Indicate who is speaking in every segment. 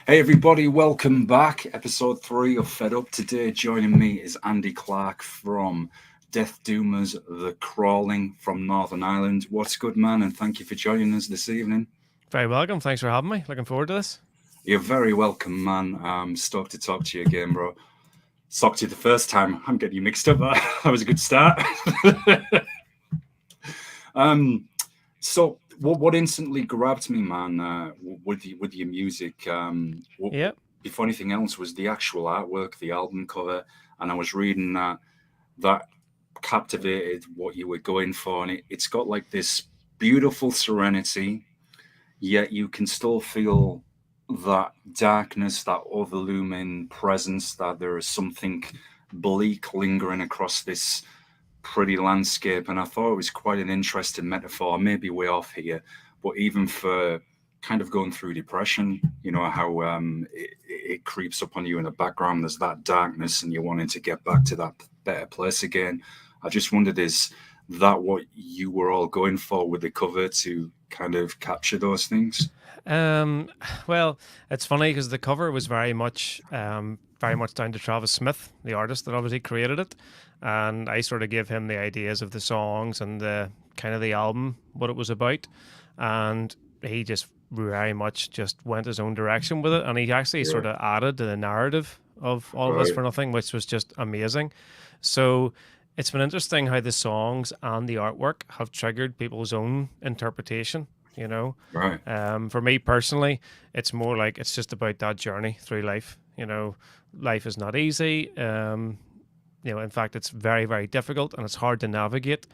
Speaker 1: Hey everybody, welcome back. Episode 3 of Fed Up. Today joining me is Andy Clarke from Death Doomers, The Crawling from Northern Ireland. What's good, man? And thank you for joining us this evening.
Speaker 2: Very welcome. Thanks for having me. Looking forward to this.
Speaker 1: You're very welcome, man. Stoked to talk to you again, bro. Talked to you the first time. I'm getting you mixed up. That was a good start. um, so what instantly grabbed me, man, with your music,
Speaker 2: Yeah.
Speaker 1: before anything else, was the actual artwork, the album cover, and I was reading that captivated what you were going for, and it's got like this beautiful serenity, yet you can still feel that darkness, that overlooming presence, that there is something bleak lingering across this pretty landscape. And I thought it was quite an interesting metaphor, maybe way off here, but even for kind of going through depression, how it creeps up on you in the background. There's that darkness, and you're wanting to get back to that better place again. I just wondered, is that what you were all going for with the cover, to kind of capture those things?
Speaker 2: Um, well, it's funny because the cover was very much down to Travis Smith, the artist that obviously created it, and I sort of gave him the ideas of the songs and the kind of the album, what it was about, and he just very much just went his own direction with it, and he actually
Speaker 1: Yeah,
Speaker 2: sort of added to the narrative of All of Us
Speaker 1: right.
Speaker 2: for Nothing, which was just amazing. So it's been interesting how the songs and the artwork have triggered people's own interpretation. You know,
Speaker 1: Right.
Speaker 2: for me personally, it's more like it's just about that journey through life. Life is not easy. In fact, it's very, very difficult and it's hard to navigate.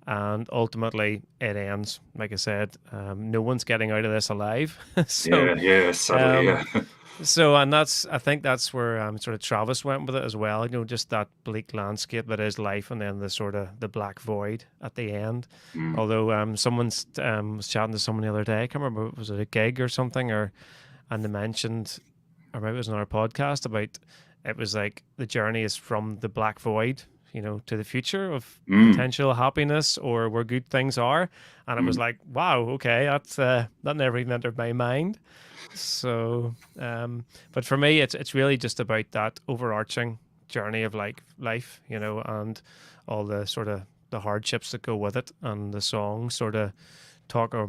Speaker 2: And ultimately, it ends. Like I said, no one's getting out of this alive. so,
Speaker 1: Yeah, yeah, sadly,
Speaker 2: um,
Speaker 1: yeah.
Speaker 2: and I think that's where sort of Travis went with it as well. Just that bleak landscape that is life, and then the sort of the black void at the end.
Speaker 1: Mm.
Speaker 2: Although someone's was chatting to someone the other day. I can't remember, was it a gig or something, and they mentioned, or maybe it was another podcast about, it was like the journey is from the black void, to the future of
Speaker 1: Mm.
Speaker 2: potential happiness or where good things are. And it was
Speaker 1: Mm.
Speaker 2: like, wow, okay, that never even entered my mind. So, but for me, it's really just about that overarching journey of like life, and all the sort of the hardships that go with it, and the songs sort of talk or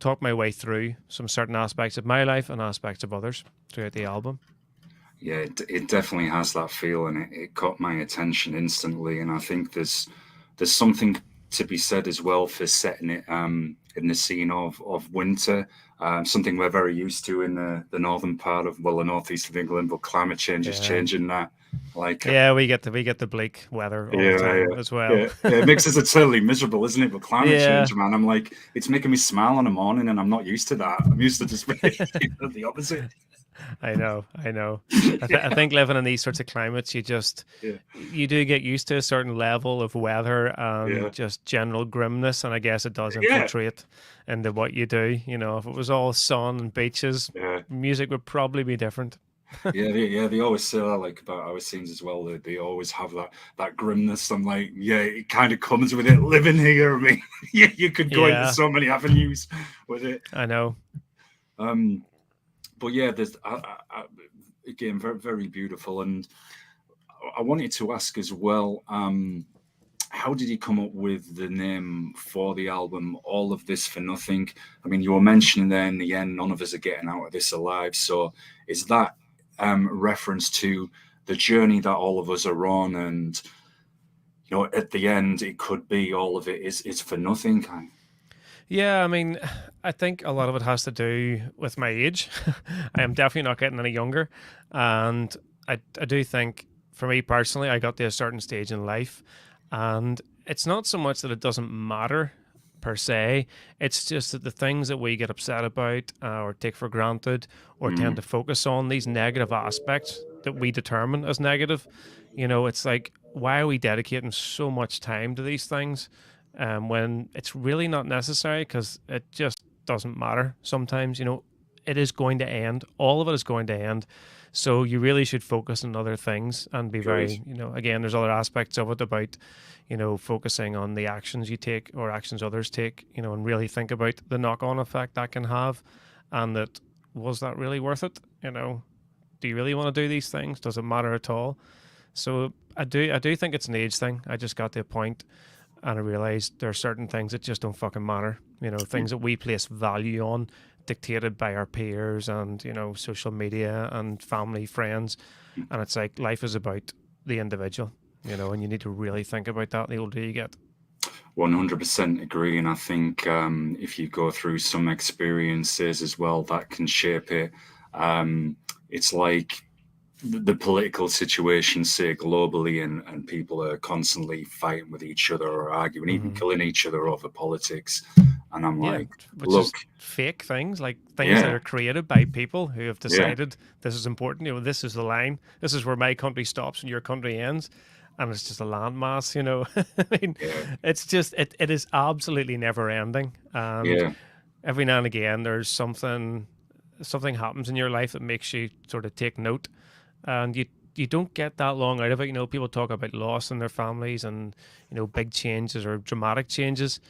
Speaker 2: talk my way through some certain aspects of my life and aspects of others throughout the album.
Speaker 1: Yeah, it definitely has that feel, and it caught my attention instantly. And I think there's something to be said as well for setting it in the scene of winter, something we're very used to in the northern part of, well, the northeast of England. But climate change is
Speaker 2: Yeah,
Speaker 1: changing that. Like,
Speaker 2: yeah, we get the bleak weather all the
Speaker 1: yeah,
Speaker 2: time
Speaker 1: yeah,
Speaker 2: as well.
Speaker 1: yeah. It makes us eternally miserable, isn't it? But climate
Speaker 2: Yeah.
Speaker 1: change, man, I'm like, it's making me smile in the morning, and I'm not used to that. I'm used to just being the opposite.
Speaker 2: I know. I think living in these sorts of climates,
Speaker 1: Yeah,
Speaker 2: you do get used to a certain level of weather
Speaker 1: yeah,
Speaker 2: and just general grimness, and I guess it does
Speaker 1: yeah,
Speaker 2: infiltrate into what you do. If it was all sun and beaches,
Speaker 1: yeah.
Speaker 2: music would probably be different.
Speaker 1: Yeah, they always say that, like, about our scenes as well. They always have that grimness. I'm like, yeah, it kind of comes with it. Living here, I mean, you could go into
Speaker 2: Yeah,
Speaker 1: so many avenues with it.
Speaker 2: I know.
Speaker 1: Um, but yeah, there's again, very very beautiful. And I wanted to ask as well, how did you come up with the name for the album? All of this for nothing. I mean, you were mentioning there in the end, none of us are getting out of this alive. So is that reference to the journey that all of us are on, and at the end, it could be all of it is for nothing.
Speaker 2: Yeah, I mean, I think a lot of it has to do with my age. I am definitely not getting any younger. And I do think, for me personally, I got to a certain stage in life. And it's not so much that it doesn't matter per se, it's just that the things that we get upset about or take for granted or tend
Speaker 1: Mm,
Speaker 2: to focus on, these negative aspects that we determine as negative, it's like, why are we dedicating so much time to these things when it's really not necessary, because it just doesn't matter sometimes. It is going to end. All of it is going to end. So you really should focus on other things and be
Speaker 1: great.
Speaker 2: very, again, there's other aspects of it about, focusing on the actions you take or actions others take, and really think about the knock on effect that can have. And that was that really worth it? Do you really want to do these things? Does it matter at all? So I do think it's an age thing. I just got to a point and I realized there are certain things that just don't fucking matter. Things that we place value on, dictated by our peers and social media and family, friends, and it's like life is about the individual. And you need to really think about that the older you get.
Speaker 1: 100% agree. And I think if you go through some experiences as well, that can shape it. It's like the political situation, say globally, and people are constantly fighting with each other or arguing, even
Speaker 2: Mm-hmm.
Speaker 1: killing each other over politics. And I'm
Speaker 2: Yeah,
Speaker 1: like,
Speaker 2: which is
Speaker 1: look,
Speaker 2: fake things, like things that
Speaker 1: yeah,
Speaker 2: are created by people who have
Speaker 1: yeah,
Speaker 2: decided this is important. This is the line. This is where my country stops and your country ends, and it's just a landmass. I mean,
Speaker 1: yeah,
Speaker 2: it's just it is absolutely never ending. And
Speaker 1: yeah,
Speaker 2: every now and again, there's something happens in your life that makes you sort of take note, and you don't get that long out of it. People talk about loss in their families and big changes or dramatic changes,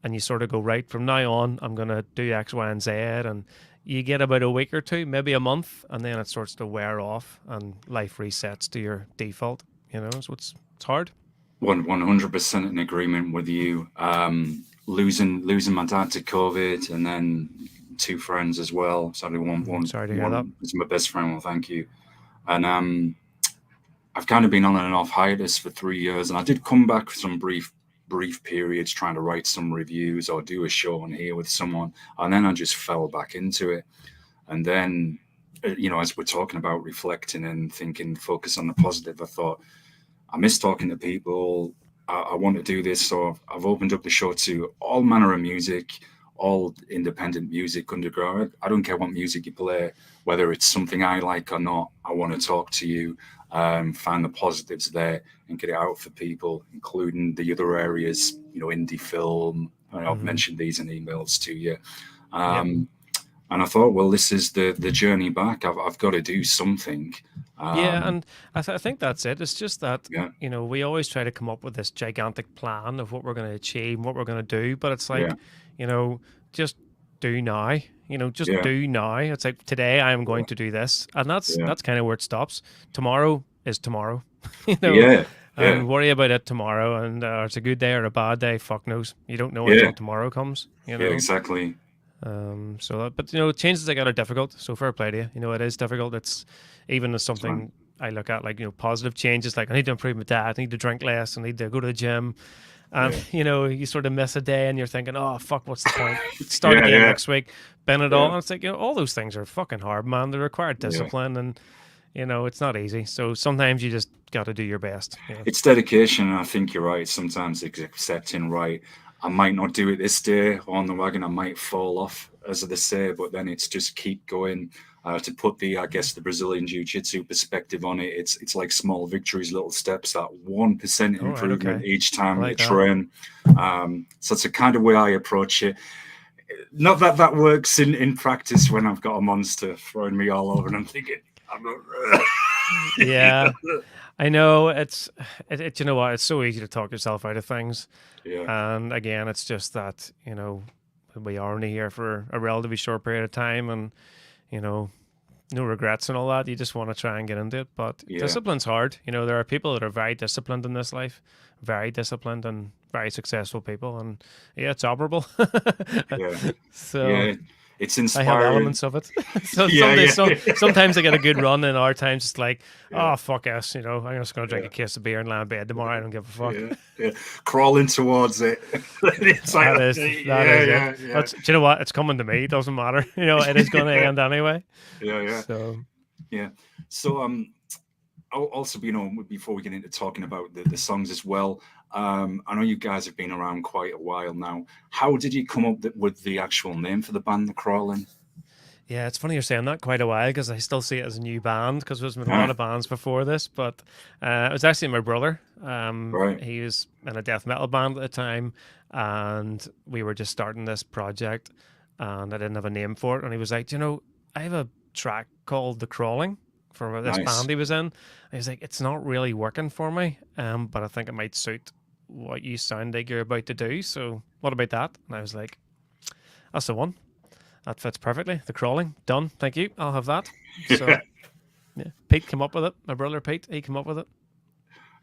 Speaker 2: and you sort of go, right, from now on, I'm gonna do X, Y, and Z, and you get about a week or two, maybe a month, and then it starts to wear off, and life resets to your default. So it's hard.
Speaker 1: 100% in agreement with you. Losing my dad to COVID, and then two friends as well. Sadly, one one
Speaker 2: Sorry to hear that.
Speaker 1: one is my best friend. Well, thank you. And I've kind of been on and off hiatus for 3 years, and I did come back for some brief periods trying to write some reviews or do a show on here with someone, and then I just fell back into it. And then, as we're talking about reflecting and thinking, focus on the positive, I thought I miss talking to people. I want to do this, so I've opened up the show to all manner of music, all independent music, underground. I don't care what music you play, whether it's something I like or not. I want to talk to you, find the positives there, and get it out for people, including the other areas, indie film. I've
Speaker 2: Mm-hmm.
Speaker 1: mentioned these in emails to you.
Speaker 2: Yep.
Speaker 1: Um, and I thought, well, this is the journey back. I've got to do something.
Speaker 2: Yeah,
Speaker 1: Um,
Speaker 2: and I think that's it. It's just that,
Speaker 1: yeah,
Speaker 2: we always try to come up with this gigantic plan of what we're going to achieve, what we're going to do, but it's
Speaker 1: yeah,
Speaker 2: like, you know, just do now. Just
Speaker 1: yeah,
Speaker 2: do now. It's like today I am
Speaker 1: yeah,
Speaker 2: going to do this, and that's
Speaker 1: yeah.
Speaker 2: that's kind of where it stops. Tomorrow is tomorrow, you know,
Speaker 1: Yeah, yeah,
Speaker 2: and worry about it tomorrow. And it's a good day or a bad day. Fuck knows. You don't know
Speaker 1: yeah,
Speaker 2: until tomorrow comes.
Speaker 1: yeah, exactly.
Speaker 2: But changes like that are difficult. So fair play to you. It is difficult. It's even as
Speaker 1: That's right.
Speaker 2: something I look at like positive changes. Like I need to improve my diet. I need to drink less. I need to go to the gym. And
Speaker 1: Yeah,
Speaker 2: you sort of miss a day, and you're thinking, oh fuck, what's the point? Start
Speaker 1: yeah,
Speaker 2: again
Speaker 1: yeah,
Speaker 2: next week. Bend it all,
Speaker 1: yeah,
Speaker 2: and it's like all those things are fucking hard, man. They require
Speaker 1: yeah.
Speaker 2: discipline, and it's not easy. So sometimes you just got to do your best.
Speaker 1: It's dedication, and I think you're right. Sometimes it's accepting, right? I might not do it this day on the wagon. I might fall off, as they say, but then it's just keep going. To put the, I guess, the Brazilian Jiu-Jitsu perspective on it, it's like small victories, little steps, that 1%
Speaker 2: All right,
Speaker 1: improvement
Speaker 2: okay,
Speaker 1: each
Speaker 2: I
Speaker 1: time you
Speaker 2: like that.
Speaker 1: train. So it's the kind of way I approach it. Not that that works in practice when I've got a monster throwing me all over, and I'm thinking, I'm not.
Speaker 2: Yeah, I know You know what? It's so easy to talk yourself out of things.
Speaker 1: Yeah,
Speaker 2: And again, it's just that, we are only here for a relatively short period of time and, you know, no regrets and all that. You just want to try and get into it. But
Speaker 1: yeah,
Speaker 2: discipline's hard. There are people that are very disciplined in this life, very disciplined and very successful people. And yeah, it's operable.
Speaker 1: yeah,
Speaker 2: So
Speaker 1: yeah. It's
Speaker 2: I have
Speaker 1: inspiring.
Speaker 2: elements of it. So
Speaker 1: Yeah,
Speaker 2: someday,
Speaker 1: yeah,
Speaker 2: sometimes I get a good run, and other times it's like,
Speaker 1: yeah,
Speaker 2: oh fuck us, I'm just gonna drink
Speaker 1: yeah,
Speaker 2: a case of beer and lie in bed tomorrow. I don't give a fuck.
Speaker 1: yeah, yeah. Crawling towards it. It's like,
Speaker 2: That
Speaker 1: yeah,
Speaker 2: is it.
Speaker 1: yeah, yeah,
Speaker 2: But do you know what? It's coming to me. It doesn't matter. It is going to
Speaker 1: yeah,
Speaker 2: end anyway.
Speaker 1: yeah, yeah,
Speaker 2: So
Speaker 1: yeah. So, also, before we get into talking about the songs as well, I know you guys have been around quite a while now. How did you come up with the actual name for the band, The Crawling?
Speaker 2: yeah, it's funny you're saying that quite a while because I still see it as a new band because there's been a lot
Speaker 1: Ah,
Speaker 2: of bands before this. But it was actually my brother.
Speaker 1: right,
Speaker 2: He was in a death metal band at the time, and we were just starting this project, and I didn't have a name for it. And he was like, I have a track called The Crawling for this
Speaker 1: nice.
Speaker 2: band he was in. And he was like, it's not really working for me, but I think it might suit what you sound like you're about to do. So what about that? And I was like, that's the one. That fits perfectly. The crawling done. Thank you. I'll have that. So yeah, Pete came up with it. My brother Pete, he came up with it.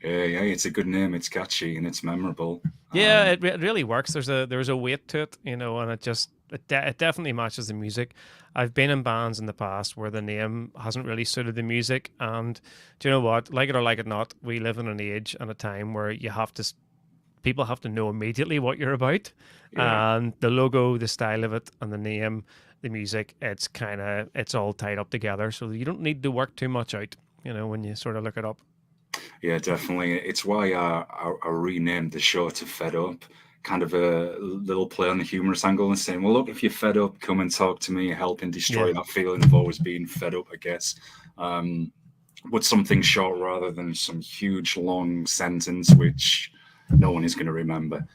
Speaker 1: Yeah, it's a good name. It's catchy and it's memorable.
Speaker 2: Yeah,
Speaker 1: Um,
Speaker 2: it really works. There's a weight to it, and it definitely matches the music. I've been in bands in the past where the name hasn't really suited the music, and do you know what? Like it or like it not, we live in an age and a time where people have to know immediately what you're about,
Speaker 1: yeah,
Speaker 2: and the logo, the style of it, and the name, the music. It's all tied up together, so you don't need to work too much out. When you sort of look it up.
Speaker 1: yeah, definitely. It's why I renamed the show to Fed Up. Kind of a little play on the humorous angle and saying, well, look, if you're fed up, come and talk to me, helping
Speaker 2: Yeah.
Speaker 1: destroy that feeling of always being fed up, I guess. Um, with something short rather than some huge long sentence which no one is going to remember.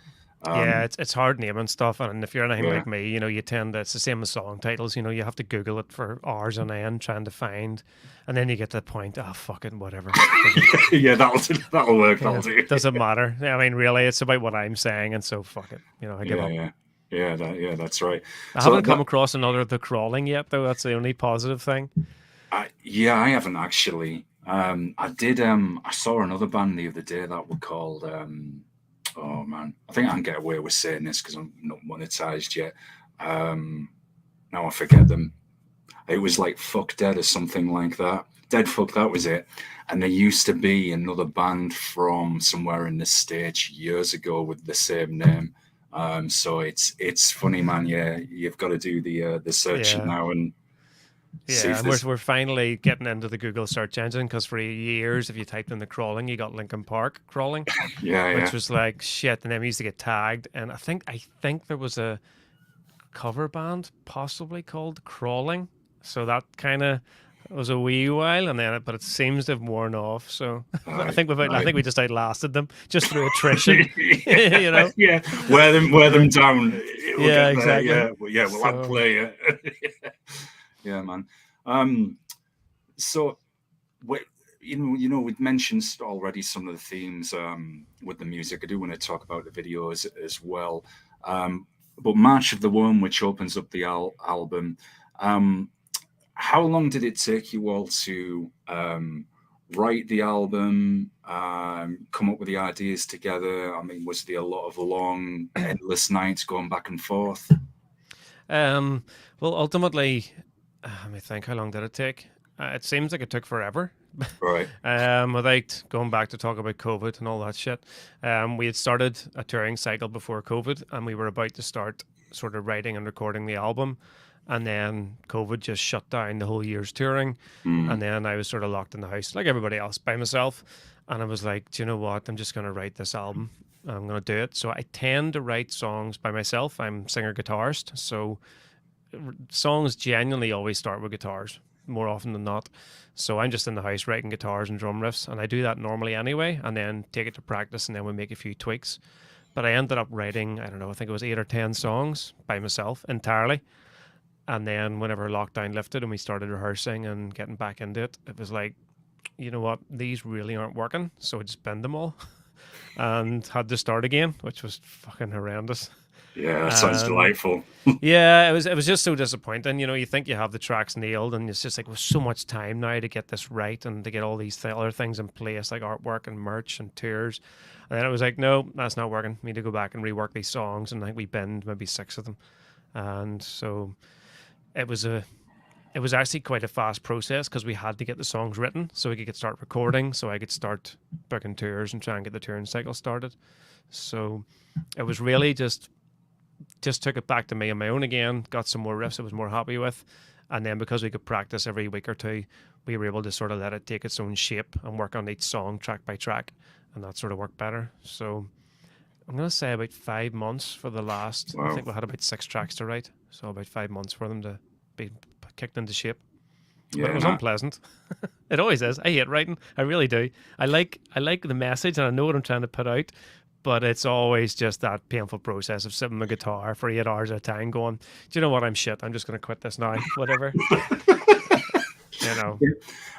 Speaker 2: Yeah,
Speaker 1: Um,
Speaker 2: it's hard naming stuff, and if you're anything
Speaker 1: yeah,
Speaker 2: like me, you tend to, it's the same as song titles. You have to Google it for hours on end trying to find, and then you get to the point, oh fucking whatever, doesn't
Speaker 1: yeah, that'll work. That'll
Speaker 2: yeah
Speaker 1: do.
Speaker 2: doesn't matter. I mean, really, it's about what I'm saying, and so fuck it. I give
Speaker 1: Yeah,
Speaker 2: up.
Speaker 1: yeah, yeah. That's right.
Speaker 2: I
Speaker 1: So
Speaker 2: haven't come
Speaker 1: that,
Speaker 2: across another the crawling yet, though. That's the only positive thing.
Speaker 1: yeah, I haven't actually. I did. I saw another band the other day that were called. Oh man, I think I can get away with saying this because I'm not monetized yet. Um, Now I forget them. It was like Fuck Dead or something like that. Dead Fuck, that was it. And there used to be another band from somewhere in the States years ago with the same name. So it's funny, man. Yeah, you've got to do the searching
Speaker 2: Yeah,
Speaker 1: now and see
Speaker 2: yeah,
Speaker 1: if
Speaker 2: and we're
Speaker 1: there's.
Speaker 2: we're finally getting into the Google search engine because for years, if you typed in the crawling, you got Lincoln Park crawling,
Speaker 1: Yeah,
Speaker 2: which
Speaker 1: yeah.
Speaker 2: was like shit, and then we used to get tagged. And I think there was a cover band possibly called Crawling. So that kind of was a wee while, and then but it seems to have worn off. So I
Speaker 1: Aye,
Speaker 2: think I
Speaker 1: aye.
Speaker 2: think we just outlasted them just through attrition. you know.
Speaker 1: Yeah, wear them
Speaker 2: Yeah.
Speaker 1: down. We'll
Speaker 2: Yeah.
Speaker 1: get there.
Speaker 2: Exactly.
Speaker 1: Yeah, we'll
Speaker 2: So
Speaker 1: outplay you. Yeah, man. Um, so we, we've mentioned already some of the themes with the music. I do want to talk about the videos as well. Um, but March of the Worm, which opens up the album, um, how long did it take you all to write the album, come up with the ideas together? I mean, was there a lot of long, endless nights going back and forth?
Speaker 2: um, well, ultimately, let me think. How long did it take? It seems like it took forever.
Speaker 1: Right.
Speaker 2: Without going back to talk about COVID and all that shit, we had started a touring cycle before COVID, and we were about to start sort of writing and recording the album, and then COVID just shut down the whole year's touring, and
Speaker 1: Mm,
Speaker 2: then I was sort of locked in the house like everybody else by myself, and I was like, do you know what? I'm just going to write this album. I'm going to do it. So I tend to write songs by myself. I'm singer guitarist, so songs genuinely always start with guitars more often than not. So I'm just in the house writing guitars and drum riffs, and I do that normally anyway, and then take it to practice, and then we make a few tweaks. But I ended up writing, I don't know, I think it was 8 or 10 songs by myself entirely. And then whenever lockdown lifted and we started rehearsing and getting back into it, it was like, you know what, these really aren't working. So I just bend them all and had to start again, which was fucking horrendous.
Speaker 1: yeah, that sounds
Speaker 2: And
Speaker 1: delightful.
Speaker 2: yeah, it was just so disappointing. You think you have the tracks nailed, and it's just like with so much time now to get this right and to get all these other things in place, like artwork and merch and tours. And then it was like, no, that's not working. We need to go back and rework these songs, and I think we binned maybe 6 of them. And so it was a it was actually quite a fast process because we had to get the songs written so we could start recording, so I could start booking tours and try and get the touring cycle started. So it was really just took it back to me on my own again, got some more riffs I was more happy with. And then because we could practice every week or two, we were able to sort of let it take its own shape and work on each song track by track. And that sort of worked better. So I'm going to say about 5 months for the last. I
Speaker 1: Wow.
Speaker 2: think we had about 6 tracks to write. So about 5 months for them to be kicked into shape. But it
Speaker 1: Yeah,
Speaker 2: was
Speaker 1: no,
Speaker 2: unpleasant. It always is. I hate writing. I really do. I like the message and I know what I'm trying to put out, but it's always just that painful process of sitting with a guitar for 8 hours at a time going, do you know what? I'm shit. I'm just going to quit this now. Whatever. You know.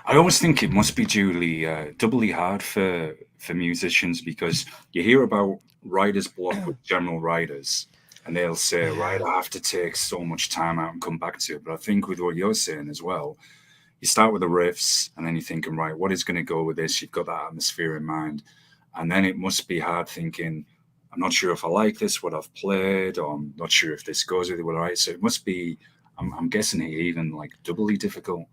Speaker 1: I always think it must be doubly hard for musicians because you hear about writer's block with general writers, and they'll say, right,
Speaker 2: Yeah.
Speaker 1: I have to take so much time out and come back to it. But I think with what you're saying as well, you start with the riffs and then you're thinking, right, what is going to go with this? You've got that atmosphere in mind. And then it must be hard thinking, I'm not sure if I like this, what I've played, or I'm not sure if this goes with it, right? So it must be, I'm guessing even like doubly difficult.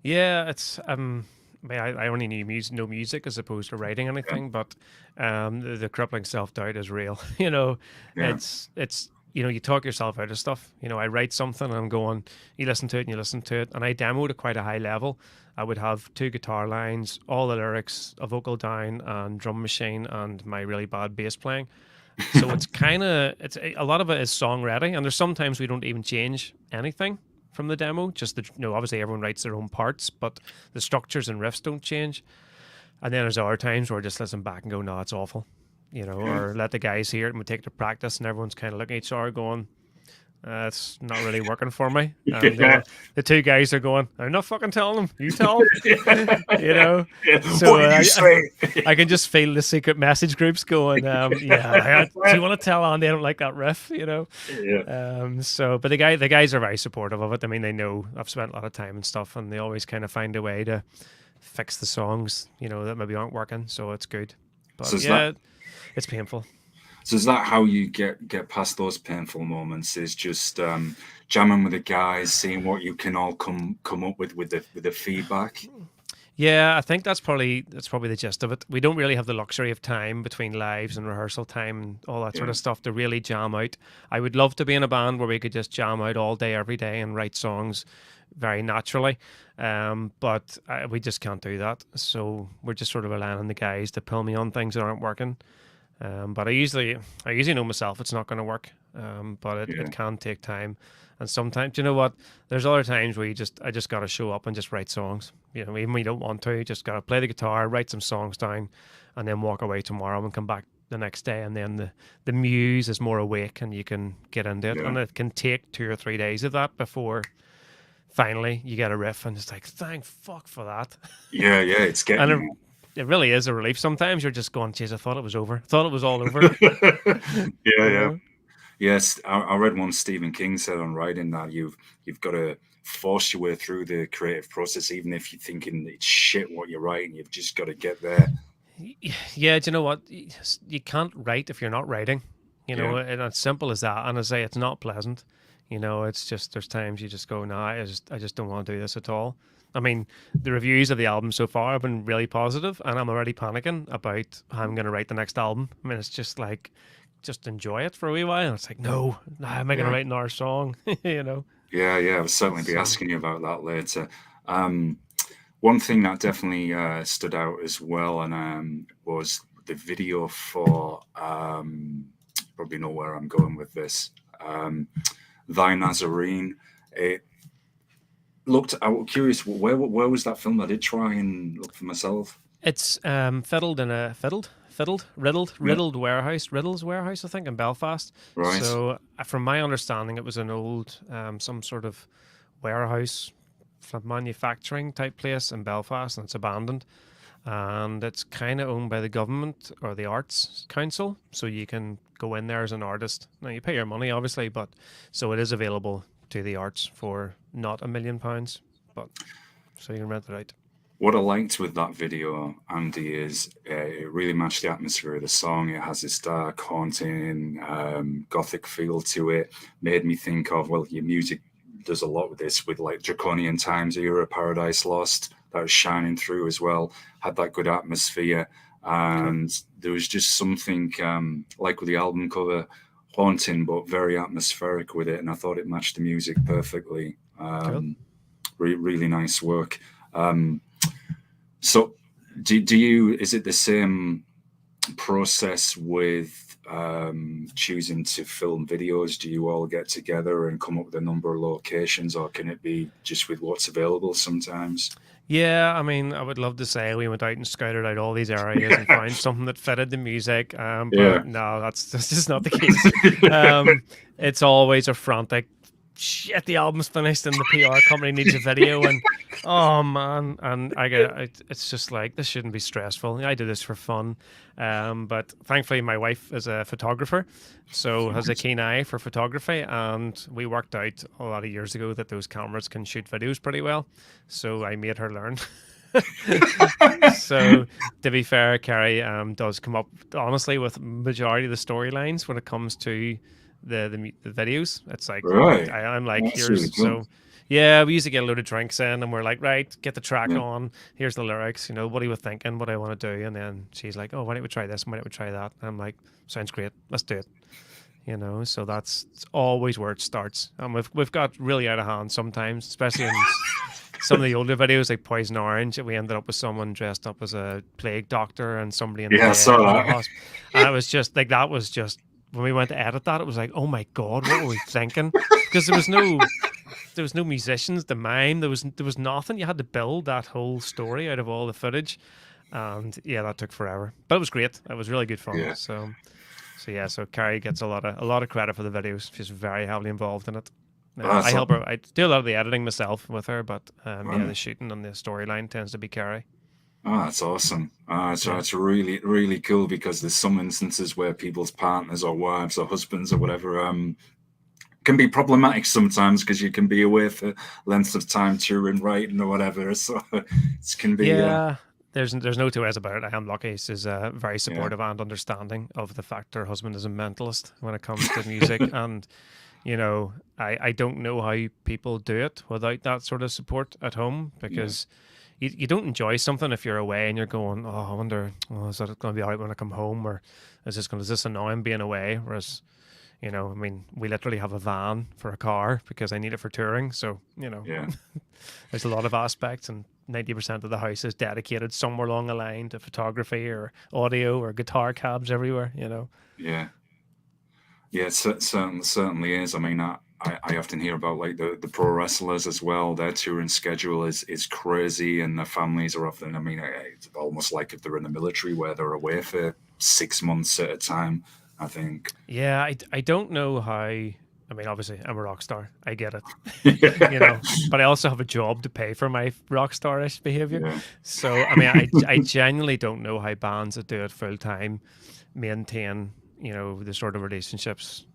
Speaker 2: Yeah, it's I mean, I only knew music, no music as opposed to writing
Speaker 1: Yeah.
Speaker 2: anything, but the crippling self doubt is real.
Speaker 1: Yeah.
Speaker 2: It's you talk yourself out of stuff. I write something and I'm going, you listen to it and you listen to it, and I demoed at quite a high level. I would have two guitar lines, all the lyrics, a vocal down, and drum machine, and my really bad bass playing. So it's kind of it's a lot of it is song ready, and there's sometimes we don't even change anything from the demo. Just obviously everyone writes their own parts, but the structures and riffs don't change. And then there's other times where I just listen back and go, no, it's awful,
Speaker 1: Yeah.
Speaker 2: or let the guys hear it and we take the practice, and everyone's kind of looking at each other going, it's not really working for me. And
Speaker 1: Yeah.
Speaker 2: the two guys are going, I'm not fucking telling them. You tell them.
Speaker 1: Yeah.
Speaker 2: So
Speaker 1: What did you say?
Speaker 2: I can just feel the secret message groups going, yeah, do you want to tell Andy I don't like that riff,
Speaker 1: Yeah.
Speaker 2: But the guys are very supportive of it. I mean, they know I've spent a lot of time and stuff, and they always kind of find a way to fix the songs, that maybe aren't working. So it's good.
Speaker 1: So
Speaker 2: But
Speaker 1: is that
Speaker 2: yeah, it's painful.
Speaker 1: So is that how you get past those painful moments? Is just jamming with the guys, seeing what you can all come up with the feedback?
Speaker 2: Yeah, I think that's probably the gist of it. We don't really have the luxury of time between lives and rehearsal time and all that sort
Speaker 1: Yeah,
Speaker 2: of stuff to really jam out. I would love to be in a band where we could just jam out all day, every day, and write songs very naturally. But we just can't do that. So we're just sort of relying on the guys to pull me on things that aren't working. But I usually know myself it's not going to work. But it
Speaker 1: yeah,
Speaker 2: can take time. And sometimes, you know what? There's other times where I just got to show up and just write songs. Even when you don't want to, you just got to play the guitar, write some songs down, and then walk away tomorrow and come back the next day. And then the muse is more awake and you can get into it.
Speaker 1: yeah,
Speaker 2: And it can take 2 or 3 days of that before finally you get a riff and it's like, thank fuck for that.
Speaker 1: yeah, yeah. It's
Speaker 2: And
Speaker 1: getting
Speaker 2: it really is a relief. Sometimes you're just going, geez, I thought it was over. Thought it was all over.
Speaker 1: there. Yeah,
Speaker 2: you
Speaker 1: yeah.
Speaker 2: know?
Speaker 1: Yes, I read one Stephen King said on writing that you've got to force your way through the creative process, even if you're thinking it's shit what you're writing. You've just got to get there.
Speaker 2: Yeah, do you know what? You can't write if you're not writing.
Speaker 1: Yeah,
Speaker 2: And it's simple as that. And I say it's not pleasant. It's just there's times you just go, no, I just don't want to do this at all. I mean, the reviews of the album so far have been really positive, and I'm already panicking about how I'm going to write the next album. I mean, it's just like, just enjoy it for a wee while. And it's like, no, how am I going to
Speaker 1: yeah,
Speaker 2: write another song?
Speaker 1: yeah, yeah. I'll certainly be
Speaker 2: So
Speaker 1: asking you about that later. Um, One thing that definitely stood out as well, and was the video for probably know where I'm going with this. Thy Nazarene. It looked. I was curious. Where was that film? I did try and look for myself.
Speaker 2: it's fiddled in a fiddled, riddled,
Speaker 1: Yeah.
Speaker 2: Riddle's warehouse, I think, in Belfast.
Speaker 1: Right.
Speaker 2: So, from my understanding, it was an old, some sort of warehouse, manufacturing type place in Belfast, and it's abandoned. And it's kind of owned by the government or the Arts Council, so you can go in there as an artist. Now you pay your money, obviously, but so it is available to the arts for not £1 million, but so you can rent it out.
Speaker 1: What I liked with that video, Andy, is it really matched the atmosphere of the song. It has this dark, haunting, gothic feel to it. Made me think of, well, your music does a lot with this, with like Draconian Times era, Paradise Lost, that was shining through as well. Had that good atmosphere.
Speaker 2: Cool,
Speaker 1: And there was just something like with the album cover, haunting but very atmospheric with it. And I thought it matched the music perfectly.
Speaker 2: cool.
Speaker 1: Really nice work. So, do you? Is it the same process with choosing to film videos? Do you all get together and come up with a number of locations, or can it be just with what's available sometimes?
Speaker 2: Yeah, I mean, I would love to say we went out and scouted out all these areas and found something that fitted the music,
Speaker 1: Yeah,
Speaker 2: but no, that's just not the case. It's always a frantic shit, the album's finished and the PR company needs a video, and oh man, and it's just like, this shouldn't be stressful. I do this for fun, but thankfully my wife is a photographer, so has a keen eye for photography, and we worked out a lot of years ago that those cameras can shoot videos pretty well, so I made her learn. So to be fair, Carrie does come up honestly with majority of the storylines when it comes to the videos. It's like
Speaker 1: Right.
Speaker 2: I'm like,
Speaker 1: That's really
Speaker 2: here's
Speaker 1: cool.
Speaker 2: so yeah, we used to get a load of drinks in, and we're like, right, get the track
Speaker 1: Yeah.
Speaker 2: on. Here's the lyrics. What are you thinking? What do I want to do? And then she's like, oh, why don't we try this? Why don't we try that? And I'm like, sounds great. Let's do it. So that's always where it starts. And we've got really out of hand sometimes, especially in some of the older videos like Poison Orange. We ended up with someone dressed up as a plague doctor and somebody in the
Speaker 1: Yeah, I
Speaker 2: bed in the
Speaker 1: saw that.
Speaker 2: hospital. And it was just like, that was just, when we went to edit that, it was like, oh my God, what were we thinking? Because there was no musicians to mime. There was nothing. You had to build that whole story out of all the footage. And yeah, that took forever. But it was great. It was really good fun.
Speaker 1: Yeah.
Speaker 2: So yeah, so Carrie gets a lot of credit for the videos. She's very heavily involved in it. I
Speaker 1: That's
Speaker 2: help her.
Speaker 1: awesome.
Speaker 2: I do a lot of the editing myself with her, but yeah, the
Speaker 1: Right.
Speaker 2: shooting and the storyline tends to be Carrie.
Speaker 1: Oh, that's awesome. So
Speaker 2: Yeah,
Speaker 1: it's really, really cool because there's some instances where people's partners or wives or husbands or whatever can be problematic sometimes because you can be away for lengths of time touring, writing or whatever. So it can be,
Speaker 2: yeah. There's no two ways about it. I am lucky. She's very
Speaker 1: yeah,
Speaker 2: supportive and understanding of the fact her husband is a mentalist when it comes to music, and I don't know how people do it without that sort of support at home,
Speaker 1: yeah,
Speaker 2: because you don't enjoy something if you're away and you're going, oh, I wonder, oh, is that going to be all right when I come home, or is this annoying being away? Whereas, I mean, we literally have a van for a car because I need it for touring. So,
Speaker 1: yeah,
Speaker 2: there's a lot of aspects, and 90% of the house is dedicated somewhere along the line to photography or audio or guitar cabs everywhere.
Speaker 1: yeah. Yeah, it certainly is. I mean, I often hear about like the pro wrestlers as well. Their touring schedule is crazy, and their families are often. I mean, it's almost like if they're in the military, where they're away for 6 months at a time. I think.
Speaker 2: Yeah, I don't know how. I mean, obviously, I'm a rock star. I get it,
Speaker 1: Yeah,
Speaker 2: but I also have a job to pay for my rock starish behavior.
Speaker 1: yeah,
Speaker 2: So, I mean, I genuinely don't know how bands that do it full time maintain, the sort of relationships,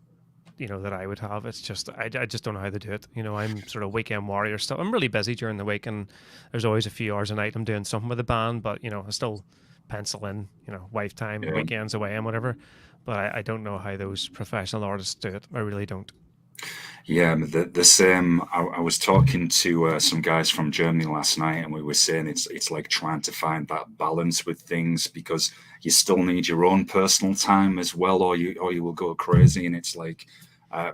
Speaker 2: that I would have. It's just, I just don't know how they do it. I'm sort of weekend warrior stuff. I'm really busy during the week, and there's always a few hours a night I'm doing something with the band, but, I still pencil in, wife time,
Speaker 1: yeah.
Speaker 2: weekends away and whatever. But I don't know how those professional artists do it. I really don't.
Speaker 1: Yeah, the same. I was talking to some guys from Germany last night, and we were saying it's like trying to find that balance with things because you still need your own personal time as well, or you will go crazy. And it's like,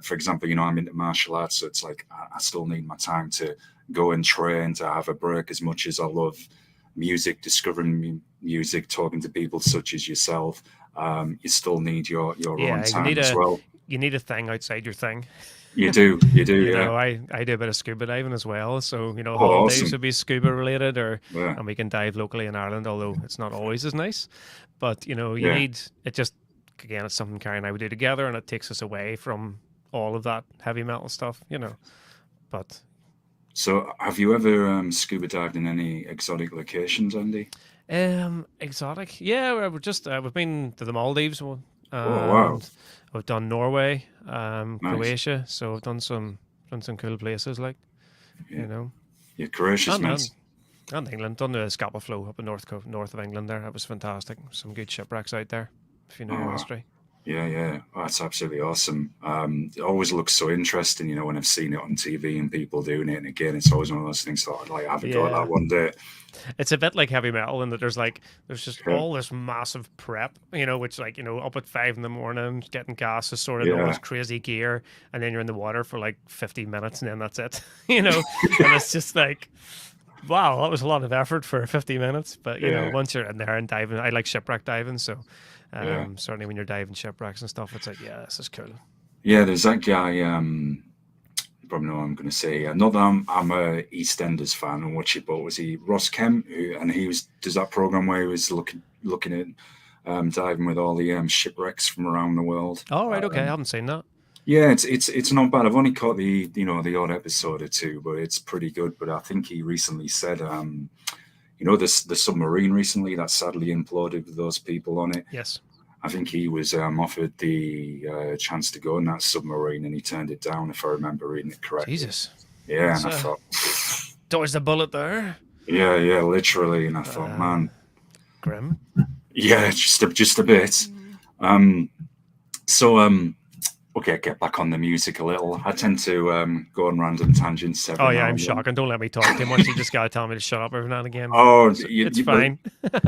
Speaker 1: for example, I'm into martial arts, so it's like I still need my time to go and train, to have a break. As much as I love music, discovering music, talking to people such as yourself, you still need your own
Speaker 2: Yeah, you
Speaker 1: time
Speaker 2: need
Speaker 1: as
Speaker 2: a
Speaker 1: well.
Speaker 2: you need a thing outside your thing.
Speaker 1: You do, yeah.
Speaker 2: I do a bit of scuba diving as well. So,
Speaker 1: Oh,
Speaker 2: holidays
Speaker 1: awesome.
Speaker 2: would be scuba related,
Speaker 1: Yeah,
Speaker 2: and we can dive locally in Ireland, although it's not always as nice. But, you
Speaker 1: yeah.
Speaker 2: need it just, again, it's something Carrie and I would do together, and it takes us away from all of that heavy metal stuff. But
Speaker 1: So, have you ever scuba dived in any exotic locations, Andy?
Speaker 2: exotic. Yeah, we've been to the Maldives,
Speaker 1: Oh, wow.
Speaker 2: and we've done Norway,
Speaker 1: Nice.
Speaker 2: Croatia, so I've done some cool places, like,
Speaker 1: Yeah,
Speaker 2: you know.
Speaker 1: yeah, Croatia's
Speaker 2: And and
Speaker 1: nice.
Speaker 2: and England, done the Scapa Flow up in north of England there. That was fantastic. Some good shipwrecks out there, if you know your
Speaker 1: Oh,
Speaker 2: history.
Speaker 1: yeah, yeah. Oh, that's absolutely awesome. It always looks so interesting, when I've seen it on TV and people doing it. And again, it's always one of those things that I'd like have a go at that
Speaker 2: Yeah.
Speaker 1: one day.
Speaker 2: It's a bit like heavy metal in that there's just
Speaker 1: Yeah,
Speaker 2: all this massive prep, which, like, up at 5 in the morning, getting gas is sorted, and all this
Speaker 1: yeah,
Speaker 2: crazy gear, and then you're in the water for like 50 minutes, and then that's it. And it's just like, wow, that was a lot of effort for 50 minutes. But
Speaker 1: yeah,
Speaker 2: once you're in there and diving, I like shipwreck diving, so
Speaker 1: yeah.
Speaker 2: certainly when you're diving shipwrecks and stuff, it's like, yeah, this is cool.
Speaker 1: Yeah, there's that guy. You probably know what I'm going to say. Not that I'm a EastEnders fan and watch it, but was he Ross Kemp? And he does that program where he was looking at diving with all the shipwrecks from around the world.
Speaker 2: All right, okay, I haven't seen that.
Speaker 1: Yeah, it's not bad. I've only caught the odd episode or two, but it's pretty good. But I think he recently said, this the submarine recently that sadly imploded with those people on it.
Speaker 2: Yes.
Speaker 1: I think he was offered the chance to go in that submarine, and he turned it down, if I remember reading it correctly.
Speaker 2: Jesus.
Speaker 1: Yeah,
Speaker 2: That's
Speaker 1: and I thought,
Speaker 2: dodged the bullet there.
Speaker 1: yeah, yeah, literally, and I thought,
Speaker 2: Uh,
Speaker 1: man,
Speaker 2: Grim.
Speaker 1: yeah, just a bit. Um, so okay, get back on the music a little. I tend to go on random tangents
Speaker 2: Oh
Speaker 1: every
Speaker 2: yeah,
Speaker 1: now
Speaker 2: I'm
Speaker 1: and then.
Speaker 2: shocking. Don't let me talk too much. You just gotta tell me to shut up every now and again.
Speaker 1: Oh,
Speaker 2: It's
Speaker 1: well,
Speaker 2: fine.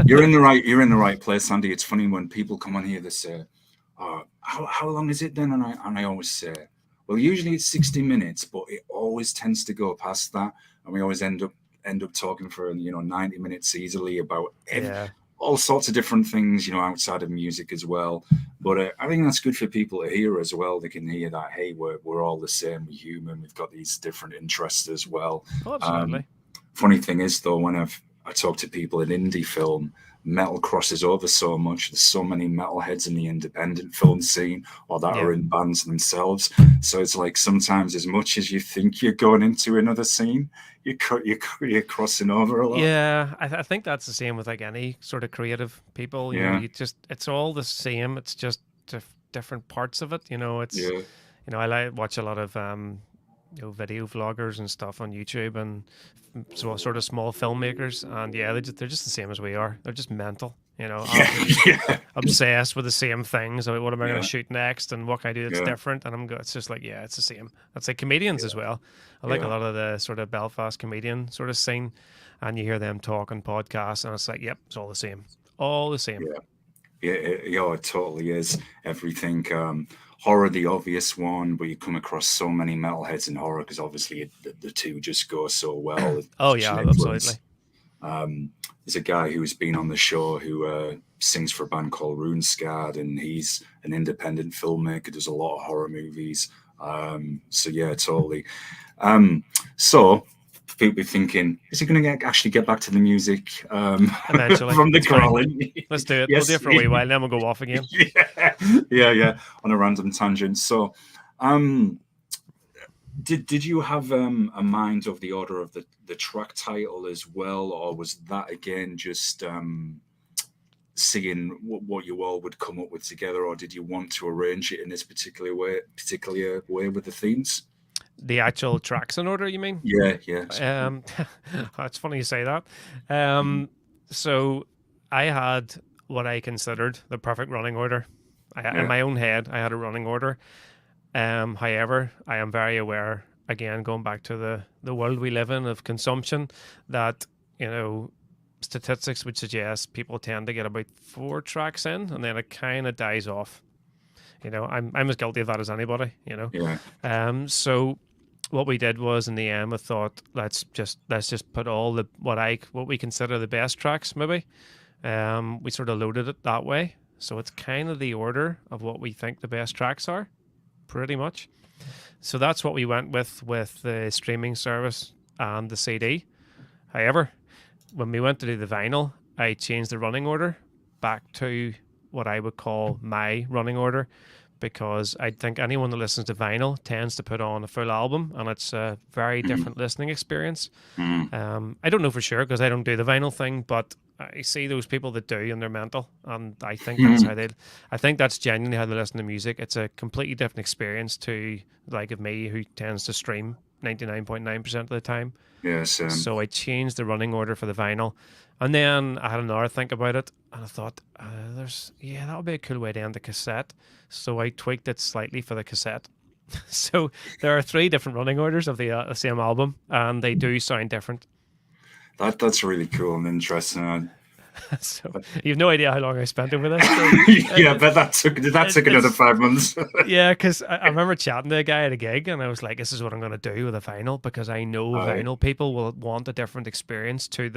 Speaker 1: you're in the right place, Andy. It's funny when people come on here, they say, "Oh, how long is it then?" And I always say, "Well, usually it's 60 minutes, but it always tends to go past that, and we always end up talking for 90 minutes easily about
Speaker 2: Yeah.
Speaker 1: all sorts of different things, outside of music as well. But I think that's good for people to hear as well. They can hear that, hey, we're all the same, we're human, we've got these different interests as well.
Speaker 2: Oh,
Speaker 1: Um,
Speaker 2: absolutely.
Speaker 1: Funny thing is, though, when I talk to people in indie film, metal crosses over so much. There's so many metalheads in the independent film scene, or that
Speaker 2: Yeah.
Speaker 1: are in bands themselves. So it's like sometimes, as much as you think you're going into another scene, you're crossing over a lot.
Speaker 2: Yeah, I think that's the same with like any sort of creative people.
Speaker 1: Yeah,
Speaker 2: It's all the same. It's just different parts of it.
Speaker 1: yeah,
Speaker 2: I like watch a lot of video vloggers and stuff on YouTube, and so sort of small filmmakers, and yeah, they're just the same as we are. They're just mental.
Speaker 1: yeah,
Speaker 2: Absolutely
Speaker 1: yeah,
Speaker 2: obsessed with the same things. Like, what am I going to
Speaker 1: yeah,
Speaker 2: shoot next, and what can I do that's
Speaker 1: yeah,
Speaker 2: different? And it's just like, yeah, it's the same. That's like comedians as well. I like a
Speaker 1: yeah,
Speaker 2: lot of the sort of Belfast comedian sort of scene, and you hear them talk on podcasts, and it's like, yep, it's all the same, all the same.
Speaker 1: yeah. Yeah, it totally is. Everything. Horror, the obvious one, but you come across so many metalheads in horror because obviously the two just go so well.
Speaker 2: Oh
Speaker 1: Such
Speaker 2: yeah,
Speaker 1: an
Speaker 2: absolutely.
Speaker 1: influence. There's a guy who's been on the show who sings for a band called Runescarred, and he's an independent filmmaker, does a lot of horror movies. So yeah, totally. Um, so people be thinking, is he going to actually get back to the music
Speaker 2: Eventually,
Speaker 1: from the
Speaker 2: it's fine.
Speaker 1: crawling?
Speaker 2: Let's do it. We'll do
Speaker 1: Yes,
Speaker 2: it for a wee while, and then we'll go off again.
Speaker 1: yeah, yeah, on a random tangent. So, um, did you have a mind of the order of the track title as well, or was that again just seeing what you all would come up with together, or did you want to arrange it in this particular way with the themes?
Speaker 2: The actual tracks in order, you mean?
Speaker 1: Yeah, yeah,
Speaker 2: Um, it's funny you say that.
Speaker 1: mhm,
Speaker 2: So I had what I considered the perfect running order. In
Speaker 1: yeah,
Speaker 2: my own head, I had a running order. However, I am very aware, again, going back to the world we live in of consumption, that, you know, statistics would suggest people tend to get about 4 tracks in and then it kind of dies off. I'm as guilty of that as anybody.
Speaker 1: yeah,
Speaker 2: So what we did was in the end, we thought let's just put all the what we consider the best tracks, maybe. We sort of loaded it that way. So it's kind of the order of what we think the best tracks are, pretty much. So that's what we went with the streaming service and the CD. However, when we went to do the vinyl, I changed the running order back to what I would call my running order, because I think anyone that listens to vinyl tends to put on a full album, and it's a very
Speaker 1: mhm,
Speaker 2: different listening experience.
Speaker 1: mhm,
Speaker 2: I don't know for sure because I don't do the vinyl thing, but I see those people that do, and they're mental. And
Speaker 1: mhm.
Speaker 2: I think that's genuinely how they listen to music. It's a completely different experience to like of me, who tends to stream 99.9% of the time.
Speaker 1: Yes,
Speaker 2: So I changed the running order for the vinyl, and then I had another think about it, and I thought, that would be a cool way to end the cassette. So I tweaked it slightly for the cassette. So there are 3 different running orders of the same album, and they do sound different.
Speaker 1: that's really cool and interesting.
Speaker 2: So you have no idea how long I spent over this. So
Speaker 1: Yeah,
Speaker 2: it,
Speaker 1: but that took another
Speaker 2: it's
Speaker 1: 5 months.
Speaker 2: yeah, because I remember chatting to a guy at a gig, and I was like, "This is what I'm going to do with a vinyl because I know
Speaker 1: I
Speaker 2: vinyl people will want a different experience to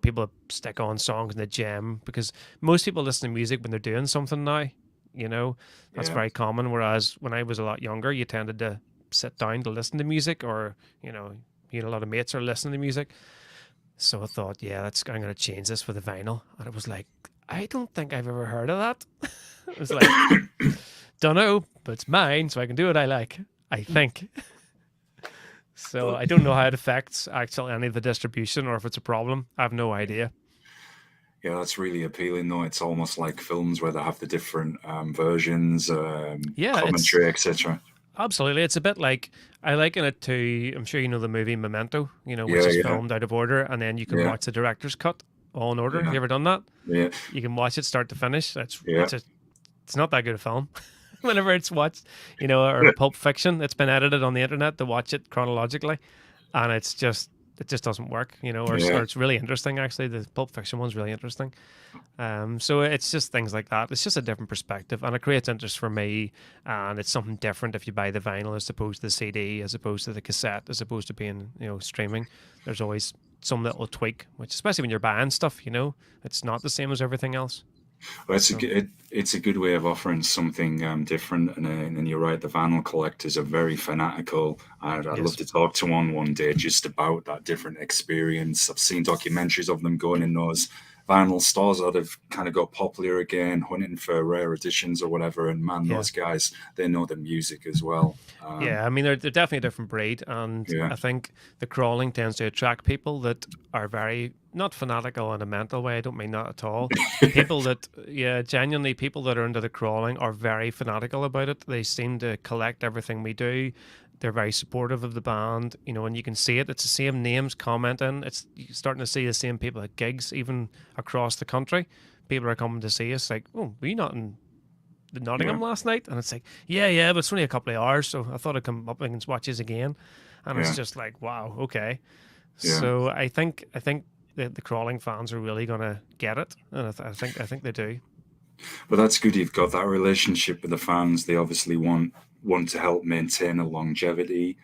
Speaker 2: people that stick on songs in the gym, because most people listen to music when they're doing something now. You know, that's
Speaker 1: yeah,
Speaker 2: very common. Whereas when I was a lot younger, you tended to sit down to listen to music, or you had a lot of mates are listening to music. So I thought, yeah, I'm going to change this for the vinyl, and it was like, I don't think I've ever heard of that. It was like Don't know, but it's mine, so I can do what I like. I think. So
Speaker 1: But
Speaker 2: I don't know how it affects actually any of the distribution or if it's a problem. I have no idea.
Speaker 1: yeah, that's really appealing, though. It's almost like films where they have the different versions,
Speaker 2: Yeah, it's
Speaker 1: commentary, etc.
Speaker 2: absolutely. It's a bit like I liken it to. I'm sure you know the movie Memento. Which
Speaker 1: Yeah,
Speaker 2: is
Speaker 1: yeah,
Speaker 2: filmed out of order, and then you can
Speaker 1: yeah,
Speaker 2: watch the director's cut all in order. Have
Speaker 1: yeah,
Speaker 2: you ever done that?
Speaker 1: yeah,
Speaker 2: You can watch it start to finish.
Speaker 1: yeah.
Speaker 2: It's not that good a film. Whenever it's watched, or Pulp Fiction, it's been edited on the internet to watch it chronologically, and it just doesn't work, or
Speaker 1: Yeah.
Speaker 2: it's really interesting actually. The Pulp Fiction one's really interesting. So it's just things like that. It's just a different perspective, and it creates interest for me. And it's something different if you buy the vinyl as opposed to the CD, as opposed to the cassette, as opposed to being streaming. There's always some little tweak, which especially when you're buying stuff, it's not the same as everything else.
Speaker 1: Well,
Speaker 2: So
Speaker 1: it's a good way of offering something different, and you're right. The vinyl collectors are very fanatical. I'd love
Speaker 2: yes,
Speaker 1: to talk to one day just about that different experience. I've seen documentaries of them going in those vinyl stores that have kind of got popular again, hunting for rare editions or whatever. And man,
Speaker 2: yeah.
Speaker 1: those guys, they know the music as well.
Speaker 2: Yeah, I mean they're definitely a different breed, and
Speaker 1: Yeah,
Speaker 2: I think the crawling tends to attract people that are very not fanatical in a mental way. I don't mean that at all. People that, yeah, genuinely people that are into the crawling are very fanatical about it. They seem to collect everything we do. They're very supportive of the band, and you can see it. It's the same names commenting. It's you're starting to see the same people at gigs, even across the country. People are coming to see us, like, oh, were you not in the
Speaker 1: yeah,
Speaker 2: Nottingham last night? And it's like, yeah, yeah, but it's only a couple of hours, so I thought I'd come up and watch this again. And it's
Speaker 1: yeah,
Speaker 2: just like, wow, okay.
Speaker 1: yeah.
Speaker 2: So I think the crawling fans are really gonna get it, and I think they do.
Speaker 1: But that's good. You've got that relationship with the fans. They obviously want to help maintain a longevity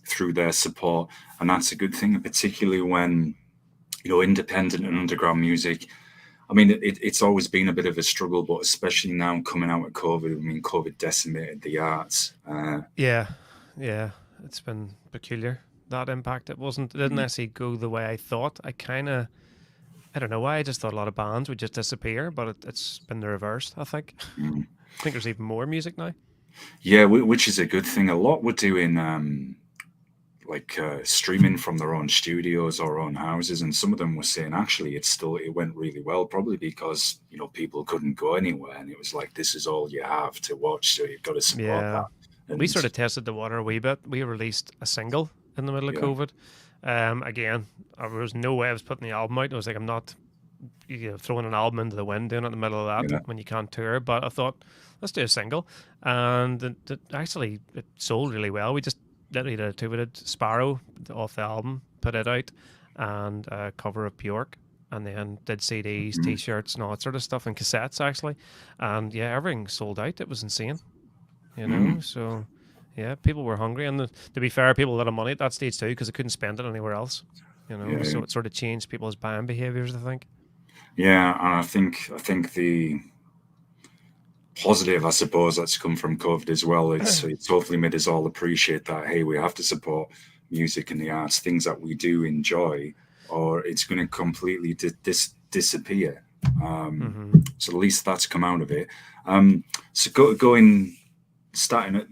Speaker 1: through their support, and that's a good thing. And particularly when independent and underground music. I mean, it's always been a bit of a struggle, but especially now coming out of COVID. I mean, COVID decimated the arts.
Speaker 2: Yeah, yeah, it's been peculiar, that impact. It didn't actually go the way I thought. I don't know why. I just thought a lot of bands would just disappear, but it's been the reverse. I think.
Speaker 1: Mm.
Speaker 2: I think there's even more music now.
Speaker 1: Yeah, which is a good thing. A lot were doing like streaming from their own studios or own houses, and some of them were saying actually it went really well, probably because people couldn't go anywhere, and it was like this is all you have to watch, so you've got to support
Speaker 2: Yeah,
Speaker 1: that.
Speaker 2: we
Speaker 1: And
Speaker 2: sort of tested the water a wee bit. We released a single in the middle of
Speaker 1: yeah,
Speaker 2: COVID. Again, there was no way I was putting the album out. I was like, I'm not throwing an album into the wind doing it in the middle of that
Speaker 1: yeah,
Speaker 2: when you can't tour. But I thought, let's do a single, and actually it sold really well. We just literally did a two-bit Sparrow off the album, put it out, and a cover of Bjork. And then did CDs,
Speaker 1: mhm,
Speaker 2: T-shirts, and all that sort of stuff, and cassettes actually, and yeah, everything sold out. It was insane.
Speaker 1: mhm,
Speaker 2: So yeah, people were hungry, and to be fair, people had a lot of money at that stage too because they couldn't spend it anywhere else.
Speaker 1: yeah,
Speaker 2: So it sort of changed people's buying behaviors, I think.
Speaker 1: yeah. And I think the positive, I suppose, that's come from COVID as well. It's hopefully made us all appreciate that hey, we have to support music and the arts, things that we do enjoy, or it's going to completely disappear. Um,
Speaker 2: hmm
Speaker 1: so at least that's come out of it. So going starting at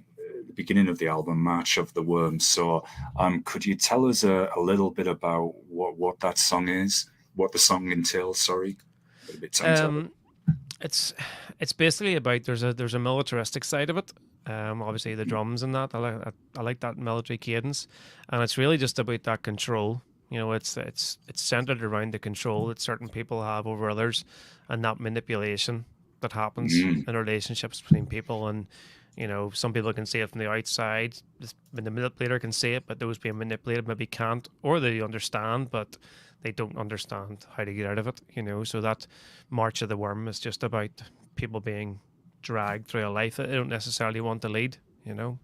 Speaker 1: the beginning of the album, March of the Worms. So could you tell us a little bit about what that song is, what the song entails? Sorry, a bit tongue tied.
Speaker 2: Um, it's it's basically about there's a militaristic side of it. Obviously the drums and that I like that military cadence, and it's really just about that control. It's centered around the control that certain people have over others, and that manipulation that happens
Speaker 1: Mm,
Speaker 2: in relationships between people. And some people can see it from the outside. When the manipulator can see it, but those being manipulated maybe can't, or they understand, but they don't understand how to get out of it. So that March of the Worm is just about people being dragged through a life that they don't necessarily want to lead. You know.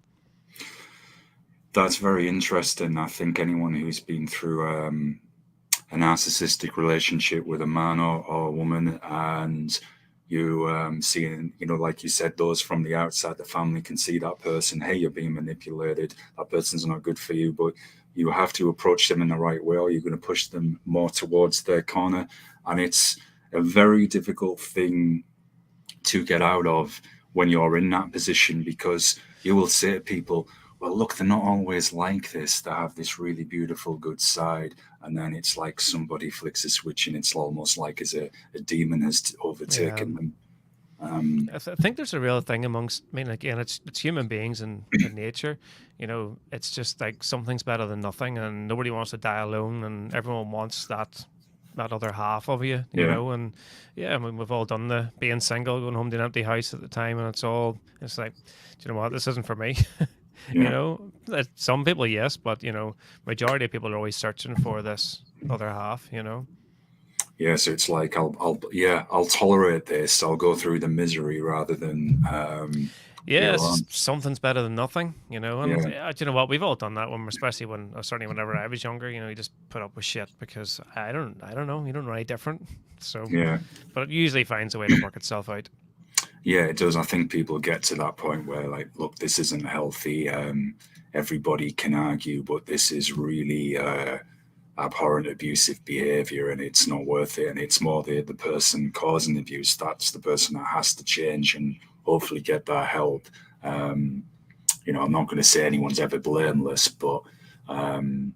Speaker 1: that's very interesting. I think anyone who's been through a narcissistic relationship with a man or a woman, and you seeing, like you said, those from the outside, the family can see that person. Hey, you're being manipulated. That person's not good for you, but you have to approach them in the right way, or you're going to push them more towards their corner. And it's a very difficult thing to get out of when you're in that position, because you will say to people, well, look, they're not always like this. They have this really beautiful, good side. And then it's like somebody flicks a switch and it's almost like as a demon has
Speaker 2: Yeah.
Speaker 1: overtaken them. Um,
Speaker 2: I think there's a real thing amongst. I mean, again, it's human beings and nature. You know, it's just like something's better than nothing, and nobody wants to die alone, and everyone wants that other half of you. You
Speaker 1: yeah,
Speaker 2: know, and yeah, I mean, we've all done the being single, going home to an empty house at the time, and it's like, do you know what? This isn't for me. You
Speaker 1: yeah.
Speaker 2: know, some people yes, but you know, majority of people are always searching for this other half. You know.
Speaker 1: Yeah, so it's like I'll tolerate this. I'll go through the misery rather than be
Speaker 2: Yeah, it's
Speaker 1: alone.
Speaker 2: just something's better than nothing, you know. And
Speaker 1: Yeah,
Speaker 2: do you know what? We've all done that when, especially when, or certainly whenever I was younger. You know, you just put up with shit because I don't know, you don't know any different. So,
Speaker 1: yeah,
Speaker 2: but it usually finds a way to work itself out.
Speaker 1: yeah. It does. I think people get to that point where, like, look, this isn't healthy. Everybody can argue, but this is really abhorrent, abusive behavior, and it's not worth it. And it's more the person causing the abuse. That's the person that has to change and hopefully get that help. Um, I'm not going to say anyone's ever blameless, but um,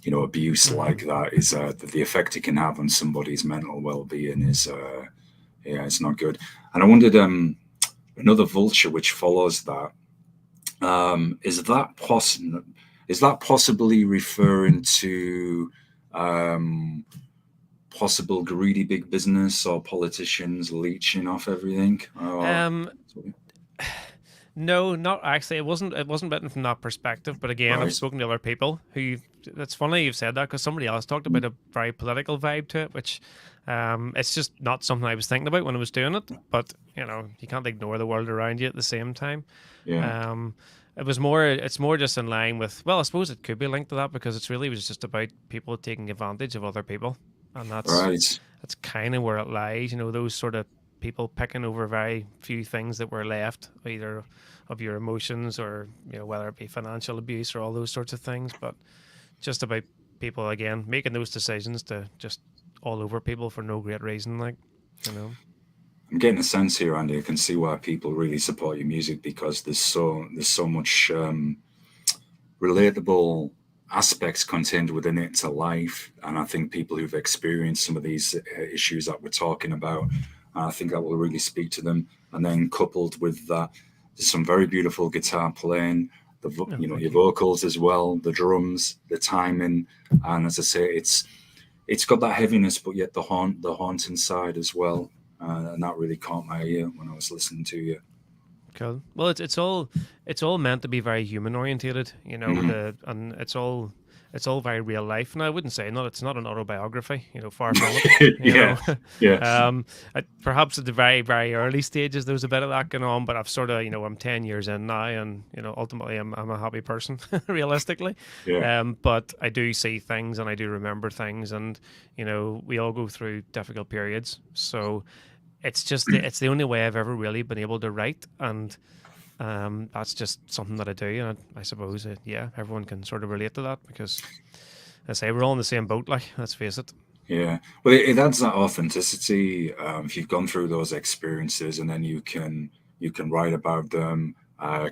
Speaker 1: abuse
Speaker 2: Hmm.
Speaker 1: like that is the effect it can have on somebody's mental well-being is yeah, it's not good. And I wondered, another vulture which follows that, is that possibly referring to um, possible greedy big business or politicians leeching off everything?
Speaker 2: Um, no, not actually. It wasn't. It wasn't written from that perspective. But again, I've
Speaker 1: Right.
Speaker 2: spoken to other people who. That's funny you've said that because somebody else talked about a very political vibe to it, which, it's just not something I was thinking about when I was doing it. But you know, you can't ignore the world around you at the same time.
Speaker 1: Yeah.
Speaker 2: Um, it was more. It's more just in line with. Well, I suppose it could be linked to that because it's really was just about people taking advantage of other people, and
Speaker 1: Right.
Speaker 2: that's kind of where it lies. You know, those sort of people picking over very few things that were left, either of your emotions or you know whether it be financial abuse or all those sorts of things. But just about people again making those decisions to just all over people for no great reason, like you know.
Speaker 1: I'm getting a sense here, Andy. I can see why people really support your music, because there's so much relatable aspects contained within it to life. And I think people who've experienced some of these issues that we're talking about, I think that will really speak to them. And then coupled with that, there's some very beautiful guitar playing,
Speaker 2: Oh,
Speaker 1: your
Speaker 2: thank you.
Speaker 1: vocals as well, the drums, the timing, and as I say, it's got that heaviness, but yet the haunting side as well. And that really caught my ear when I was listening to you.
Speaker 2: Cool. Well, it's all meant to be very human orientated, you know.
Speaker 1: Mhm.
Speaker 2: And it's all very real life. And I wouldn't say not. It's not an autobiography, you know. Far from it, you
Speaker 1: Yeah,
Speaker 2: know.
Speaker 1: yeah,
Speaker 2: Perhaps at the very early stages there was a bit of that going on, but I've sort of, you know, I'm 10 years in now, and you know, ultimately I'm a happy person, realistically.
Speaker 1: yeah.
Speaker 2: But I do see things and I do remember things, and you know, we all go through difficult periods, so it's the only way I've ever really been able to write, and that's just something that I do, and I suppose yeah, everyone can sort of relate to that because I say we're all in the same boat. Like, let's face it.
Speaker 1: Yeah, well, it adds that authenticity. If you've gone through those experiences, and then you can write about them,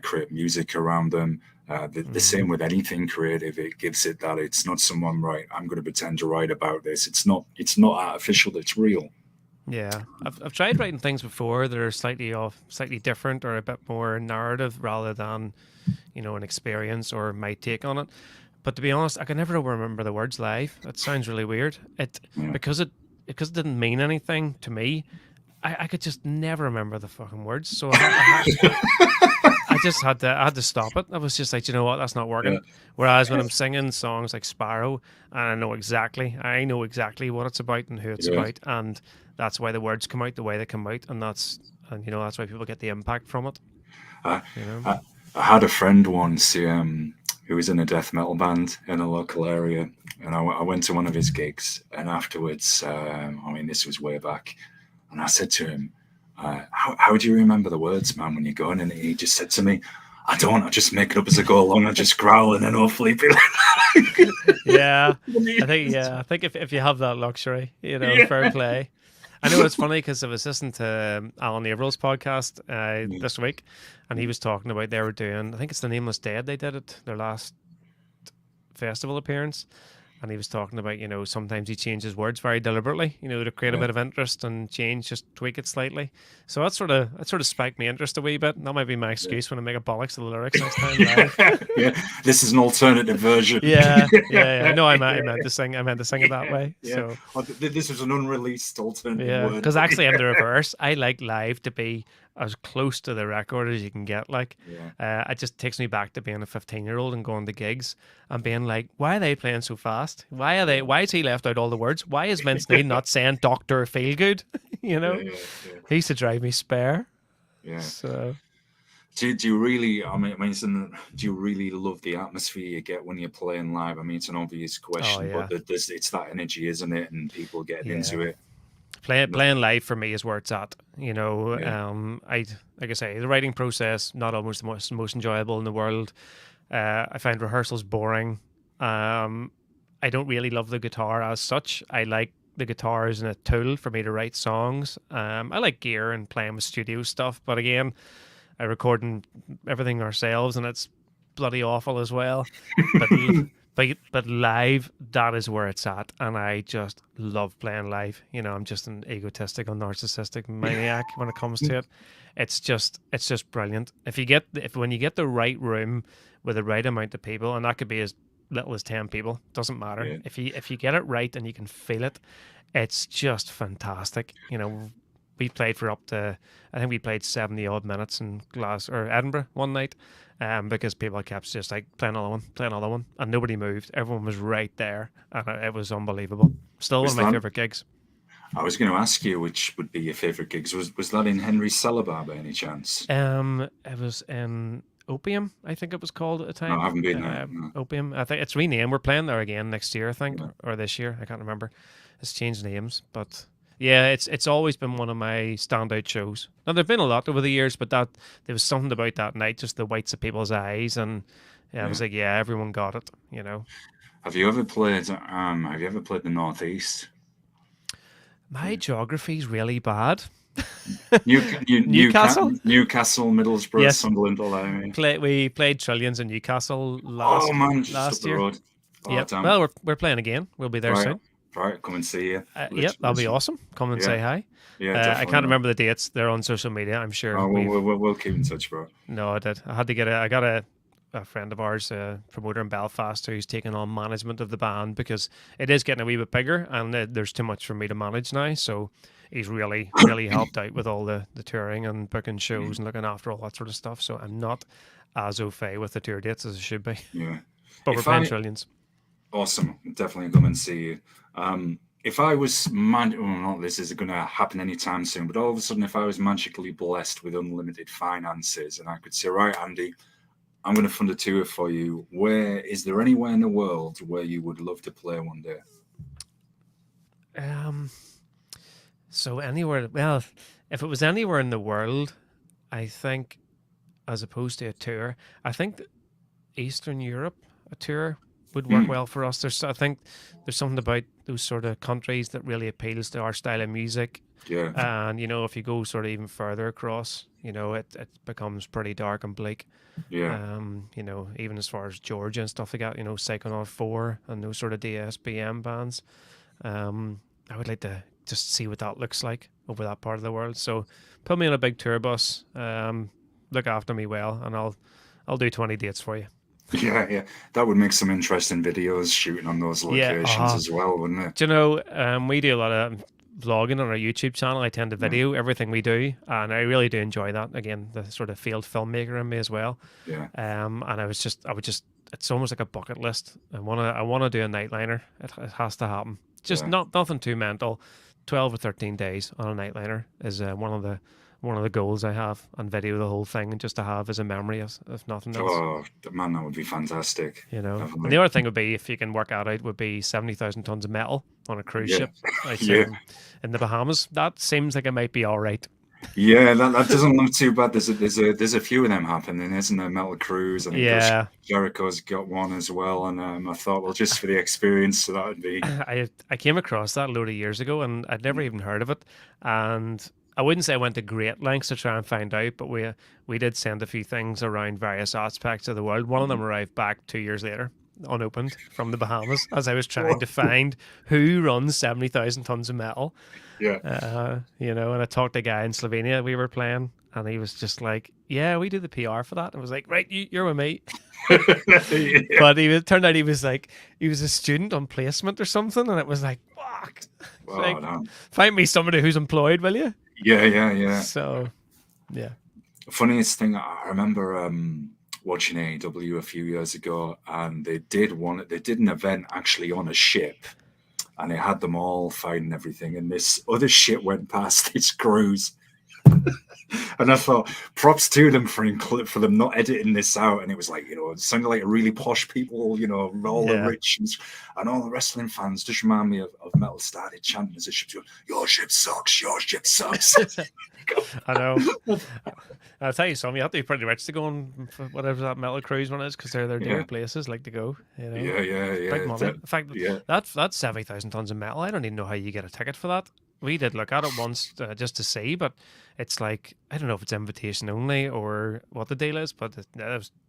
Speaker 1: create music around them. The
Speaker 2: Hmm.
Speaker 1: same with anything creative. It gives it that it's not someone, right. I'm going to pretend to write about this. It's not artificial. It's real.
Speaker 2: Yeah, I've tried writing things before that are slightly off, slightly different, or a bit more narrative rather than you know an experience or my take on it. But to be honest, I can never remember the words live. It sounds really weird.
Speaker 1: Yeah,
Speaker 2: Because it because it didn't mean anything to me. I could just never remember the fucking words. So I had to stop it. I was just like, you know what, that's not
Speaker 1: yeah,
Speaker 2: working. Whereas when I'm singing songs like Sparrow, and I know exactly what it's about and who it's
Speaker 1: yeah.
Speaker 2: about, and that's why the words come out the way they come out, and you know that's why people get the impact from it.
Speaker 1: I,
Speaker 2: You know.
Speaker 1: I, I had a friend once who was in a death metal band in a local area, and I went to one of his gigs, and afterwards, I mean, this was way back, and I said to him, how do you remember the words, man, when you're going? And he just said to me, I don't. I just make it up as I go along. I just growl, and then hopefully be like,
Speaker 2: Yeah, I think if you have that luxury, you know,
Speaker 1: yeah,
Speaker 2: fair play. I know it's funny because I was listening to Alan Averill's podcast
Speaker 1: Yeah,
Speaker 2: this week, and he
Speaker 1: yeah,
Speaker 2: was talking about they were doing, I think it's the Nameless Dead. They did it their last festival appearance, and he was talking about, sometimes he changes words very deliberately, to create a
Speaker 1: yeah.
Speaker 2: bit of interest and change, just tweak it slightly. So that sort of spiked me interest a wee bit. That might be my
Speaker 1: Yeah.
Speaker 2: excuse when I make a bollocks to the lyrics next time live.
Speaker 1: Yeah, this is an alternative version.
Speaker 2: Yeah, yeah, yeah. No, I meant to sing it that way.
Speaker 1: Yeah.
Speaker 2: So
Speaker 1: Well, this is an unreleased alternative
Speaker 2: yeah,
Speaker 1: word.
Speaker 2: because actually I'm the reverse. I like live to be as close to the record as you can get. Like,
Speaker 1: Yeah.
Speaker 2: it just takes me back to being a 15-year-old and going to gigs and being like, why are they playing so fast? Why are they?
Speaker 1: Yeah.
Speaker 2: Why has he left out all the words? Why is Vince Neil not saying Doctor Feelgood? you
Speaker 1: Yeah.
Speaker 2: know,
Speaker 1: Yeah. Yeah.
Speaker 2: he used to drive me spare.
Speaker 1: Yeah.
Speaker 2: So
Speaker 1: Do you really? Do you really love the atmosphere you get when you're playing live? I mean, it's an obvious
Speaker 2: oh
Speaker 1: question, but
Speaker 2: yeah,
Speaker 1: it's that energy, isn't it? And people getting
Speaker 2: yeah.
Speaker 1: into it.
Speaker 2: Playing live for me is where it's at.
Speaker 1: Yeah.
Speaker 2: I like I say, the writing process not almost the most enjoyable in the world. I find rehearsals boring. I don't really love the guitar as such. I like the guitar as a tool for me to write songs. I like gear and playing with studio stuff, but again, I record everything ourselves, and it's bloody awful as well. But but live, that is where it's at, and I just love playing live. I'm just an egotistical, narcissistic maniac when it comes to it. It's just brilliant. If when you get the right room with the right amount of people, and that could be as little as 10 people, doesn't matter.
Speaker 1: Yeah.
Speaker 2: If you get it right and you can feel it, it's just fantastic. We played for up to, I think we played 70 odd minutes in Edinburgh one night, because people kept just like play another one, and nobody moved. Everyone was right there, and it was unbelievable. Still one
Speaker 1: Was
Speaker 2: of my
Speaker 1: that?
Speaker 2: favorite gigs.
Speaker 1: I was going to ask you which would be your favorite gigs. Was that in Henry's Cellar Bar by any chance?
Speaker 2: It was in Opium, I think it was called at the
Speaker 1: No, I
Speaker 2: time.
Speaker 1: haven't been there. No.
Speaker 2: Opium. I think it's renamed. We're playing there again next year, I think,
Speaker 1: Yeah.
Speaker 2: or this year. I can't remember. It's changed names, but yeah, it's always been one of my standout shows. Now there've been a lot over the years, but that there was something about that night, just the whites of people's eyes, and yeah, I
Speaker 1: Yeah.
Speaker 2: was like, yeah, everyone got it.
Speaker 1: Have you ever played? Have you ever played the Northeast?
Speaker 2: My geography's really bad.
Speaker 1: Newcastle,
Speaker 2: Newcastle.
Speaker 1: Newcastle, Middlesbrough,
Speaker 2: Yes,
Speaker 1: Sunderland, all that. I mean.
Speaker 2: we played Trillions in Newcastle
Speaker 1: Oh
Speaker 2: last
Speaker 1: man, just up
Speaker 2: last
Speaker 1: the
Speaker 2: year.
Speaker 1: road. Oh
Speaker 2: Yep.
Speaker 1: damn.
Speaker 2: Well, we're playing again. We'll be there
Speaker 1: Right,
Speaker 2: soon.
Speaker 1: right. Come and see you.
Speaker 2: Yep, that'll be awesome. Come and
Speaker 1: Yeah,
Speaker 2: say hi.
Speaker 1: yeah,
Speaker 2: I
Speaker 1: definitely.
Speaker 2: can't
Speaker 1: Man.
Speaker 2: remember the dates. They're on social media. I'm sure
Speaker 1: Oh,
Speaker 2: we've.
Speaker 1: we'll keep in touch, bro.
Speaker 2: No, I did. I had to get I got a friend of ours, a promoter in Belfast, who's taking on management of the band because it is getting a wee bit bigger, and there's too much for me to manage now. So he's really, really helped out with all the touring and booking shows and looking after all that sort of stuff. So I'm not as au fait with the tour dates as I should be.
Speaker 1: Yeah.
Speaker 2: But we're
Speaker 1: If
Speaker 2: playing
Speaker 1: I
Speaker 2: Trillions.
Speaker 1: Awesome, definitely come and see you. If I was well, not this is going to happen anytime soon, but all of a sudden, if I was magically blessed with unlimited finances and I could say, right, Andy, I'm going to fund a tour for you. Is there anywhere in the world where you would love to play one day?
Speaker 2: So anywhere, well, if it was anywhere in the world, I think, as opposed to a tour, I think Eastern Europe, a tour would work well for us. I think there's something about those sort of countries that really appeals to our style of music.
Speaker 1: Yeah,
Speaker 2: And if you go sort of even further across, it becomes pretty dark and bleak.
Speaker 1: yeah.
Speaker 2: Even as far as Georgia and stuff like that, Psychonaut 4 and those sort of DSBM bands. I would like to just see what that looks like over that part of the world. So put me on a big tour bus, look after me well, and I'll do 20 dates for you.
Speaker 1: Yeah, yeah. That would make some interesting videos shooting on those locations as well, wouldn't it?
Speaker 2: Do you know, we do a lot of vlogging on our YouTube channel. I tend to video everything we do, and I really do enjoy that. Again, the sort of field filmmaker in me as well.
Speaker 1: Yeah.
Speaker 2: And it's almost like a bucket list. I wanna do a nightliner. It has to happen. Just nothing too mental. 12 or 13 days on a nightliner is one of the goals I have, and video the whole thing, and just to have as a memory, if nothing else.
Speaker 1: Oh man, that would be fantastic.
Speaker 2: And
Speaker 1: Definitely.
Speaker 2: the other thing would be, if you can work that out, would be 70,000 tons of metal on a cruise ship
Speaker 1: Yeah.
Speaker 2: in the Bahamas. That seems like it might be all right.
Speaker 1: Yeah, that doesn't look too bad. There's a few of them happening, isn't there? Metal Cruise. I think
Speaker 2: Yeah,
Speaker 1: Jericho's got one as well, and I thought, well, just for the experience, so that would be.
Speaker 2: I came across that a load of years ago, and I'd never even heard of it. And I wouldn't say I went to great lengths to try and find out, but we did send a few things around various aspects of the world. One of them arrived back 2 years later, unopened from the Bahamas, as I was trying to find who runs 70,000 tons of metal.
Speaker 1: Yeah.
Speaker 2: And I talked to a guy in Slovenia we were playing, and he was just like, "Yeah, we do the PR for that." I was like, "Right, you're with me."
Speaker 1: Yeah.
Speaker 2: But turned out he was a student on placement or something, and it was like, fuck. It's
Speaker 1: Oh
Speaker 2: like,
Speaker 1: no.
Speaker 2: find me somebody who's employed, will you?
Speaker 1: Yeah, yeah, yeah.
Speaker 2: So yeah.
Speaker 1: Funniest thing, I remember watching AEW a few years ago, and they did an event actually on a ship, and it had them all fighting everything, and this other ship went past this cruise. And I thought, props to them for them not editing this out. And it was like, it sounded like really posh people, all the
Speaker 2: Yeah.
Speaker 1: rich and all the wrestling fans. Just remind me of Metal started chanting as the ship's going, "Your ship sucks, your ship sucks."
Speaker 2: I know. I'll tell you something, you have to be pretty rich to go on whatever that metal cruise one is, because they're dear
Speaker 1: Yeah,
Speaker 2: places like to go,
Speaker 1: yeah, yeah,
Speaker 2: big
Speaker 1: yeah.
Speaker 2: money. In fact,
Speaker 1: Yeah,
Speaker 2: that's 70,000 tons of metal. I don't even know how you get a ticket for that. We did look at it once just to see, but it's like, I don't know if it's invitation only or what the deal is, but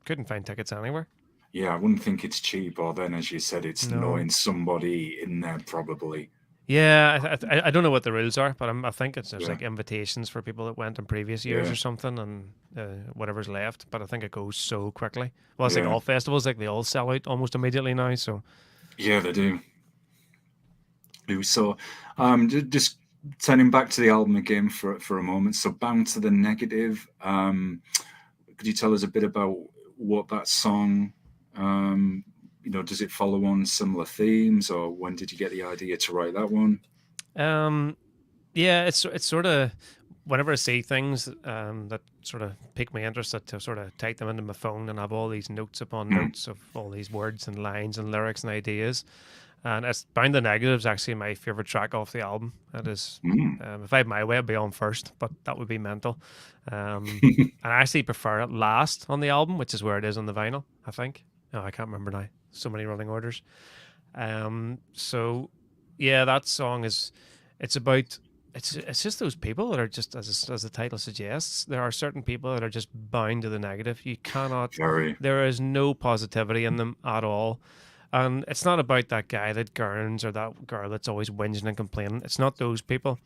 Speaker 2: couldn't find tickets anywhere.
Speaker 1: yeah. I wouldn't think it's cheap, or then, as you said, it's
Speaker 2: No.
Speaker 1: knowing somebody in there probably.
Speaker 2: Yeah, I don't know what the rules are, but I think it's just
Speaker 1: Yeah,
Speaker 2: like invitations for people that went in previous years
Speaker 1: yeah,
Speaker 2: or something, and whatever's left. But I think it goes so quickly. Well, it's like
Speaker 1: yeah,
Speaker 2: all festivals, like they all sell out almost immediately now. So
Speaker 1: yeah. They do. So, just turning back to the album again for a moment. So, Bound to the Negative. Could you tell us a bit about what that song? Does it follow on similar themes, or when did you get the idea to write that one?
Speaker 2: um, yeah, it's sort of whenever I see things that sort of pique my interest, to sort of type them into my phone and have all these notes upon
Speaker 1: Mm,
Speaker 2: notes of all these words and lines and lyrics and ideas. And it's Bound the Negative is actually my favorite track off the album. It is.
Speaker 1: mm.
Speaker 2: If I had my way, I'd be on first, but that would be mental. And I actually prefer it last on the album, which is where it is on the vinyl, I think. Oh, I can't remember now. So many running orders. So yeah, that song is. It's about. It's just those people that are just, as the title suggests, there are certain people that are just bound to the negative. You cannot.
Speaker 1: Very.
Speaker 2: There is no positivity in them at all. And it's not about that guy that gurns or that girl that's always whinging and complaining. It's not those people.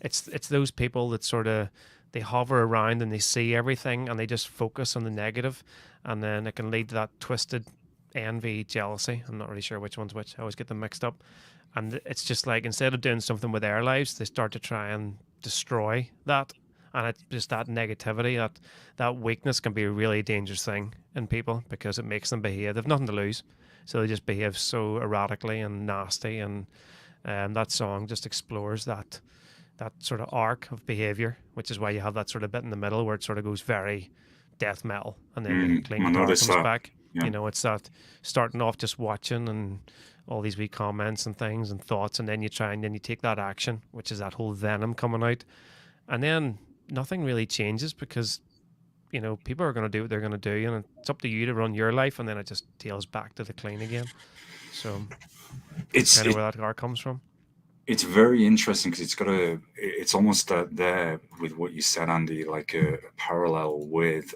Speaker 2: It's those people that sort of, they hover around and they see everything and they just focus on the negative, and then it can lead to that twisted envy, jealousy. I'm not really sure which one's which. I always get them mixed up. And it's just like, instead of doing something with their lives, they start to try and destroy that. And it's just that negativity, that weakness can be a really dangerous thing in people, because it makes them behave. They've nothing to lose, so they just behave so erratically and nasty. And that song just explores that sort of arc of behavior, which is why you have that sort of bit in the middle where it sort of goes very death metal, and then the clean
Speaker 1: I
Speaker 2: guitar
Speaker 1: noticed
Speaker 2: comes
Speaker 1: that.
Speaker 2: back.
Speaker 1: Yeah.
Speaker 2: It's that starting off just watching and all these wee comments and things and thoughts, and then you try and then you take that action, which is that whole venom coming out, and then nothing really changes, because people are going to do what they're going to do, and it's up to you to run your life, and then it just tails back to the clean again. So that's
Speaker 1: It's
Speaker 2: kind of
Speaker 1: it,
Speaker 2: where that art comes from.
Speaker 1: it's very interesting because it's almost there with what you said, Andy, like a parallel with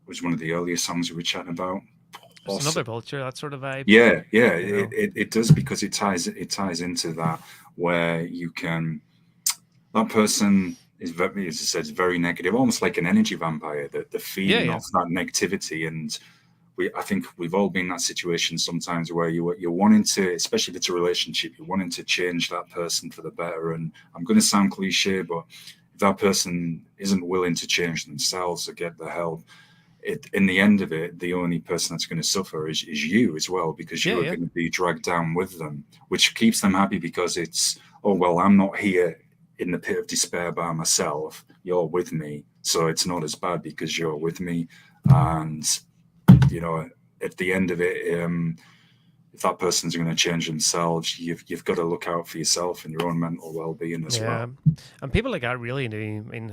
Speaker 1: was one of the earlier songs we were chatting about.
Speaker 2: It's another vulture, that sort of vibe.
Speaker 1: Yeah, yeah,
Speaker 2: You know.
Speaker 1: it does, because it ties into that, where you can, that person is very, as I said, is very negative, almost like an energy vampire, the
Speaker 2: Yeah,
Speaker 1: feeding
Speaker 2: yeah,
Speaker 1: off that negativity. And I think we've all been in that situation sometimes, where you're wanting to, especially if it's a relationship, you're wanting to change that person for the better. And I'm going to sound cliche, but if that person isn't willing to change themselves or get the help, in the end of it, the only person that's going to suffer is you as well, because
Speaker 2: yeah,
Speaker 1: you are
Speaker 2: yeah,
Speaker 1: going to be dragged down with them, which keeps them happy, because it's, oh, well, I'm not here in the pit of despair by myself. You're with me. So it's not as bad because you're with me. And, you know, at the end of it, if that person's going to change themselves, you've got to look out for yourself and your own mental well-being as
Speaker 2: Yeah,
Speaker 1: well.
Speaker 2: and people like that really do. I mean,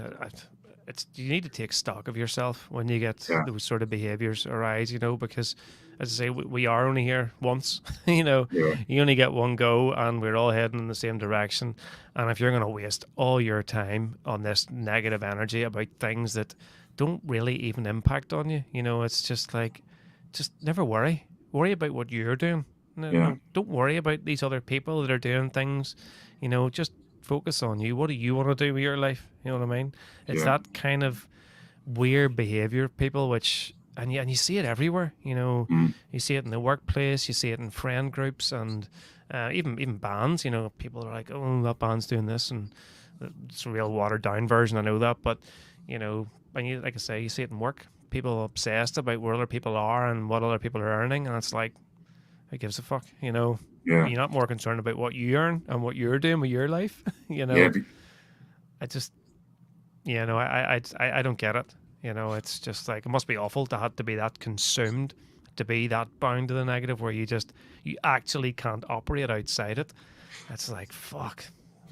Speaker 2: it's you need to take stock of yourself when you get
Speaker 1: Yeah,
Speaker 2: those sort of behaviors arise. Because as I say, we are only here once.
Speaker 1: yeah,
Speaker 2: You only get one go, and we're all heading in the same direction. And if you're going to waste all your time on this negative energy about things that don't really even impact on you, it's just like, just never worry. Worry about what you're doing. No,
Speaker 1: yeah,
Speaker 2: no, don't worry about these other people that are doing things. Just focus on you. What do you want to do with your life? You know what I mean? It's
Speaker 1: yeah.
Speaker 2: that kind of weird behavior of people, which and you see it everywhere.
Speaker 1: Mm,
Speaker 2: You see it in the workplace. You see it in friend groups and even bands. People are like, oh, that band's doing this, and it's a real watered down version. I know that, but and you like I say, you see it in work. People are obsessed about where other people are and what other people are earning, and it's like, who gives a fuck?
Speaker 1: yeah,
Speaker 2: You're not more concerned about what you earn and what you're doing with your life.
Speaker 1: yeah.
Speaker 2: I just, no, I don't get it. It's just like, it must be awful to have to be that consumed, to be that bound to the negative where you actually can't operate outside it. It's like, fuck.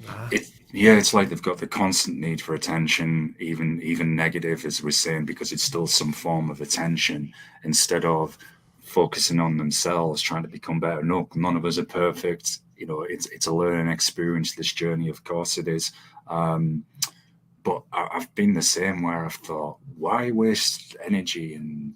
Speaker 2: Nah.
Speaker 1: Yeah, it's like they've got the constant need for attention, even negative, as we're saying, because it's still some form of attention instead of focusing on themselves, trying to become better. No, none of us are perfect. It's a learning experience. This journey, of course, it is. Um, but I've been the same where I've thought, why waste energy and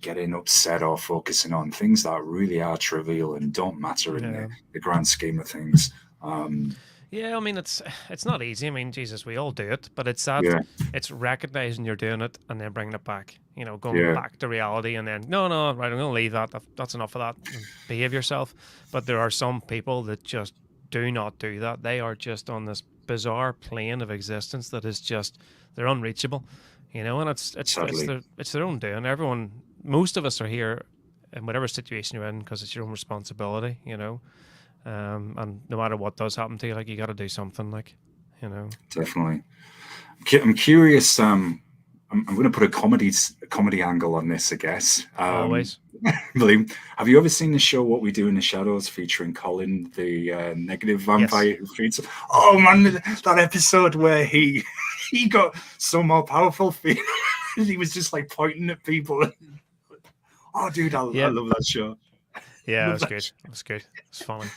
Speaker 1: getting upset or focusing on things that really are trivial and don't matter in
Speaker 2: Yeah.
Speaker 1: the grand scheme of things. Um,
Speaker 2: Yeah, I mean it's not easy. I mean, Jesus, we all do it, but
Speaker 1: yeah,
Speaker 2: it's recognizing you're doing it and then bringing it back. Going
Speaker 1: yeah,
Speaker 2: back to reality, and then no, no, right, I'm going to leave that. That's enough of that. And behave yourself. But there are some people that just do not do that. They are just on this bizarre plane of existence that is just, they're unreachable. And it's
Speaker 1: sadly.
Speaker 2: their own doing. Most of us are here in whatever situation you're in because it's your own responsibility. And no matter what does happen to you, like, you got to do something, like, you know.
Speaker 1: Definitely. I'm curious. I'm going to put a comedy angle on this, I guess.
Speaker 2: Always.
Speaker 1: William, have you ever seen the show What We Do in the Shadows featuring Colin, the negative
Speaker 2: Yes.
Speaker 1: vampire who feeds? Oh man, that episode where he he got so more powerful. He was just like pointing at people. Oh, dude, I
Speaker 2: Yep.
Speaker 1: love that show.
Speaker 2: Yeah, it
Speaker 1: Love
Speaker 2: was
Speaker 1: that
Speaker 2: good.
Speaker 1: show.
Speaker 2: It was good. It's funny.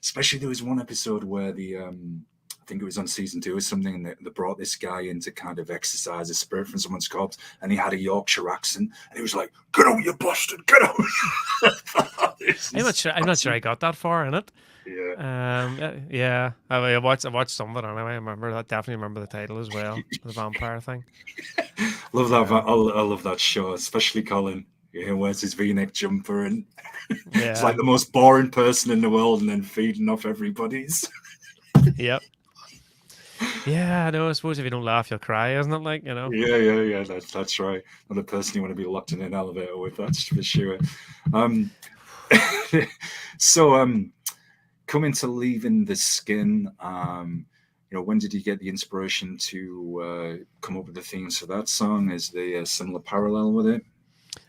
Speaker 1: Especially there was one episode where I think it was on season 2 or something, and they brought this guy in to kind of exercise a spirit from someone's corpse, and he had a Yorkshire accent, and he was like, "Get out, you bastard! Get out!" This
Speaker 2: I'm not
Speaker 1: is
Speaker 2: sure. I'm not sure I
Speaker 1: fascinating.
Speaker 2: got that far in it.
Speaker 1: Yeah,
Speaker 2: Yeah. I watched some of it, and I remember that. Definitely remember the title as well, the vampire thing.
Speaker 1: love that.
Speaker 2: Um,
Speaker 1: I love that show, especially Colin. Yeah, wears his V-neck jumper, and it's like
Speaker 2: yeah.
Speaker 1: the most boring person in the world, and then feeding off everybody's.
Speaker 2: Yep. Yeah. I know. I suppose if you don't laugh, you'll cry, isn't it? Like.
Speaker 1: Yeah. That's right. Not a person you want to be locked in an elevator with. That's for sure. Um, so coming to leaving the skin, when did you get the inspiration to come up with the themes for that song? Is there a similar parallel with it?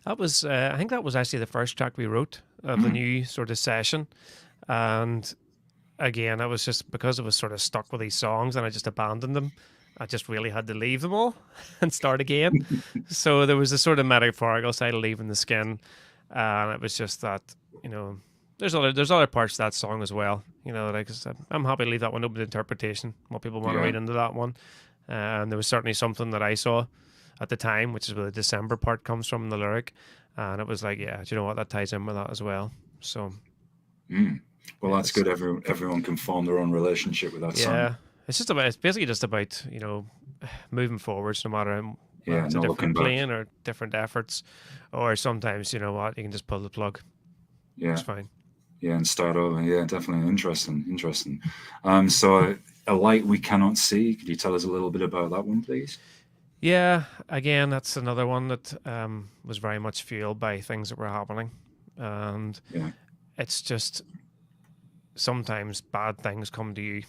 Speaker 2: That was. I think that was actually the first track we wrote of the
Speaker 1: Mm,
Speaker 2: new sort of session, and again, I was just, because I was sort of stuck with these songs and I just abandoned them. I just really had to leave them all and start again. So there was a sort of metaphorical side of leaving the skin, and it was just that, you know there's other parts of that song as well. Like I said, I'm happy to leave that one open to interpretation. What people want to
Speaker 1: yeah,
Speaker 2: read into that one, and there was certainly something that I saw at the time, which is where the December part comes from in the lyric, and it was like, yeah, do you know what, that ties in with that as well. So
Speaker 1: mm. Well,
Speaker 2: yeah,
Speaker 1: that's good. Everyone can form their own relationship with that song.
Speaker 2: yeah, it's basically just about, moving forwards, no matter whether
Speaker 1: Yeah,
Speaker 2: it's a
Speaker 1: not
Speaker 2: different
Speaker 1: looking back.
Speaker 2: plane or different efforts, or sometimes, you know what, you can just pull the plug. It's
Speaker 1: Yeah,
Speaker 2: fine.
Speaker 1: yeah, and start over. Yeah, definitely interesting. So a light we cannot see. Could you tell us a little bit about that one, please?
Speaker 2: Yeah, again, that's another one that was very much fueled by things that were happening, and
Speaker 1: Yeah,
Speaker 2: it's just, sometimes bad things come to you,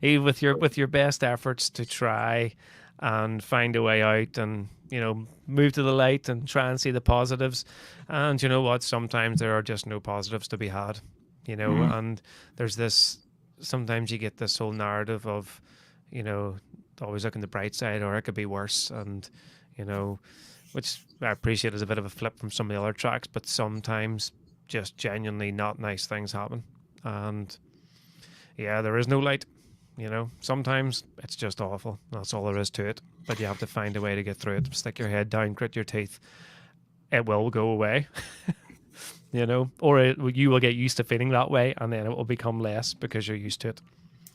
Speaker 2: even with your best efforts to try and find a way out, and move to the light and try and see the positives. And you know what, sometimes there are just no positives to be had,
Speaker 1: Mm.
Speaker 2: and there's this, sometimes you get this whole narrative of, you know always looking the bright side, or it could be worse. And you know which I appreciate as a bit of a flip from some of the other tracks, but sometimes just genuinely not nice things happen. And yeah, there is no light. Sometimes it's just awful. That's all there is to it. But you have to find a way to get through it. Stick your head down, grit your teeth. It will go away, or you will get used to feeling that way, and then it will become less because you're used to it.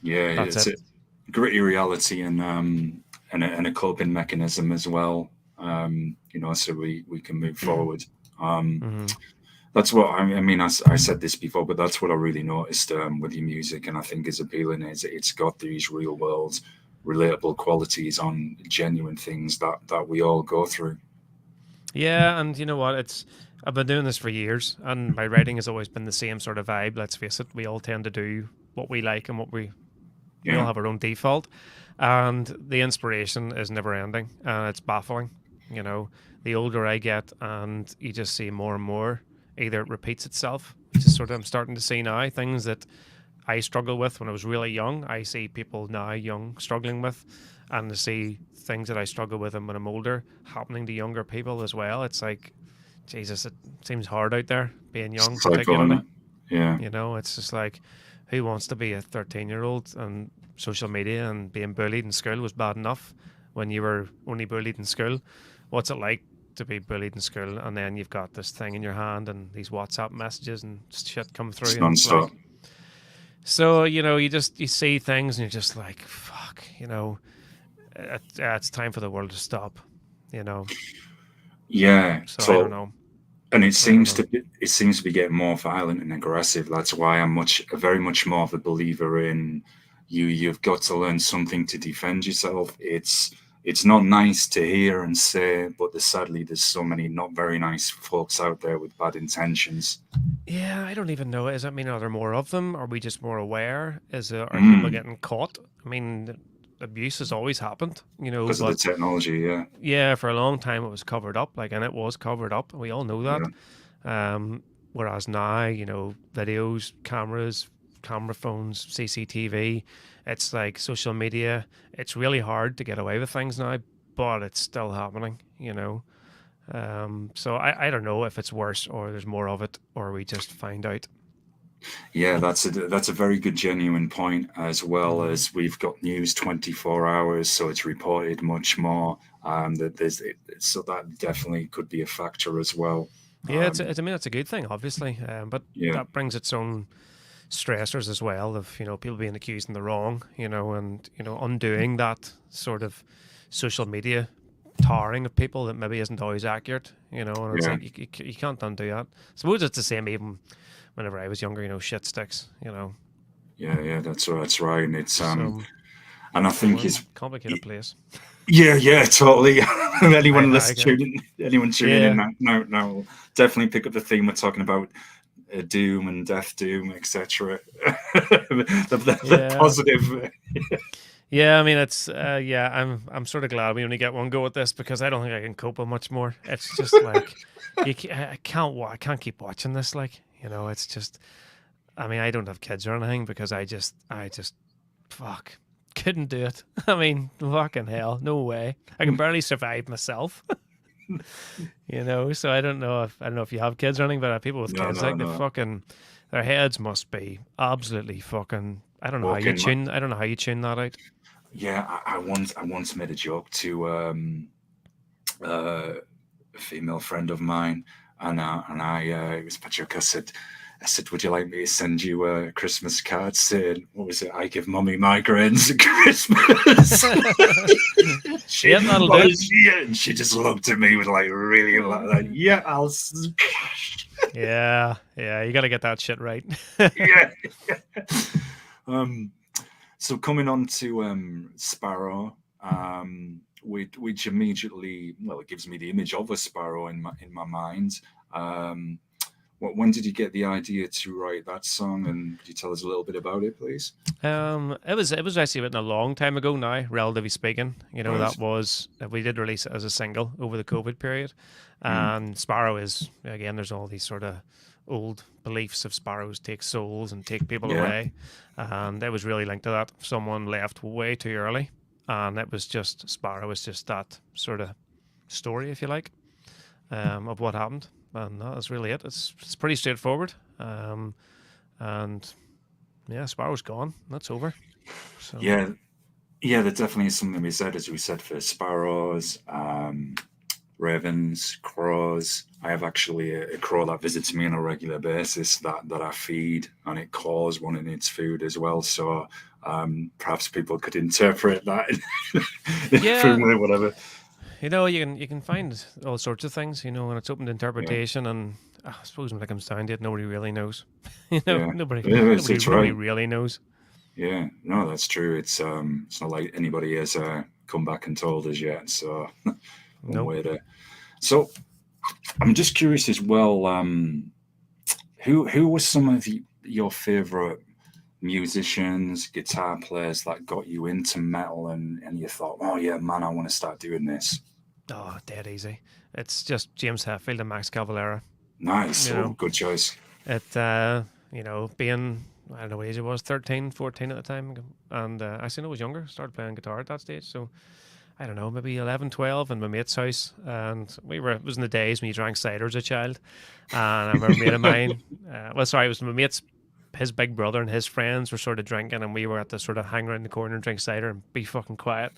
Speaker 1: Yeah,
Speaker 2: That's
Speaker 1: it's
Speaker 2: it.
Speaker 1: a gritty reality, and a coping mechanism as well. So we can move forward. Um,
Speaker 2: Mm-hmm.
Speaker 1: that's what I mean. I said this before, but that's what I really noticed with your music, and I think is appealing is it's got these real world, relatable qualities on genuine things that we all go through.
Speaker 2: Yeah, and you know what? I've been doing this for years, and my writing has always been the same sort of vibe. Let's face it, we all tend to do what we like, and we all
Speaker 1: Yeah,
Speaker 2: have our own default, and the inspiration is never ending, and it's baffling. You know, the older I get, and you just see more and more. Either it repeats itself, which is sort of I'm starting to see now, things that I struggled with when I was really young. I see people now young struggling with, and to see things that I struggle with when I'm older happening to younger people as well. It's like, Jesus, it seems hard out there being young,
Speaker 1: cycle on it.
Speaker 2: particularly.
Speaker 1: Yeah,
Speaker 2: It's just like, who wants to be a 13-year-old, and social media and being bullied in school was bad enough when you were only bullied in school. What's it like to be bullied in school, and then you've got this thing in your hand and these WhatsApp messages and shit come through,
Speaker 1: it's
Speaker 2: and it's
Speaker 1: non-stop.
Speaker 2: like, so you see things and you're just like, fuck, it's time for the world to stop, you know.
Speaker 1: Yeah,
Speaker 2: So I don't
Speaker 1: so
Speaker 2: know.
Speaker 1: and
Speaker 2: I don't know.
Speaker 1: it seems to be getting more violent and aggressive. That's why I'm very much more of a believer in you've got to learn something to defend yourself. It's not nice to hear and say, but sadly there's so many not very nice folks out there with bad intentions.
Speaker 2: Yeah, I don't even know. Is that mean are there more of them? Are we just more aware? Are people
Speaker 1: Mm,
Speaker 2: getting caught? I mean, abuse has always happened,
Speaker 1: because of the
Speaker 2: but
Speaker 1: technology, yeah.
Speaker 2: yeah, for a long time it was covered up, like, and it was covered up. We all know that.
Speaker 1: Yeah.
Speaker 2: Whereas now, videos, cameras, camera phones, CCTV, it's like social media. It's really hard to get away with things now, but it's still happening. So I don't know if it's worse or there's more of it, or we just find out.
Speaker 1: Yeah, that's a very good genuine point, as well
Speaker 2: Mm.
Speaker 1: as we've got news 24 hours, so it's reported much more. That so that definitely could be a factor as well.
Speaker 2: Yeah,
Speaker 1: Um,
Speaker 2: I mean, it's a good thing, obviously, but
Speaker 1: yeah,
Speaker 2: that brings its own stressors as well of people being accused in the wrong, and undoing that sort of social media tarring of people that maybe isn't always accurate, and it's
Speaker 1: yeah,
Speaker 2: like you can't undo that. I suppose it's the same even whenever I was younger, shit sticks,
Speaker 1: yeah. That's right, and it's
Speaker 2: so
Speaker 1: and I
Speaker 2: we're
Speaker 1: think
Speaker 2: in
Speaker 1: it's
Speaker 2: a complicated place.
Speaker 1: yeah, totally.
Speaker 2: I can.
Speaker 1: Anyone tuning in
Speaker 2: Yeah,
Speaker 1: now will definitely pick up the theme we're talking about. Doom and Death Doom, etc. The
Speaker 2: yeah.
Speaker 1: positive.
Speaker 2: Yeah, I mean it's yeah, I'm sort of glad we only get one go at this, because I don't think I can cope with much more. It's just like I can't keep watching this, like, it's just, I mean, I don't have kids or anything, because I just fuck couldn't do it. I mean, fucking hell, no way. I can barely survive myself. So I don't know if you have kids or anything, but people with
Speaker 1: No,
Speaker 2: kids,
Speaker 1: no,
Speaker 2: like,
Speaker 1: no.
Speaker 2: their heads must be absolutely fucking,
Speaker 1: Walking.
Speaker 2: I don't know how you tune that out.
Speaker 1: Yeah, I once made a joke to a female friend of mine, and I it was a joke. I said, would you like me to send you a Christmas card saying, what was it? I give mummy migraines at Christmas. she,
Speaker 2: Yep, that'll do
Speaker 1: what
Speaker 2: it.
Speaker 1: is she? And she just looked at me with like really like, yeah,
Speaker 2: Yeah, yeah, you got to get that shit right.
Speaker 1: yeah. Um, so coming on to Sparrow, which immediately, well, it gives me the image of a sparrow in my mind. Um, when did you get the idea to write that song? And could you tell us a little bit about it, please?
Speaker 2: It was actually written a long time ago now, relatively speaking.
Speaker 1: Right.
Speaker 2: That was we did release it as a single over the COVID period,
Speaker 1: Mm.
Speaker 2: and Sparrow is again. There's all these sort of old beliefs of sparrows take souls and take people
Speaker 1: Yeah.
Speaker 2: away, and it was really linked to that. Someone left way too early, and it was just Sparrow is just that sort of story, if you like, of what happened, and that is really it. It's pretty straightforward, and yeah, Sparrow's gone. That's over. So
Speaker 1: Yeah. Yeah, there definitely is something to be said, as we said, for sparrows, ravens, crows. I have actually a crow that visits me on a regular basis that I feed, and it calls wanting its food as well. So perhaps people could interpret that
Speaker 2: yeah,
Speaker 1: differently, whatever.
Speaker 2: you can find all sorts of things, and it's open to
Speaker 1: Yeah,
Speaker 2: interpretation. And I suppose when it comes down to it, nobody really knows.
Speaker 1: yeah,
Speaker 2: Nobody,
Speaker 1: yeah.
Speaker 2: nobody,
Speaker 1: It's
Speaker 2: nobody
Speaker 1: right.
Speaker 2: really knows.
Speaker 1: Yeah, no, that's true. It's not like anybody has come back and told us yet. So one
Speaker 2: Nope.
Speaker 1: way to. So I'm just curious as well. Who was some of your favorite musicians, guitar players that got you into metal, and you thought, oh yeah, man, I want to start doing this.
Speaker 2: Oh, dead easy. It's just James Hetfield and Max Cavalera.
Speaker 1: Nice.
Speaker 2: You
Speaker 1: Oh,
Speaker 2: know,
Speaker 1: good choice.
Speaker 2: being I don't know what age it was, 13, 14 at the time, and actually no, I was younger. Started playing guitar at that stage, so I don't know, maybe 11, 12, in my mate's house. And it was in the days when you drank cider as a child. And I remember a mate of mine, it was my mate's, his big brother and his friends were sort of drinking, and we were at the sort of hang around the corner and drink cider and be fucking quiet.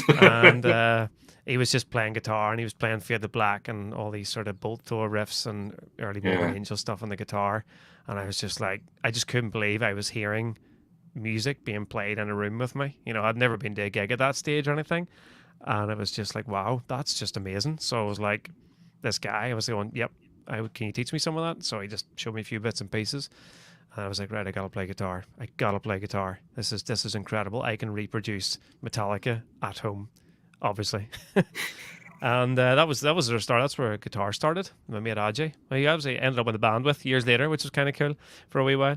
Speaker 2: And he was just playing guitar, and he was playing Fade the Black and all these sort of Bolt Thor riffs and early Morbid
Speaker 1: Yeah.
Speaker 2: Angel stuff on the guitar. And I was just like, I just couldn't believe I was hearing music being played in a room with me. I'd never been to a gig at that stage or anything. And it was just like, wow, that's just amazing. So I was like, this guy, I was going, yep, can you teach me some of that? So he just showed me a few bits and pieces. And I was like, right, I gotta play guitar. I gotta play guitar. This is incredible. I can reproduce Metallica at home, obviously. And that was their start. That's where guitar started. My mate Ajay. Well, he obviously ended up in the band with years later, which was kind of cool for a wee while.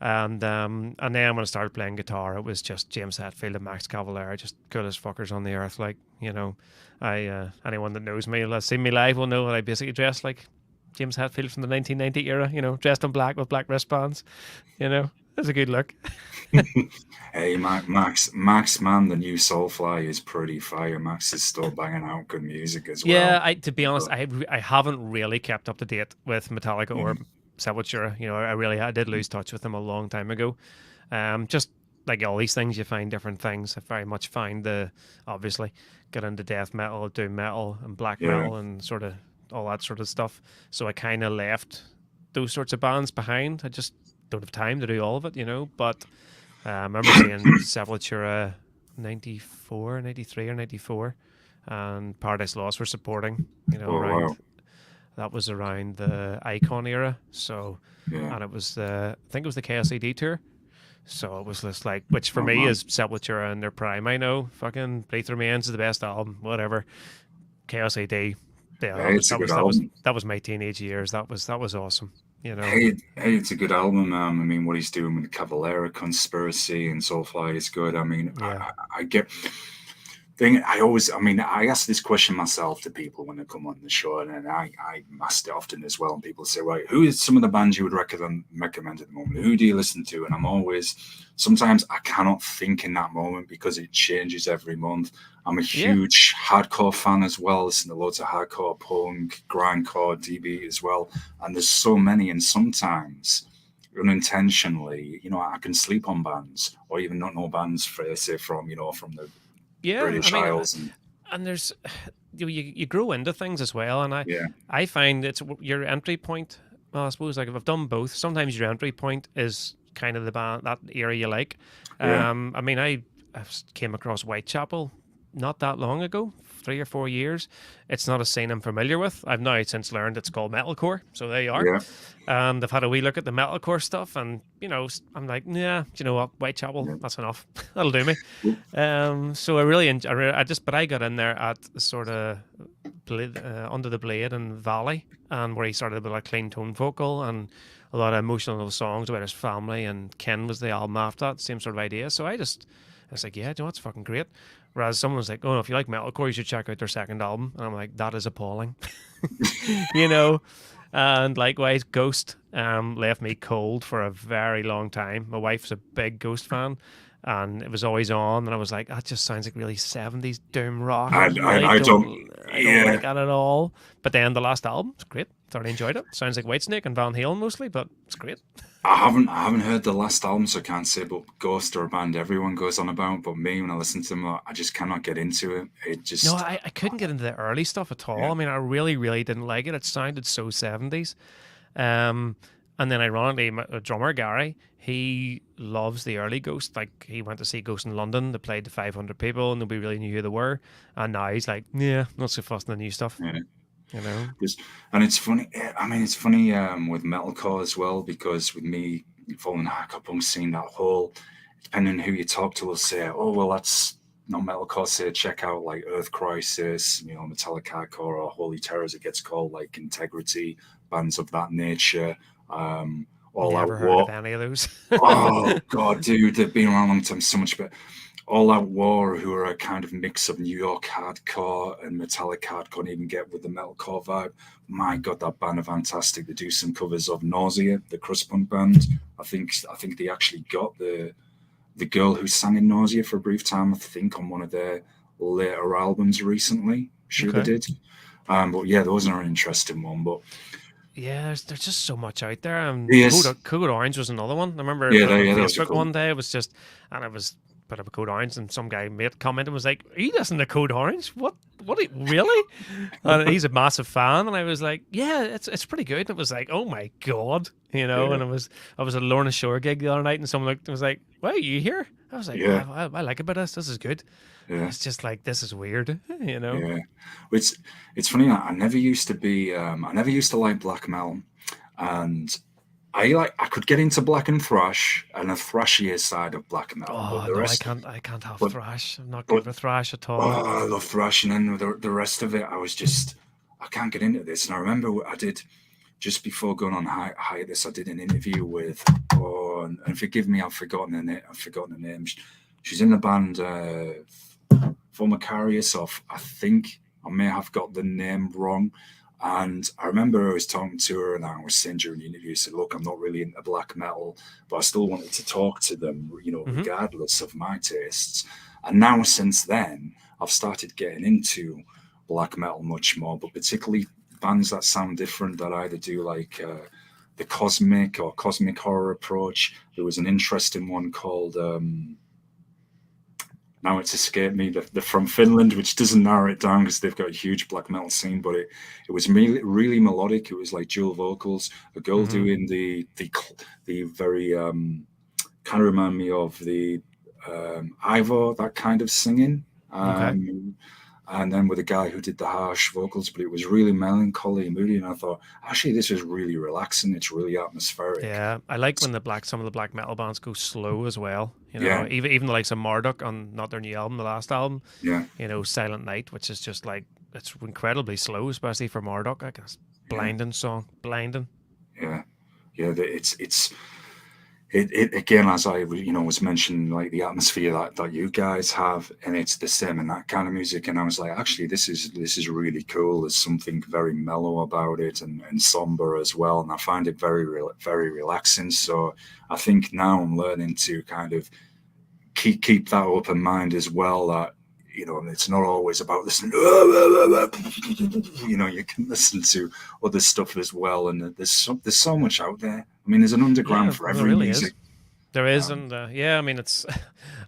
Speaker 2: And then when I started playing guitar, it was just James Hetfield and Max Cavalera, just coolest fuckers on the earth. Like, I anyone that knows me, that's seen me live, will know that I basically dress like James Hetfield from the 1990 era. Dressed in black with black wristbands. It's a good look.
Speaker 1: Hey, Max, man, the new Soulfly is pretty fire. Max is still banging out good music as
Speaker 2: Yeah,
Speaker 1: well.
Speaker 2: to be honest,
Speaker 1: So,
Speaker 2: I haven't really kept up to date with Metallica or
Speaker 1: mhm.
Speaker 2: Sepultura. I did lose touch with them a long time ago. Just like all these things, you find different things. I very much find obviously get into death metal, doom metal, and black
Speaker 1: Yeah,
Speaker 2: metal, and sort of all that sort of stuff. So I kind of left those sorts of bands behind. I just don't have time to do all of it. But I remember seeing Sepultura 94, 93 or 94, and Paradise Lost were supporting,
Speaker 1: oh
Speaker 2: around,
Speaker 1: wow,
Speaker 2: that was around the Icon era. So,
Speaker 1: yeah,
Speaker 2: and I think it was the KSAD tour. So it was just like, which for
Speaker 1: oh
Speaker 2: me
Speaker 1: man.
Speaker 2: is Sepultura in their prime. I know, fucking Bleed Remains is the best album, whatever. Chaos AD, yeah,
Speaker 1: Hey, it's a good album.
Speaker 2: that was my teenage years. That was awesome.
Speaker 1: Hey, it's a good album. I mean, what he's doing with Cavalera, Conspiracy, and Soulfly is good. I mean,
Speaker 2: Yeah,
Speaker 1: I get thing. I mean, I ask this question myself to people when they come on the show, and I ask it often as well. And people say, right, who is some of the bands you would recommend at the moment? Who do you listen to? And I'm always, sometimes I cannot think in that moment because it changes every month. I'm a
Speaker 2: yeah,
Speaker 1: huge hardcore fan as well. Listen to loads of hardcore punk, grindcore, DB as well. And there's so many, and sometimes unintentionally, I can sleep on bands or even not know bands for say from the
Speaker 2: yeah. I
Speaker 1: British
Speaker 2: mean,
Speaker 1: Isles and
Speaker 2: and there's you grow into things as well, and
Speaker 1: yeah,
Speaker 2: I find it's your entry point. Well, I suppose like if I've done both, sometimes your entry point is kind of the band that area you like.
Speaker 1: yeah,
Speaker 2: I mean, I came across Whitechapel not that long ago, 3 or 4 years. It's not a scene I'm familiar with. I've now since learned it's called metalcore, so there you are.
Speaker 1: yeah,
Speaker 2: And I've had a wee look at the metalcore stuff, and I'm like, yeah, do you know what, Whitechapel,
Speaker 1: yeah.
Speaker 2: that's enough. That'll do me.
Speaker 1: Well,
Speaker 2: So I really, I just, but I got in there at sort of Under the Blade and Valley, and where he started with a clean tone vocal and a lot of emotional songs about his family. And Ken was the album after that, same sort of idea. So I was like, yeah, you know, it's fucking great. Whereas someone was like, oh, no, if you like metalcore, you should check out their second album. And I'm like, that is appalling, you know. And likewise, Ghost left me cold for a very long time. My wife's a big Ghost fan, and it was always on, and I was like, that just sounds like really 70s doom rock. I really
Speaker 1: I don't.
Speaker 2: I don't like
Speaker 1: Yeah,
Speaker 2: that at all. But then the last album, it's great. Thoroughly enjoyed it. Sounds like Whitesnake and Van Halen mostly, but it's great.
Speaker 1: I haven't heard the last album, so I can't say. But Ghost are a band everyone goes on about. But me, when I listen to them, I just cannot get into it. It
Speaker 2: No,
Speaker 1: just
Speaker 2: I couldn't get into the early stuff at all.
Speaker 1: yeah.
Speaker 2: I mean, I really, really didn't like it. It sounded so 70s. Um, and then ironically, my drummer Gary, he loves the early Ghost. Like he went to see Ghost in London. They played to 500 people, and nobody really knew who they were. And now he's like, yeah, not so fussed on the new stuff.
Speaker 1: Yeah.
Speaker 2: You know?
Speaker 1: Just, and it's funny. I mean, it's funny with metalcore as well because with me following the hardcore punk scene, that whole depending on who you talk to, will say, "Oh, well, that's not metalcore." Say, check out like Earth Crisis, you know, Metallic Hardcore or Holy Terror, as it gets called, like Integrity, bands of that nature. All Out
Speaker 2: Never heard of
Speaker 1: War.
Speaker 2: any of those.
Speaker 1: Oh God, dude, they've been around a long time, so much better. All Out War, who are a kind of mix of New York hardcore and metallic hardcore, and even get with the metalcore vibe. My God, that band are fantastic. They do some covers of Nausea, the crust punk band. I think they actually got the girl who sang in Nausea for a brief time. I think on one of their later albums recently. Sure, they
Speaker 2: Okay.
Speaker 1: did. But yeah, those are an interesting one. But
Speaker 2: Yeah, there's just so much out there.
Speaker 1: yes,
Speaker 2: Code Orange was another one. I remember putting on
Speaker 1: yeah, those are
Speaker 2: Facebook
Speaker 1: cool.
Speaker 2: one day. It was just, and I was put up a Code Orange, and some guy made a comment and was like, "Are you listening to Code Orange? What? Really?" And he's a massive fan, and I was like, "Yeah, it's pretty good." And it was like, "Oh my god," you know.
Speaker 1: Yeah,
Speaker 2: And I was at a Lorna Shore gig the other night, and someone was like, "Why are you here?" I was like,
Speaker 1: yeah,
Speaker 2: I like about this. This is good."
Speaker 1: yeah.
Speaker 2: It's just like this is weird, you know.
Speaker 1: Yeah, it's it's funny. I never used to be. I never used to like black metal, and I could get into black and thrash and a thrashier side of black metal, but
Speaker 2: Oh
Speaker 1: the
Speaker 2: no,
Speaker 1: rest,
Speaker 2: I can't have
Speaker 1: but
Speaker 2: thrash. I'm not good
Speaker 1: but
Speaker 2: with thrash at all.
Speaker 1: oh, I love thrash, and then the rest of it, I was just I can't get into this. And I remember I did just before going on hiatus, I did an interview with and forgive me, I've forgotten the name. I've forgotten the name. She's in the band. Former Carius off. I think I may have got the name wrong. And I remember I was talking to her and I was saying during the interview, I said, look, I'm not really into black metal, but I still wanted to talk to them, you know,
Speaker 2: Hmm.
Speaker 1: regardless of my tastes. And now since then, I've started getting into black metal much more, but particularly bands that sound different that either do like the cosmic or cosmic horror approach. There was an interesting one called now it's escaped me. They're from Finland, which doesn't narrow it down because they've got a huge black metal scene. But it was really melodic. It was like dual vocals. A girl
Speaker 2: Hmm.
Speaker 1: doing the very kind of remind me of the Ivor, that kind of singing.
Speaker 2: Okay.
Speaker 1: And then with a guy who did the harsh vocals, but it was really melancholy and moody. And I thought, actually, this is really relaxing. It's really atmospheric.
Speaker 2: Yeah, I like when some of the black metal bands go slow as well. You know,
Speaker 1: Yeah,
Speaker 2: even the likes of Marduk on not their new album, the last album.
Speaker 1: yeah,
Speaker 2: You know, Silent Night, which is just like it's incredibly slow, especially for Marduk. I guess
Speaker 1: yeah,
Speaker 2: blinding song, blinding.
Speaker 1: yeah, yeah. It again, as I was mentioning, like the atmosphere that you guys have, and it's the same in that kind of music. And I was like, actually, this is really cool. There's something very mellow about it, and somber as well. And I find it very relaxing. So I think now I'm learning to kind of keep that open mind as well. That it's not always about listening. You can listen to other stuff as well, and there's so much out there. I mean, there's an underground
Speaker 2: Yeah,
Speaker 1: for
Speaker 2: there
Speaker 1: every
Speaker 2: really
Speaker 1: music.
Speaker 2: is. There is,
Speaker 1: Um,
Speaker 2: and yeah, I mean, it's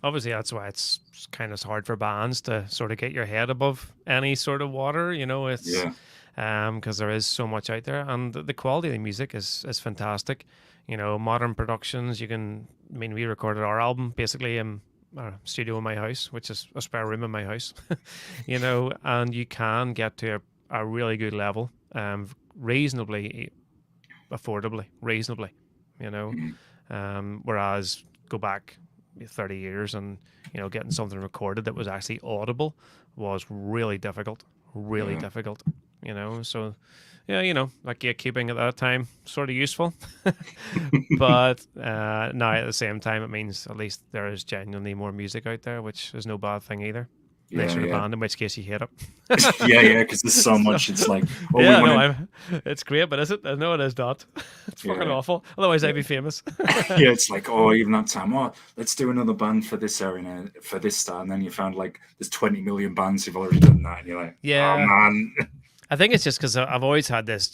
Speaker 2: obviously that's why it's kind of hard for bands to sort of get your head above any sort of water. You know, it's
Speaker 1: yeah,
Speaker 2: because there is so much out there, and the quality of the music is fantastic. You know, modern productions. I mean, we recorded our album basically in a studio in my house, which is a spare room in my house. You know, and you can get to a really good level, reasonably affordably, reasonably. You know,
Speaker 1: mm,
Speaker 2: whereas go back 30 years and getting something recorded that was actually audible was really difficult, really
Speaker 1: yeah,
Speaker 2: difficult, you know. So yeah, like gatekeeping at that time sort of useful, but now at the same time, it means at least there is genuinely more music out there, which is no bad thing either. Unless
Speaker 1: yeah,
Speaker 2: you're in a
Speaker 1: yeah.
Speaker 2: band, in which case you hate
Speaker 1: Yeah,
Speaker 2: it.
Speaker 1: yeah, because there's so
Speaker 2: So,
Speaker 1: much. It's like, oh, we
Speaker 2: yeah,
Speaker 1: want
Speaker 2: no,
Speaker 1: to,
Speaker 2: it's great, but is it? No, it is not. It's fucking
Speaker 1: yeah,
Speaker 2: awful. Otherwise, I'd
Speaker 1: yeah,
Speaker 2: be famous.
Speaker 1: yeah. It's like, oh, even that time, oh, let's do another band for this area, for this star, and then you found like there's 20 million bands who've already done that, and you're like, oh
Speaker 2: Yeah,
Speaker 1: man,
Speaker 2: I think it's just because I've always had this,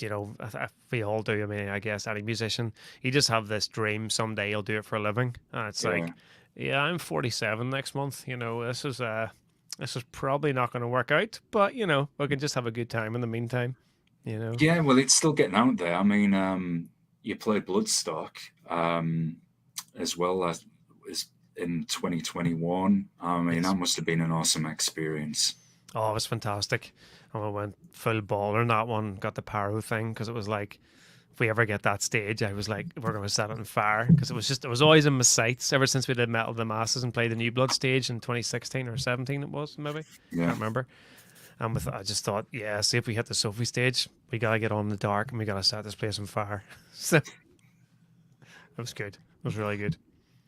Speaker 2: we all do. I mean, I guess any musician, you just have this dream someday you'll do it for a living. And it's
Speaker 1: yeah,
Speaker 2: like, yeah, I'm 47 next month. This is probably not going to work out, but we can just have a good time in the meantime. You know.
Speaker 1: yeah. Well, it's still getting out there. I mean, you played Bloodstock, um, as well as in 2021. I mean, that
Speaker 2: Yes.
Speaker 1: must have been an awesome experience.
Speaker 2: Oh, it was fantastic. And we went full baller on that one. Got the pyro thing because it was like, if we ever get that stage, I was like, we're going to set it on fire because it was always in my sights ever since we did Metal of the Masses and played the New Blood stage in 2016 or 17. It was maybe,
Speaker 1: Yeah,
Speaker 2: can't remember. And I just thought, yeah, see if we hit the Sophie stage, we gotta get on in the dark and we gotta set this place on fire. So it was good. It was really good.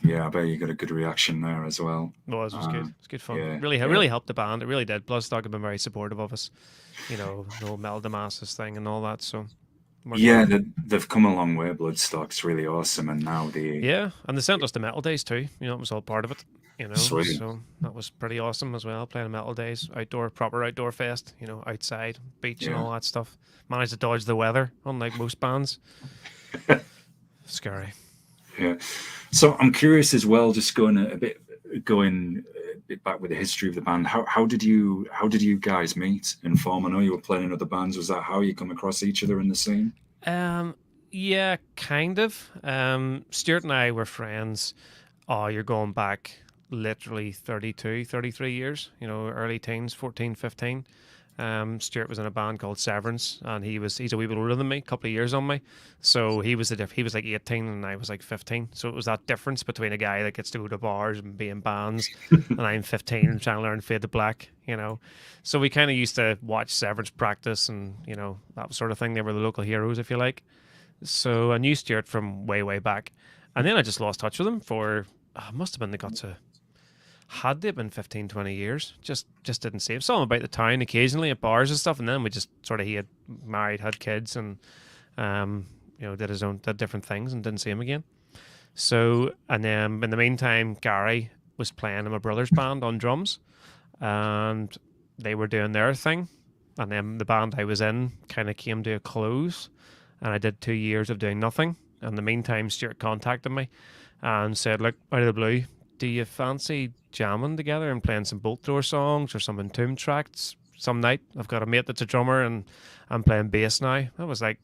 Speaker 1: yeah. I bet you got a good reaction there as well.
Speaker 2: No, it was good. It was good fun.
Speaker 1: Yeah,
Speaker 2: Really,
Speaker 1: yeah.
Speaker 2: really helped the band. It really did. Bloodstock have been very supportive of us. The whole Metal of the Masses thing and all that. So worked
Speaker 1: Yeah,
Speaker 2: well.
Speaker 1: they've come a long way. Bloodstock's really awesome, and now the
Speaker 2: Yeah, and they sent us to Metal Days too. It was all part of it.
Speaker 1: sweet.
Speaker 2: So that was pretty awesome as well. Playing Metal Days, proper outdoor fest. Outside, beach and
Speaker 1: Yeah,
Speaker 2: all that stuff. Managed to dodge the weather, unlike most bands. Scary.
Speaker 1: yeah. So I'm curious as well, just going a bit back with the history of the band. How did you guys meet and form? I know you were playing in other bands. Was that how you come across each other in the scene?
Speaker 2: Um, yeah, kind of. Stuart and I were friends. Oh, you're going back literally 32, 33 years, early teens, 14, 15. Stuart was in a band called Severance, and he's a wee bit older than me, a couple of years on me. So he was like 18 and I was like 15. So it was that difference between a guy that gets to go to bars and be in bands, and I'm 15 and trying to learn Fade to Black. So we kind of used to watch Severance practice and, that sort of thing. They were the local heroes, if you like. So I knew Stuart from way, way back. And then I just lost touch with him for, must have been the guts of, had they been 15, 20 years. Just didn't see him. Saw him about the town occasionally at bars and stuff. And then we just he had married, had kids, and, did different things and didn't see him again. So, and then in the meantime, Gary was playing in my brother's band on drums, and they were doing their thing. And then the band I was in kind of came to a close, and I did 2 years of doing nothing. In the meantime, Stuart contacted me and said, "Look, out of the blue, do you fancy jamming together and playing some Bolt Thrower songs or some Entombed tracks some night? I've got a mate that's a drummer and I'm playing bass now." I was like,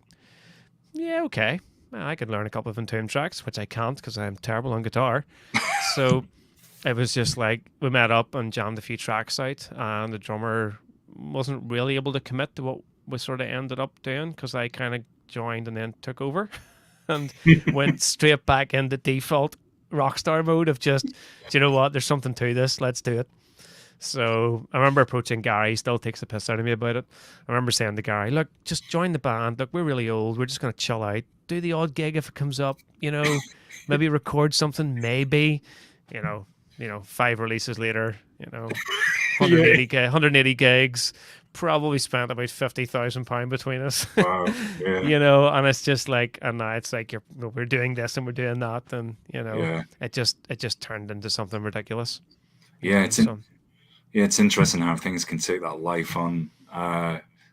Speaker 2: yeah, okay. I could learn a couple of Entombed tracks, which I can't because I'm terrible on guitar. So it was just like we met up and jammed a few tracks out, and the drummer wasn't really able to commit to what we sort of ended up doing because I kind of joined and then took over and went straight back into default rockstar mode of just, do you know what? There's something to this. Let's do it. So I remember approaching Gary. He still takes the piss out of me about it. I remember saying to Gary, "Look, just join the band. Look, we're really old. We're just going to chill out. Do the odd gig if it comes up. Maybe record something. Maybe, you know, 5 releases later.
Speaker 1: Yeah.
Speaker 2: 180 gigs. Probably spent about £50,000 between us.
Speaker 1: Wow. Yeah.
Speaker 2: And it's just like, and now it's like we're doing this and we're doing that, and
Speaker 1: Yeah.
Speaker 2: it just turned into something ridiculous.
Speaker 1: Yeah. It's
Speaker 2: So
Speaker 1: yeah. It's interesting how things can take that life on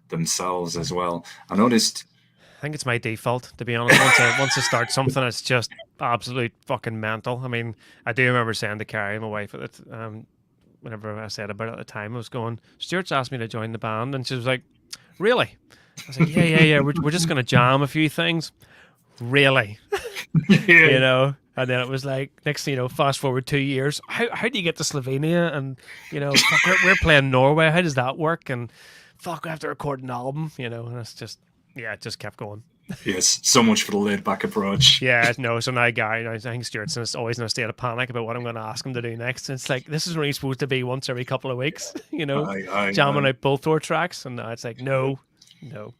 Speaker 1: themselves as well. I noticed.
Speaker 2: I think it's my default, to be honest. Once I start something, it's just absolute fucking mental. I mean, I do remember saying to Carrie, my wife, at it, whenever I said about it at the time, I was going, "Stuart's asked me to join the band," and she was like, "Really?" I was like, "Yeah. We're just gonna jam a few things." Really,
Speaker 1: Yeah.
Speaker 2: And then it was like, next thing you know, fast forward 2 years. How do you get to Slovenia? And fuck, we're playing Norway. How does that work? And fuck, we have to record an album. And it's just, yeah, it just kept going.
Speaker 1: Yes, so much for the laid back approach.
Speaker 2: Yeah, no. So now, Gary, I think Stuart's always in a state of panic about what I'm going to ask him to do next. It's like this is really supposed to be once every couple of weeks, jamming
Speaker 1: I.
Speaker 2: out both door tracks, and now it's like no, no.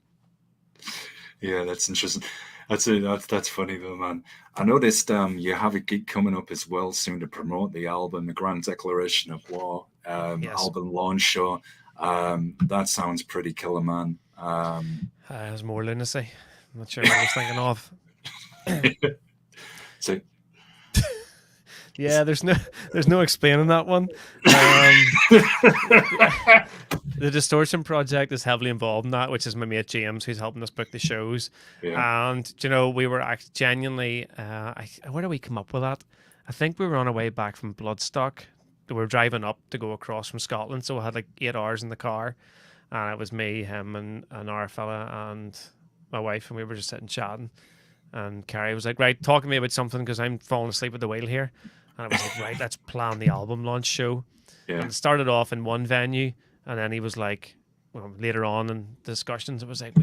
Speaker 1: Yeah, that's interesting. That's funny though, man. I noticed you have a gig coming up as well soon to promote the album, the Grand Declaration of War
Speaker 2: Yes,
Speaker 1: album launch show. That sounds pretty killer, man.
Speaker 2: there's more lunacy. I'm not sure what I was thinking of.
Speaker 1: So
Speaker 2: Yeah, there's no explaining that one. Um, the Distortion Project is heavily involved in that, which is my mate James, who's helping us book the shows.
Speaker 1: yeah,
Speaker 2: And we were genuinely, where do we come up with that? I think we were on our way back from Bloodstock. We were driving up to go across from Scotland, so we had like 8 hours in the car, and it was me, him, and our fella, and my wife, and we were just sitting chatting. And Carrie was like, "Right, talk to me about something because I'm falling asleep at the wheel here." And I was like, "Right, let's plan the album launch show."
Speaker 1: yeah,
Speaker 2: And it started off in one venue, and then he was like, well, later on in discussions, it was like,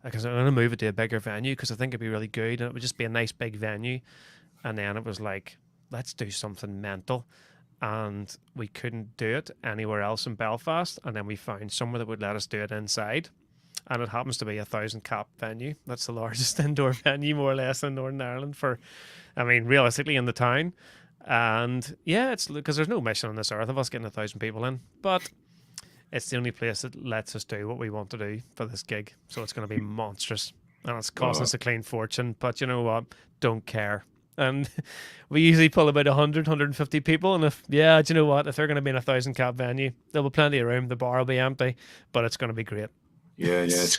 Speaker 2: because I'm going to move it to a bigger venue because I think it'd be really good, and it would just be a nice big venue. And then it was like, let's do something mental. And we couldn't do it anywhere else in Belfast. And then we found somewhere that would let us do it inside. And it happens to be 1,000 cap venue. That's the largest indoor venue, more or less, in Northern Ireland realistically, in the town. And yeah, it's because there's no mission on this earth of us getting 1,000 people in, but it's the only place that lets us do what we want to do for this gig. So it's going to be monstrous, and it's costing us a clean fortune. But you know what? Don't care. And we usually pull about 100, 150 people. And do you know what? If they're going to be in 1,000 cap venue, there'll be plenty of room. The bar will be empty, but it's going to be great.
Speaker 1: yeah. It's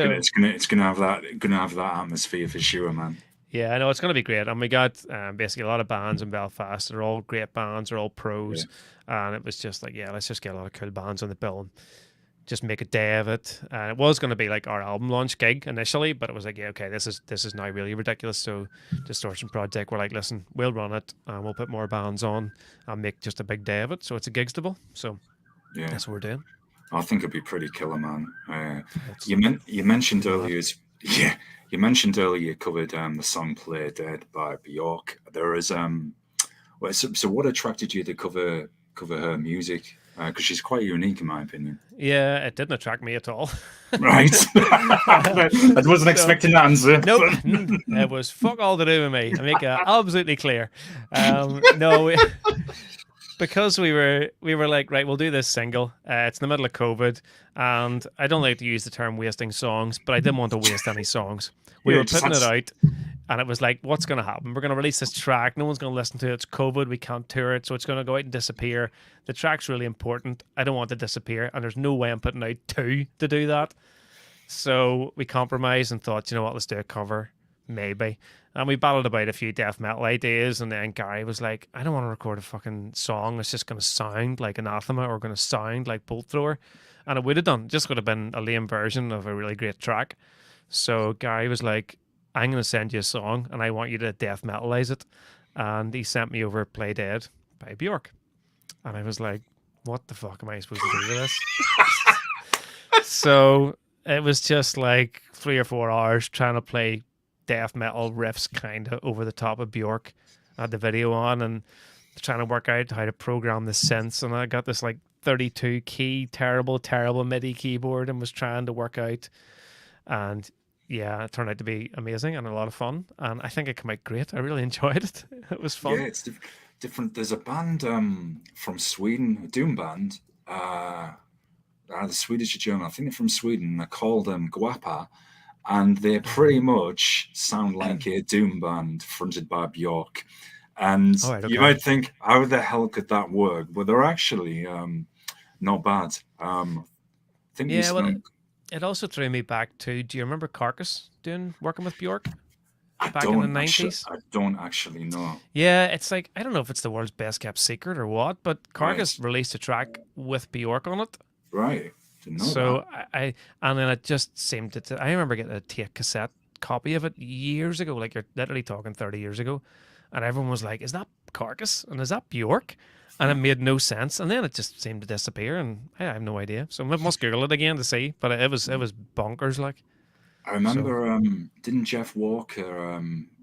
Speaker 1: gonna have that atmosphere for sure, man.
Speaker 2: Yeah, I know it's going to be great. And we got basically a lot of bands in Belfast. They're all great bands. They're all
Speaker 1: Yeah,
Speaker 2: pros. And it was just like, yeah, let's just get a lot of cool bands on the bill and just make a day of it. And it was going to be like our album launch gig initially, but it was like, yeah, okay, this is now really ridiculous. So Distortion Project, we're like, listen, we'll run it and we'll put more bands on and make just a big day of it. So it's a gigstable. So
Speaker 1: yeah.
Speaker 2: that's what we're doing.
Speaker 1: I think it'd be pretty killer, man.
Speaker 2: It's
Speaker 1: You mentioned
Speaker 2: mad.
Speaker 1: earlier, yeah, you mentioned earlier you covered the song "Play Dead" by Bjork. There is so what attracted you to cover her music? Because she's quite unique, in my opinion.
Speaker 2: Yeah, it didn't attract me at all.
Speaker 1: Right, I wasn't expecting that answer.
Speaker 2: Nope, it was fuck all to do with me. I make it absolutely clear. No, because we were like, right, we'll do this single. It's in the middle of COVID, and I don't like to use the term wasting songs, but I didn't want to waste any songs. We
Speaker 1: Yeah,
Speaker 2: were
Speaker 1: just
Speaker 2: putting it
Speaker 1: has-
Speaker 2: out, and it was like, what's going to happen? We're going to release this track. No one's going to listen to it. It's COVID. We can't tour it, so it's going to go out and disappear. The track's really important. I don't want it to disappear, and there's no way I'm putting out two to do that. So we compromised and thought, you know what, let's do a cover, maybe. And we battled about a few death metal ideas, and then Gary was like, I don't want to record a fucking song that's just going to sound like Anathema or going to sound like Bolt Thrower. And it would have done, just would have been a lame version of a really great track. So Gary was like, I'm going to send you a song, and I want you to death metalize it. And he sent me over Play Dead by Bjork. And I was like, what the fuck am I supposed to do with this? So it was just like 3 or 4 hours trying to play death metal riffs kind of over the top of Bjork. I had the video on and trying to work out how to program the synths, and I got this like 32 key terrible MIDI keyboard and was trying to work out, and yeah, it turned out to be amazing and a lot of fun, and I think it came out great. I really enjoyed it. It was fun.
Speaker 1: Yeah, it's different. There's a band from Sweden, a doom band. The Swedish or German. I think they're from Sweden. They're called Guapa, and they pretty much sound like a doom band fronted by Bjork. And
Speaker 2: All right, okay.
Speaker 1: you might think, how the hell could that work? But they're actually not bad. I think
Speaker 2: Yeah, well,
Speaker 1: sound-
Speaker 2: it also threw me back to, do you remember Carcass working with Bjork
Speaker 1: I
Speaker 2: back in the
Speaker 1: don't actually,
Speaker 2: 90s?
Speaker 1: I don't actually know.
Speaker 2: Yeah, it's like, I don't know if it's the world's best kept secret or what, but Carcass released a track with Bjork on it.
Speaker 1: Right. Didn't know
Speaker 2: So
Speaker 1: that.
Speaker 2: and then it just seemed to, I remember getting a tape cassette copy of it years ago, like you're literally talking 30 years ago, and everyone was like, is that Carcass? And is that Bjork? And it made no sense, and then it just seemed to disappear, and I have no idea. So I must Google it again to see, but it was bonkers, like.
Speaker 1: I
Speaker 2: So,
Speaker 1: remember, didn't Jeff Walker,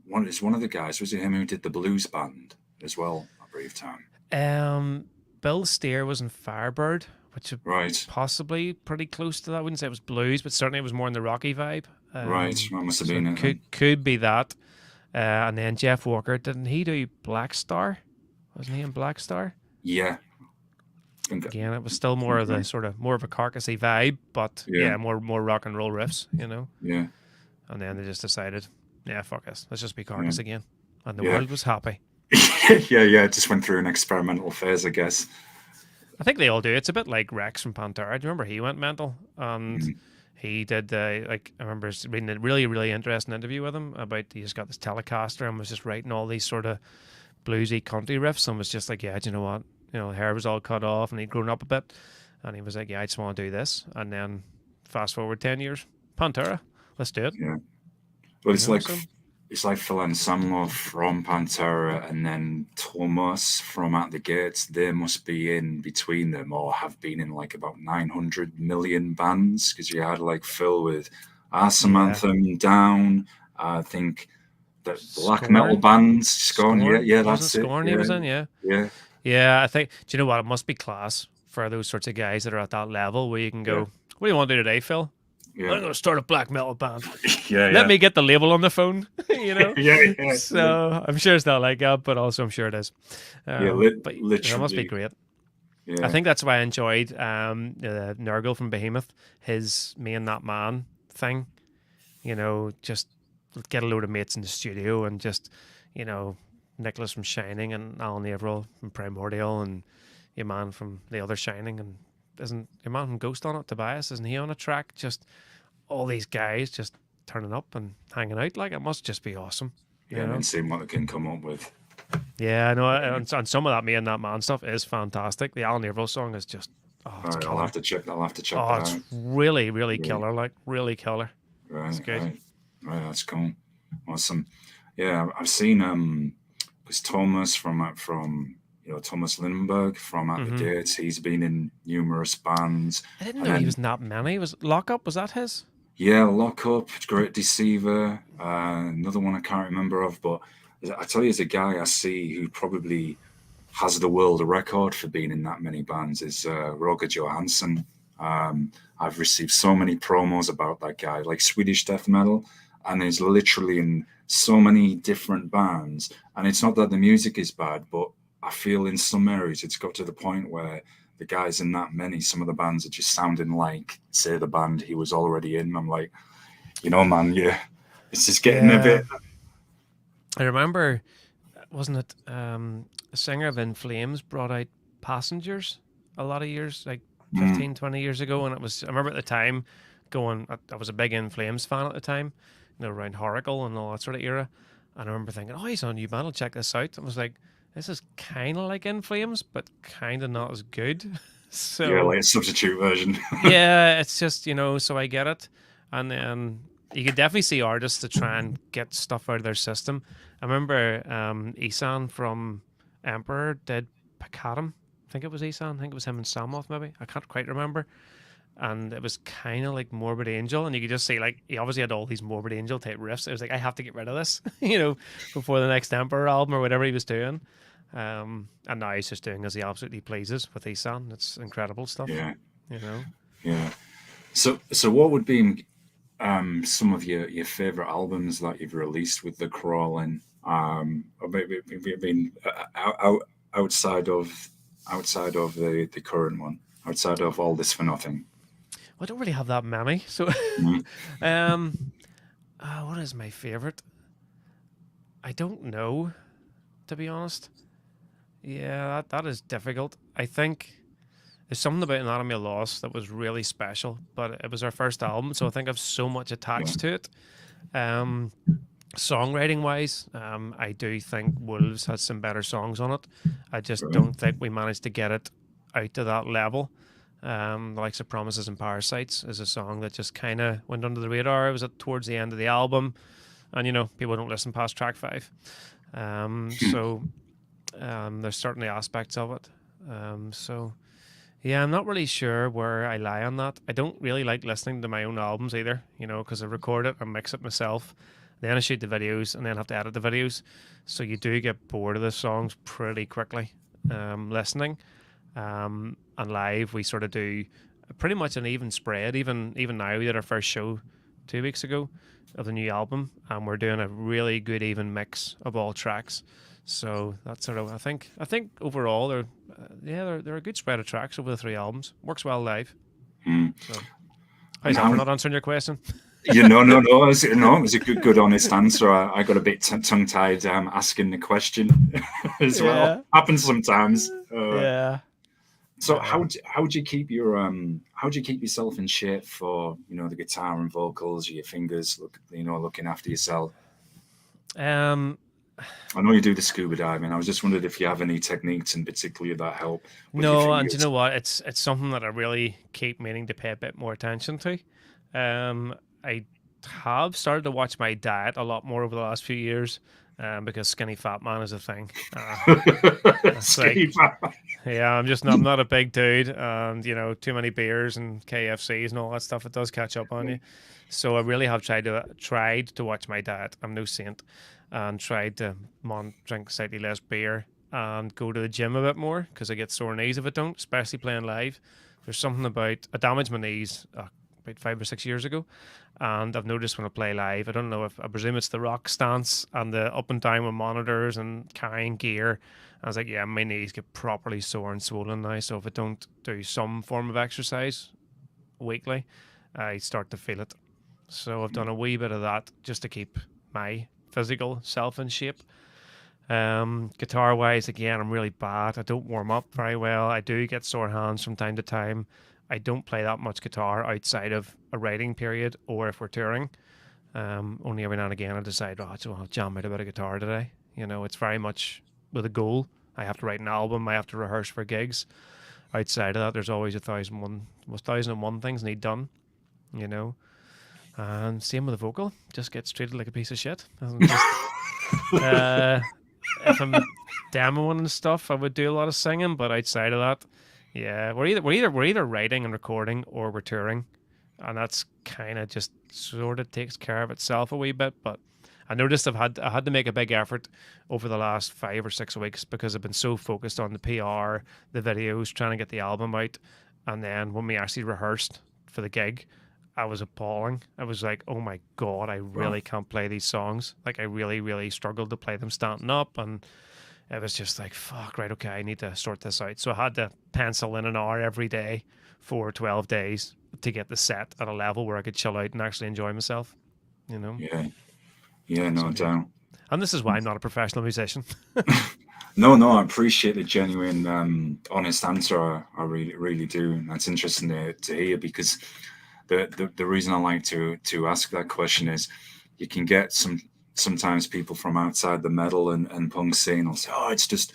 Speaker 1: one of the guys, was it him who did the blues band as well, a brief time?
Speaker 2: um, Bill Steer was in Firebird, which is
Speaker 1: Right,
Speaker 2: possibly pretty close to that. I wouldn't say it was blues, but certainly it was more in the rocky vibe.
Speaker 1: right. That must have
Speaker 2: So
Speaker 1: been it then.
Speaker 2: could be that. And then Jeff Walker, didn't he do Black Star? Wasn't he in Black Star?
Speaker 1: Yeah, I think,
Speaker 2: Again, it was still
Speaker 1: I
Speaker 2: more
Speaker 1: think
Speaker 2: of the sort of more of a carcassy vibe, but
Speaker 1: yeah,
Speaker 2: yeah, more rock and roll riffs, you know.
Speaker 1: yeah,
Speaker 2: And then they just decided, yeah, fuck us, let's just be
Speaker 1: yeah,
Speaker 2: carcass again, and the
Speaker 1: yeah.
Speaker 2: world was happy.
Speaker 1: Yeah. It just went through an experimental phase, I guess.
Speaker 2: I think they all do. It's a bit like Rex from Pantera. Do you remember he went mental and
Speaker 1: Mm,
Speaker 2: he did like I remember reading a really interesting interview with him about he just got this Telecaster and was just writing all these sort of bluesy country riffs and was just like, yeah, do you know what? You know, hair was all cut off and he'd grown up a bit, and he was like, yeah, I just want to do this. And then fast forward 10 years, Pantera, let's do it.
Speaker 1: yeah. Well,
Speaker 2: You know, so
Speaker 1: it's like Phil Anselmo from Pantera and then Thomas from At the Gates. They must be in between them, or have been in like about 900 million bands, because you had like Phil with Awesome
Speaker 2: yeah,
Speaker 1: Anthem, Down. I think the black metal
Speaker 2: Scorn,
Speaker 1: bands, Scorn. Yeah,
Speaker 2: Scorn
Speaker 1: yeah,
Speaker 2: wasn't
Speaker 1: that's it.
Speaker 2: Scorn he
Speaker 1: Yeah,
Speaker 2: was in, yeah.
Speaker 1: yeah,
Speaker 2: Yeah, I think. Do you know what? It must be class for those sorts of guys that are at that level where you can
Speaker 1: yeah,
Speaker 2: go, "What do you want to do today, Phil?
Speaker 1: yeah,
Speaker 2: I'm going to start a black metal band.
Speaker 1: yeah,
Speaker 2: Let
Speaker 1: yeah,
Speaker 2: me get the label on the phone." You know.
Speaker 1: yeah, yeah, yeah.
Speaker 2: So I'm sure it's not like that, but also I'm sure it is.
Speaker 1: Yeah,
Speaker 2: But that must be
Speaker 1: literally.
Speaker 2: great. I
Speaker 1: Yeah,
Speaker 2: think that's why I enjoyed Nurgle from Behemoth, his "Me and That Man" thing. You know, just get a load of mates in the studio and just, you know, Nicholas from Shining and Alan Averill from Primordial and your man from the other Shining, and isn't your man from Ghost on it, Tobias? Isn't he on a track? Just all these guys just turning up and hanging out. Like, it must just be awesome, you
Speaker 1: yeah, and then
Speaker 2: know?
Speaker 1: seeing what they can come up with.
Speaker 2: Yeah, I know.
Speaker 1: Yeah.
Speaker 2: And some of that Me and That Man stuff is fantastic. The Alan Averill song is just, oh,
Speaker 1: All
Speaker 2: it's
Speaker 1: right,
Speaker 2: killer.
Speaker 1: I'll have to check
Speaker 2: Oh,
Speaker 1: that
Speaker 2: it's
Speaker 1: out.
Speaker 2: really
Speaker 1: Yeah,
Speaker 2: killer. Like, really killer. It's
Speaker 1: right,
Speaker 2: good.
Speaker 1: right. That's cool. Awesome. Yeah, I've seen because Thomas from Thomas Lindbergh from At the
Speaker 2: Hmm.
Speaker 1: Gates. He's been in numerous bands,
Speaker 2: I didn't
Speaker 1: and
Speaker 2: know he was
Speaker 1: then
Speaker 2: in that many. Was Lockup? Was that his?
Speaker 1: yeah, Lock Up, Great Deceiver. Another one I can't remember of, but I tell you, there's a guy I see who probably has the world record for being in that many bands is Roger Johansson. I've received so many promos about that guy, like Swedish death metal, and he's literally in so many different bands. And it's not that the music is bad, but I feel in some areas it's got to the point where the guys in that many, some of the bands are just sounding like, say, the band he was already in. I'm like, man, yeah, it's just getting a
Speaker 2: Yeah,
Speaker 1: bit.
Speaker 2: I remember. Wasn't it a singer of In Flames brought out Passengers a lot of years, like
Speaker 1: Mm,
Speaker 2: 15, 20 years ago, and it was. I remember at the time going. I was a big In Flames fan at the time, you know, around Horacle and all that sort of era, and I remember thinking, oh, he's on new band. I'll check this out. I was like, this is kind of like In Flames, but kind of not as good.
Speaker 1: yeah,
Speaker 2: So
Speaker 1: like a substitute version.
Speaker 2: yeah, it's just, you know, so I get it. And then you could definitely see artists to try and get stuff out of their system. I remember Isan from Emperor did Picadum. I think it was Isan. I think it was him and Samoth, maybe. I can't quite remember. And it was kind of like Morbid Angel. And you could just see, like, he obviously had all these Morbid Angel type riffs. It was like, I have to get rid of this, you know, before the next Emperor album or whatever he was doing. And now he's just doing as he absolutely pleases with Isan. It's incredible stuff,
Speaker 1: Yeah,
Speaker 2: you know.
Speaker 1: yeah. So what would be some of your favorite albums that you've released with the Crawling? I mean, outside of the current one, outside of All This for Nothing.
Speaker 2: I don't really have that many. So,
Speaker 1: Mhm.
Speaker 2: um, what is my favorite? I don't know, to be honest. Yeah, that is difficult. I think there's something about Anatomy of Loss that was really special, but it was our first album, so I think I've so much
Speaker 1: Yeah,
Speaker 2: attached to it. Um, Songwriting wise, I do think Wolves has some better songs on it. I just
Speaker 1: right.
Speaker 2: don't think we managed to get it out to that level. The likes of Promises and Parasites is a song that just kind of went under the radar. It was at towards the end of the album, and you know people don't listen past track five. So there's certainly aspects of it. So Yeah, I'm not really sure where I lie on that. I don't really like listening to my own albums either, because I record it and mix it myself. Then I shoot the videos and then have to edit the videos. So you do get bored of the songs pretty quickly listening. And live, we sort of do pretty much an even spread. Even now, we did our first show 2 weeks ago of the new album, and we're doing a really good even mix of all tracks. So that's sort of I think overall they're a good spread of tracks over the three albums. Works well live.
Speaker 1: Mm.
Speaker 2: So
Speaker 1: And
Speaker 2: how's that for not answering your question?
Speaker 1: no, it was a good, honest answer. I got a bit tongue tied asking the question as well.
Speaker 2: Yeah,
Speaker 1: Happens sometimes.
Speaker 2: yeah.
Speaker 1: So
Speaker 2: No.
Speaker 1: how do you keep your how do you keep yourself in shape for the guitar and vocals, your fingers, looking after yourself?
Speaker 2: Um,
Speaker 1: I know you do the scuba diving. I was just wondering if you have any techniques in particular that help with your
Speaker 2: no, and you
Speaker 1: fingers.
Speaker 2: know what? It's something that I really keep meaning to pay a bit more attention to. I have started to watch my diet a lot more over the last few years, because skinny fat man is a thing. It's
Speaker 1: Skinny
Speaker 2: like,
Speaker 1: fat.
Speaker 2: yeah, I'm not a big dude, and too many beers and KFCs and all that stuff. It does catch up on you. So I really have tried to watch my diet. I'm no saint, and tried to drink slightly less beer and go to the gym a bit more because I get sore knees if I don't, especially playing live. There's something about I damaged my knees about 5 or 6 years ago, and I've noticed when I play live, I don't know if I presume it's the rock stance and the up and down with monitors and carrying gear. I was like, yeah, my knees get properly sore and swollen now. So if I don't do some form of exercise weekly, I start to feel it. So I've done a wee bit of that just to keep my physical self in shape. Guitar wise, again, I'm really bad. I don't warm up very well. I do get sore hands from time to time. I don't play that much guitar outside of a writing period or if we're touring. Only every now and again I decide, oh, I'll jam out a bit of guitar today. It's very much with a goal. I have to write an album. I have to rehearse for gigs. Outside of that, there's always 1,001 things need done. You know, and same with the vocal. Just gets treated like a piece of shit. And just uh, if I'm demoing and stuff, I would do a lot of singing. But outside of that, yeah, we're either writing and recording or we're touring, and that's kind of just sort of takes care of itself a wee bit. But I noticed I had to make a big effort over the last 5 or 6 weeks because I've been so focused on the PR, the videos, trying to get the album out, and then when we actually rehearsed for the gig, I was appalling. I was like, oh my god, I
Speaker 1: Well,
Speaker 2: really can't play these songs. Like I really, really struggled to play them standing up, and it was just like, fuck, right, okay, I need to sort this out. So I had to pencil in an hour every day for 12 days to get the set at a level where I could chill out and actually enjoy myself, you know?
Speaker 1: yeah, yeah,
Speaker 2: So
Speaker 1: no
Speaker 2: I did.
Speaker 1: doubt.
Speaker 2: And this is why I'm not a professional musician.
Speaker 1: No, I appreciate the genuine, honest answer. I really, really do. And that's interesting to hear because the reason I like to ask that question is you can get sometimes people from outside the metal and punk scene will say, oh, it's just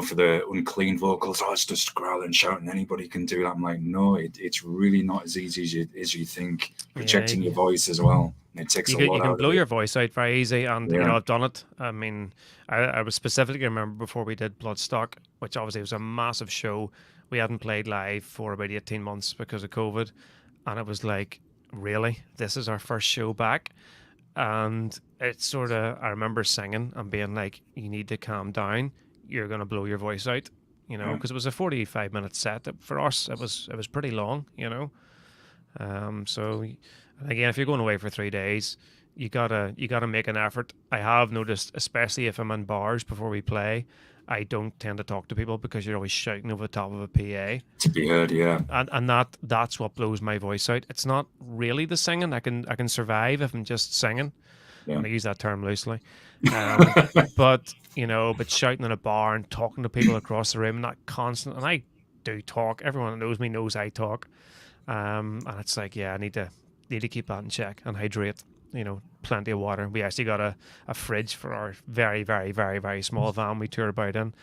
Speaker 1: for the unclean vocals, oh, it's just growling, shouting. Anybody can do that. I'm like, no, it's really not as easy as you think.
Speaker 2: Yeah,
Speaker 1: Projecting your voice as well, and it takes
Speaker 2: you
Speaker 1: a
Speaker 2: can,
Speaker 1: lot
Speaker 2: you can
Speaker 1: out of
Speaker 2: blow
Speaker 1: it.
Speaker 2: your voice out very easy, and
Speaker 1: Yeah,
Speaker 2: I've done it. I mean, I was specifically remember before we did Bloodstock, which obviously was a massive show. We hadn't played live for about 18 months because of COVID, and it was like, really, this is our first show back, and it's sort of I remember singing and being like, you need to calm down. You're gonna blow your voice out,
Speaker 1: yeah,
Speaker 2: because it was a 45-minute set. For us, it was pretty long. So again, if you're going away for 3 days, you gotta make an effort. I have noticed, especially if I'm in bars before we play, I don't tend to talk to people because you're always shouting over the top of a PA,
Speaker 1: to be heard. Yeah,
Speaker 2: and that's what blows my voice out. It's not really the singing. I can survive if I'm just singing,
Speaker 1: yeah.
Speaker 2: and I use that term loosely. Um, but shouting in a bar and talking to people across the room, not constant. And I do talk. Everyone that knows me knows I talk. And it's like, yeah, I need to keep that in check and hydrate. Plenty of water. We actually got a fridge for our very, very, very, very small van we tour about in.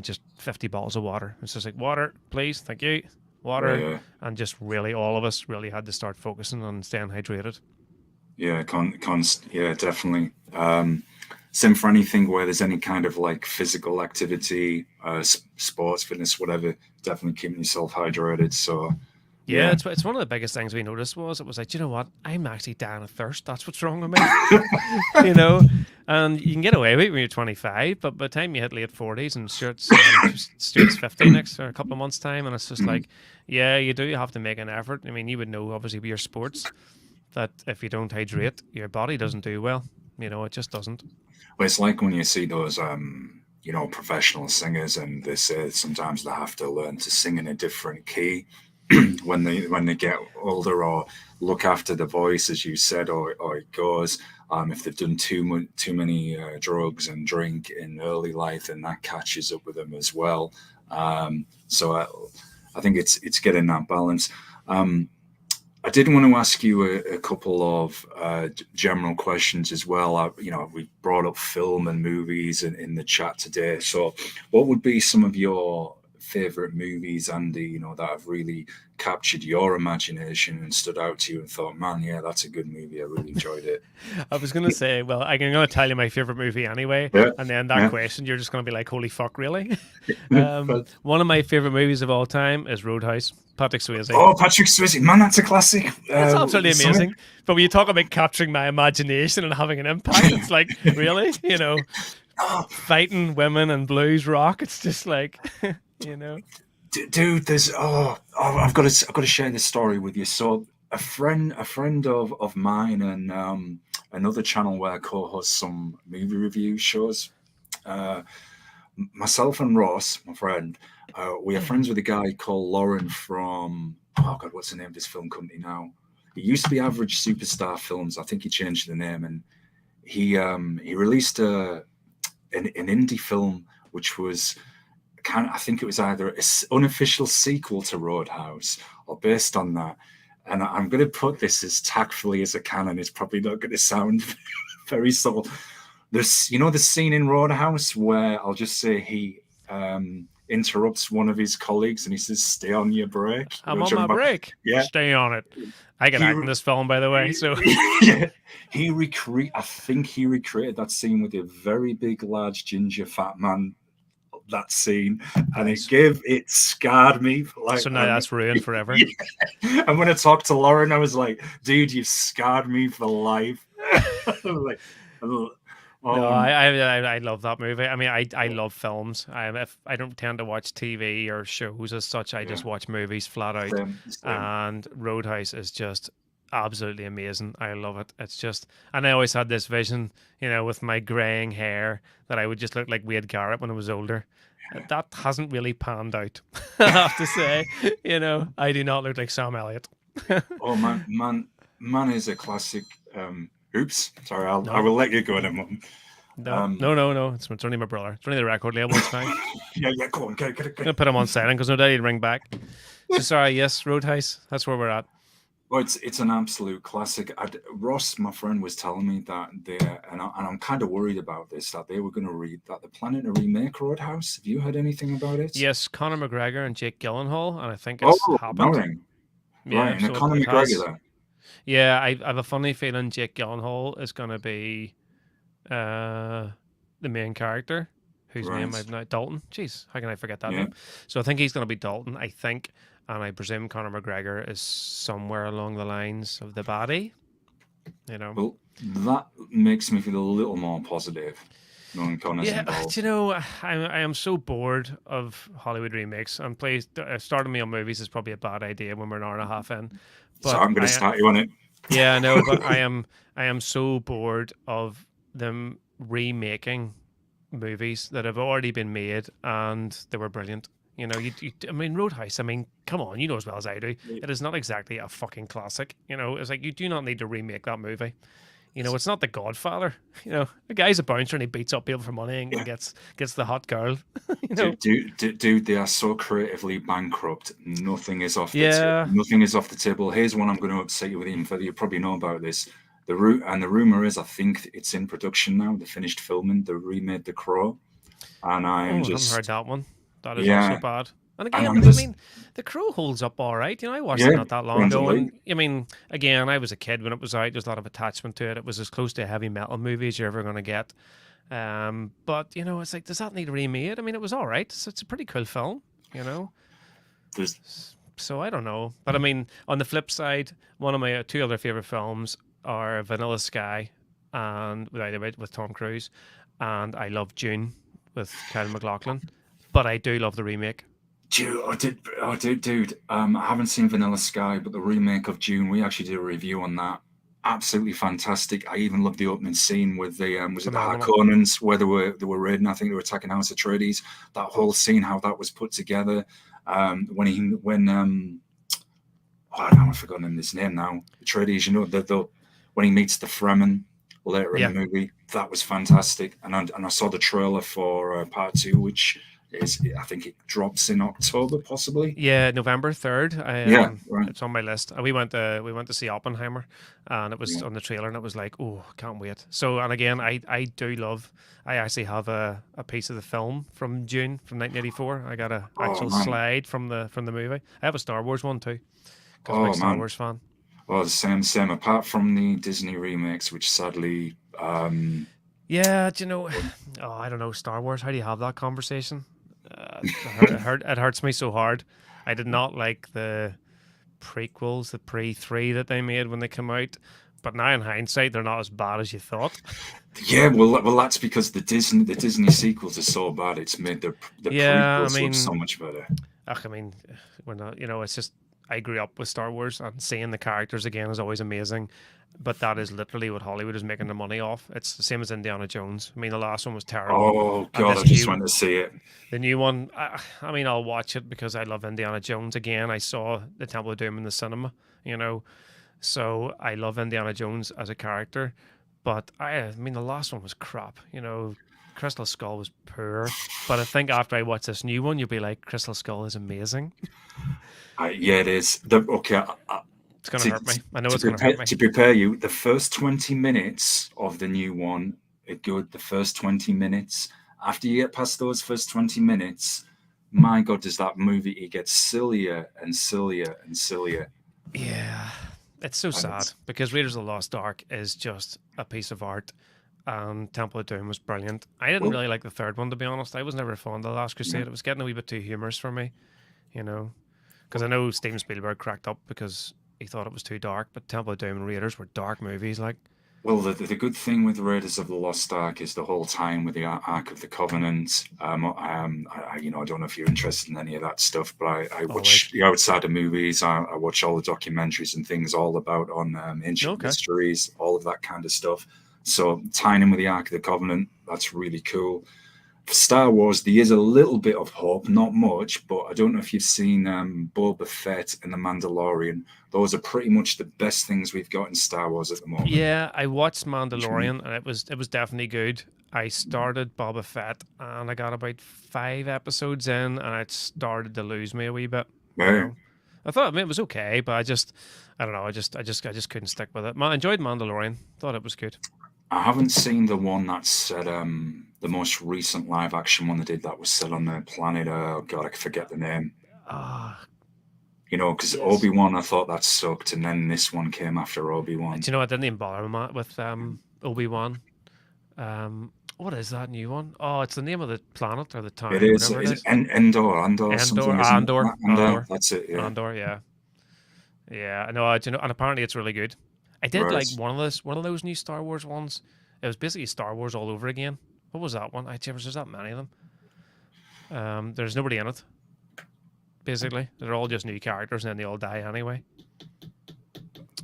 Speaker 2: Just 50 bottles of water. It's just like, water, please, thank you,
Speaker 1: Yeah,
Speaker 2: water,
Speaker 1: yeah,
Speaker 2: and just really all of us really had to start focusing on staying hydrated.
Speaker 1: yeah. Yeah, definitely. same for anything where there's any kind of like physical activity, sports, fitness, whatever. Definitely keeping yourself hydrated. So
Speaker 2: Yeah,
Speaker 1: yeah.
Speaker 2: it's one of the biggest things we noticed was it was like, you know what? I'm actually dying of thirst. That's what's wrong with me. you know, and you can get away with it when you're 25, but by the time you hit late 40s and Stuart's 50 next or a couple of months time, and it's just
Speaker 1: Mhm.
Speaker 2: like, yeah, you do have to make an effort. I mean, you would know obviously with your sports that if you don't hydrate, your body doesn't do well. It just doesn't.
Speaker 1: But it's like when you see those, professional singers, and they say sometimes they have to learn to sing in a different key when they get older, or look after the voice, as you said, or it goes. If they've done too many drugs and drink in early life, and that catches up with them as well. So I think it's getting that balance. Um, I did want to ask you a couple of general questions as well. We brought up film and movies in the chat today. So, what would be some of your favorite movies, Andy? That have really captured your imagination and stood out to you, and thought, man, yeah, that's a good movie. I really enjoyed it.
Speaker 2: I was gonna say, well, I'm gonna tell you my favorite movie anyway,
Speaker 1: Yeah,
Speaker 2: and then that
Speaker 1: yeah.
Speaker 2: question, you're just gonna be like, "Holy fuck, really?"
Speaker 1: But
Speaker 2: One of my favorite movies of all time is Roadhouse. Patrick Swayze.
Speaker 1: oh, Patrick Swayze, man, that's a classic.
Speaker 2: It's absolutely
Speaker 1: Something.
Speaker 2: amazing. But when you talk about capturing my imagination and having an impact, it's like, really,
Speaker 1: Oh,
Speaker 2: fighting women and blues rock. It's just like, you know.
Speaker 1: dude, I've got to share this story with you. So a friend of mine, and another channel where I co-host some movie review shows. Uh, Myself and Ross, my friend, we are friends with a guy called Lauren from, oh god, what's the name of this film company now? It used to be Average Superstar Films. I think he changed the name, and he released an indie film which was I think it was either an unofficial sequel to Roadhouse or based on that. And I'm going to put this as tactfully as I can, and it's probably not going to sound very subtle. There's, the scene in Roadhouse where I'll just say he interrupts one of his colleagues and he says, "Stay on your break." You know
Speaker 2: I'm
Speaker 1: what
Speaker 2: on
Speaker 1: I'm talking
Speaker 2: my
Speaker 1: about?
Speaker 2: break.
Speaker 1: Yeah.
Speaker 2: Stay on it. I can
Speaker 1: He,
Speaker 2: act in this film, by the way. So
Speaker 1: yeah, I think he recreated that scene with a very big, large, ginger, fat man. That scene, and
Speaker 2: nice.
Speaker 1: it scarred me. Like,
Speaker 2: So now that's ruined forever.
Speaker 1: yeah. And when I talked to Lauren, I was like, "Dude, you've scarred me for life." Like, oh,
Speaker 2: No,
Speaker 1: oh,
Speaker 2: I love that movie. I mean, I love films. If I don't tend to watch TV or shows as such, I
Speaker 1: yeah,
Speaker 2: just watch movies flat out.
Speaker 1: same.
Speaker 2: And Roadhouse is just absolutely amazing. I love it. It's just, and I always had this vision, with my graying hair that I would just look like Wade Garrett when I was older. That hasn't really panned out. I have to say, I do not look like Sam Elliott.
Speaker 1: Oh man, man is a classic. Oops, sorry, I
Speaker 2: No,
Speaker 1: will let you go in a moment.
Speaker 2: no,
Speaker 1: Um,
Speaker 2: no, no, no. It's only my brother. It's only the record label. It's fine.
Speaker 1: yeah, yeah, go on, get
Speaker 2: I'm gonna put him on silent because no doubt he'll ring back. So sorry, yes, Roadhouse. That's where we're at.
Speaker 1: Well, it's an absolute classic. Ross, my friend, was telling me that I'm kind of worried about this, that they were going to read that they're planning to remake Roadhouse. Have you heard anything about it?
Speaker 2: Yes, Conor McGregor and Jake Gyllenhaal, and I think it's
Speaker 1: Oh,
Speaker 2: happened.
Speaker 1: knowing. Right,
Speaker 2: Yeah,
Speaker 1: and a
Speaker 2: so
Speaker 1: Conor
Speaker 2: it
Speaker 1: McGregor
Speaker 2: has.
Speaker 1: there.
Speaker 2: Yeah, I have a funny feeling Jake Gyllenhaal is gonna be uh the main character, whose name
Speaker 1: Right.
Speaker 2: I've now Dalton. Jeez, how can I forget that
Speaker 1: Yeah.
Speaker 2: name? So I think he's gonna be Dalton. I think, and I presume Conor McGregor is somewhere along the lines of the baddie. You know.
Speaker 1: Well, that makes me feel a little more positive knowing Connor's
Speaker 2: Yeah,
Speaker 1: involved.
Speaker 2: I am so bored of Hollywood remakes. And please, starting me on movies is probably a bad idea when we're an hour and a half in.
Speaker 1: So
Speaker 2: But
Speaker 1: I'm going to start you on it.
Speaker 2: yeah, I know, but I am so bored of them remaking movies that have already been made and they were brilliant. I mean, Roadhouse. I mean, come on, you know as well as I do. It is not exactly a fucking classic. It's like you do not need to remake that movie. It's not The Godfather. The guy's a bouncer and he beats up people for money and
Speaker 1: Yeah.
Speaker 2: gets the hot girl.
Speaker 1: Dude, they are so creatively bankrupt. Nothing is off the
Speaker 2: Yeah.
Speaker 1: nothing is off the table. Here's one I'm going to upset you with, even further. You probably know about this. The rumor is, I think it's in production now. They finished filming. They remade The Crow, and I am
Speaker 2: Oh, I haven't heard
Speaker 1: just
Speaker 2: that one. That is also
Speaker 1: yeah,
Speaker 2: bad. And
Speaker 1: and
Speaker 2: again,
Speaker 1: I'm
Speaker 2: I
Speaker 1: just
Speaker 2: mean, The Crow holds up all right. I watched it
Speaker 1: yeah,
Speaker 2: not that long
Speaker 1: runs a
Speaker 2: ago,
Speaker 1: league.
Speaker 2: and I mean, again, I was a kid when it was out. There's a lot of attachment to it. It was as close to a heavy metal movie as you're ever going to get. But it's like, does that need remade? I mean, it was all right. It's a pretty cool film, you know.
Speaker 1: There's
Speaker 2: So I don't know, but I mean, on the flip side, one of my two other favorite films are Vanilla Sky and with Tom Cruise, and I love June with Kyle MacLachlan, but I do love the remake.
Speaker 1: Dude, dude. I haven't seen Vanilla Sky, but the remake of June, we actually did a review on that. Absolutely fantastic. I even loved the opening scene with the was it the
Speaker 2: Phenomenal.
Speaker 1: Harkonnens where they were raiding? I think they were attacking House Atreides. That whole scene, how that was put together. When oh, now I've forgotten his name now. Atreides, the when he meets the Fremen later in the
Speaker 2: Yeah,
Speaker 1: movie, that was fantastic. And I saw the trailer for part two, which is I think it drops in October, possibly.
Speaker 2: yeah, November 3rd.
Speaker 1: Yeah, right.
Speaker 2: It's on my list. We went to see Oppenheimer, and it was
Speaker 1: Yeah.
Speaker 2: on the trailer, and it was like, oh, can't wait. So, and again, I do love. I actually have a piece of the film from June from 1984. I got a
Speaker 1: Oh
Speaker 2: actual
Speaker 1: man.
Speaker 2: slide from the movie. I have a Star Wars one too, because I'm a big
Speaker 1: Oh
Speaker 2: Star
Speaker 1: man.
Speaker 2: Wars fan.
Speaker 1: Oh, the same. Apart from the Disney remakes, which sadly,
Speaker 2: Yeah, do you know? Oh, I don't know. Star Wars. How do you have that conversation? It hurts me so hard. I did not like the prequels, the pre three that they made when they come out. But now in hindsight, they're not as bad as you thought.
Speaker 1: yeah, well, that's because the Disney sequels are so bad. It's made the
Speaker 2: Yeah, I
Speaker 1: prequels look
Speaker 2: mean,
Speaker 1: so much better.
Speaker 2: I mean, we're not. It's just I grew up with Star Wars, and seeing the characters again is always amazing. But that is literally what Hollywood is making their money off. It's the same as Indiana Jones. I mean, the last one was terrible,
Speaker 1: Oh
Speaker 2: and
Speaker 1: God, I just went to see it.
Speaker 2: the new one. I mean, I'll watch it because I love Indiana Jones. Again, I saw the Temple of Doom in the cinema. You know, So I love Indiana Jones as a character, but I mean the last one was crap. Crystal Skull was poor, but I think after I watch this new one, you'll be like, Crystal Skull is amazing.
Speaker 1: Yeah, it is. Okay,
Speaker 2: It's gonna
Speaker 1: to,
Speaker 2: hurt me. I know
Speaker 1: to
Speaker 2: it's gonna
Speaker 1: prepare
Speaker 2: hurt me.
Speaker 1: to prepare you, the first 20 minutes of the new one are good. The first 20 minutes. After you get past those first 20 minutes, my God, does that movie it gets sillier and sillier and sillier.
Speaker 2: Yeah, it's so
Speaker 1: And
Speaker 2: sad because Raiders of the Lost Ark is just a piece of art, and Temple of Doom was brilliant. I didn't
Speaker 1: well,
Speaker 2: really like the third one, to be honest. I was never fond of the Last
Speaker 1: yeah.
Speaker 2: Crusade. It was getting a wee bit too humorous for me, you know. Because I know Steven Spielberg cracked up because he thought it was too dark, but Temple of Doom and Raiders were dark movies. Like,
Speaker 1: Well, the good thing with Raiders of the Lost Ark is the whole time with the Ark of the Covenant. I don't know if you're interested in any of that stuff, but I
Speaker 2: always.
Speaker 1: watch the outside of movies. I watch all the documentaries and things all about on ancient
Speaker 2: Okay.
Speaker 1: mysteries, all of that kind of stuff. So tying in with the Ark of the Covenant, that's really cool. For Star Wars, there is a little bit of hope, not much, but I don't know if you've seen Boba Fett and The Mandalorian. Those are pretty much the best things we've got in Star Wars at the moment.
Speaker 2: Yeah, I watched
Speaker 1: What do you mean?
Speaker 2: Mandalorian and it was definitely good. I started Boba Fett and I got about 5 episodes in and it started to lose me a wee bit. You
Speaker 1: Yeah.
Speaker 2: know, I mean, it was okay, but I don't know. I just couldn't stick with it. I enjoyed Mandalorian. Thought it was good.
Speaker 1: I haven't seen the one that said the most recent live action one they did that was set on the planet. Oh God, I forget the name.
Speaker 2: Ah,
Speaker 1: Because
Speaker 2: yes.
Speaker 1: Obi Wan, I thought that sucked, and then this one came after Obi
Speaker 2: Do
Speaker 1: Wan.
Speaker 2: you know I didn't even bother with Obi-Wan. What is that new one? Oh, it's the name of the planet or the
Speaker 1: It
Speaker 2: town or
Speaker 1: is.
Speaker 2: whatever it
Speaker 1: Is it
Speaker 2: is.
Speaker 1: Endor or
Speaker 2: Andor,
Speaker 1: something? Isn't it?
Speaker 2: Andor,
Speaker 1: Endor.
Speaker 2: Andor,
Speaker 1: That's it. Yeah.
Speaker 2: Andor. Yeah, yeah. I know. And apparently it's really good. I did
Speaker 1: Right.
Speaker 2: like one of those new Star Wars ones. It was basically Star Wars all over again. What was that one? There's that many of them. There's nobody in it. Basically, they're all just new characters, and then they all die anyway.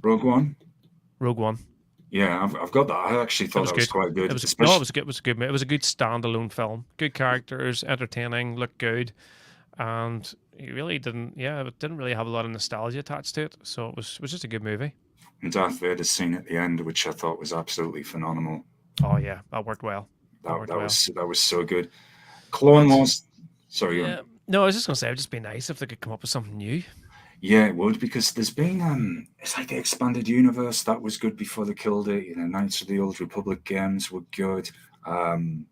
Speaker 1: Rogue One.
Speaker 2: Rogue One.
Speaker 1: Yeah, I've got that. I actually
Speaker 2: It
Speaker 1: thought
Speaker 2: was
Speaker 1: that was
Speaker 2: good.
Speaker 1: quite
Speaker 2: It
Speaker 1: good,
Speaker 2: was no, it
Speaker 1: especially.
Speaker 2: was good. It was a good. It was a good standalone film. Good characters, entertaining, looked good, and it really didn't. Yeah, it didn't really have a lot of nostalgia attached to it. So it was just a good movie.
Speaker 1: And Darth Vader's scene at the end, which I thought was absolutely phenomenal.
Speaker 2: Oh yeah, that worked well. That
Speaker 1: That
Speaker 2: worked
Speaker 1: that
Speaker 2: well.
Speaker 1: was that was so good. Clone
Speaker 2: But
Speaker 1: Wars. Sorry, go on.
Speaker 2: yeah, no, I was just gonna say it'd just be nice if they could come up with something new.
Speaker 1: Yeah, it would because there's been it's like the expanded universe that was good before they killed it. Knights of the Old Republic games were good. Um,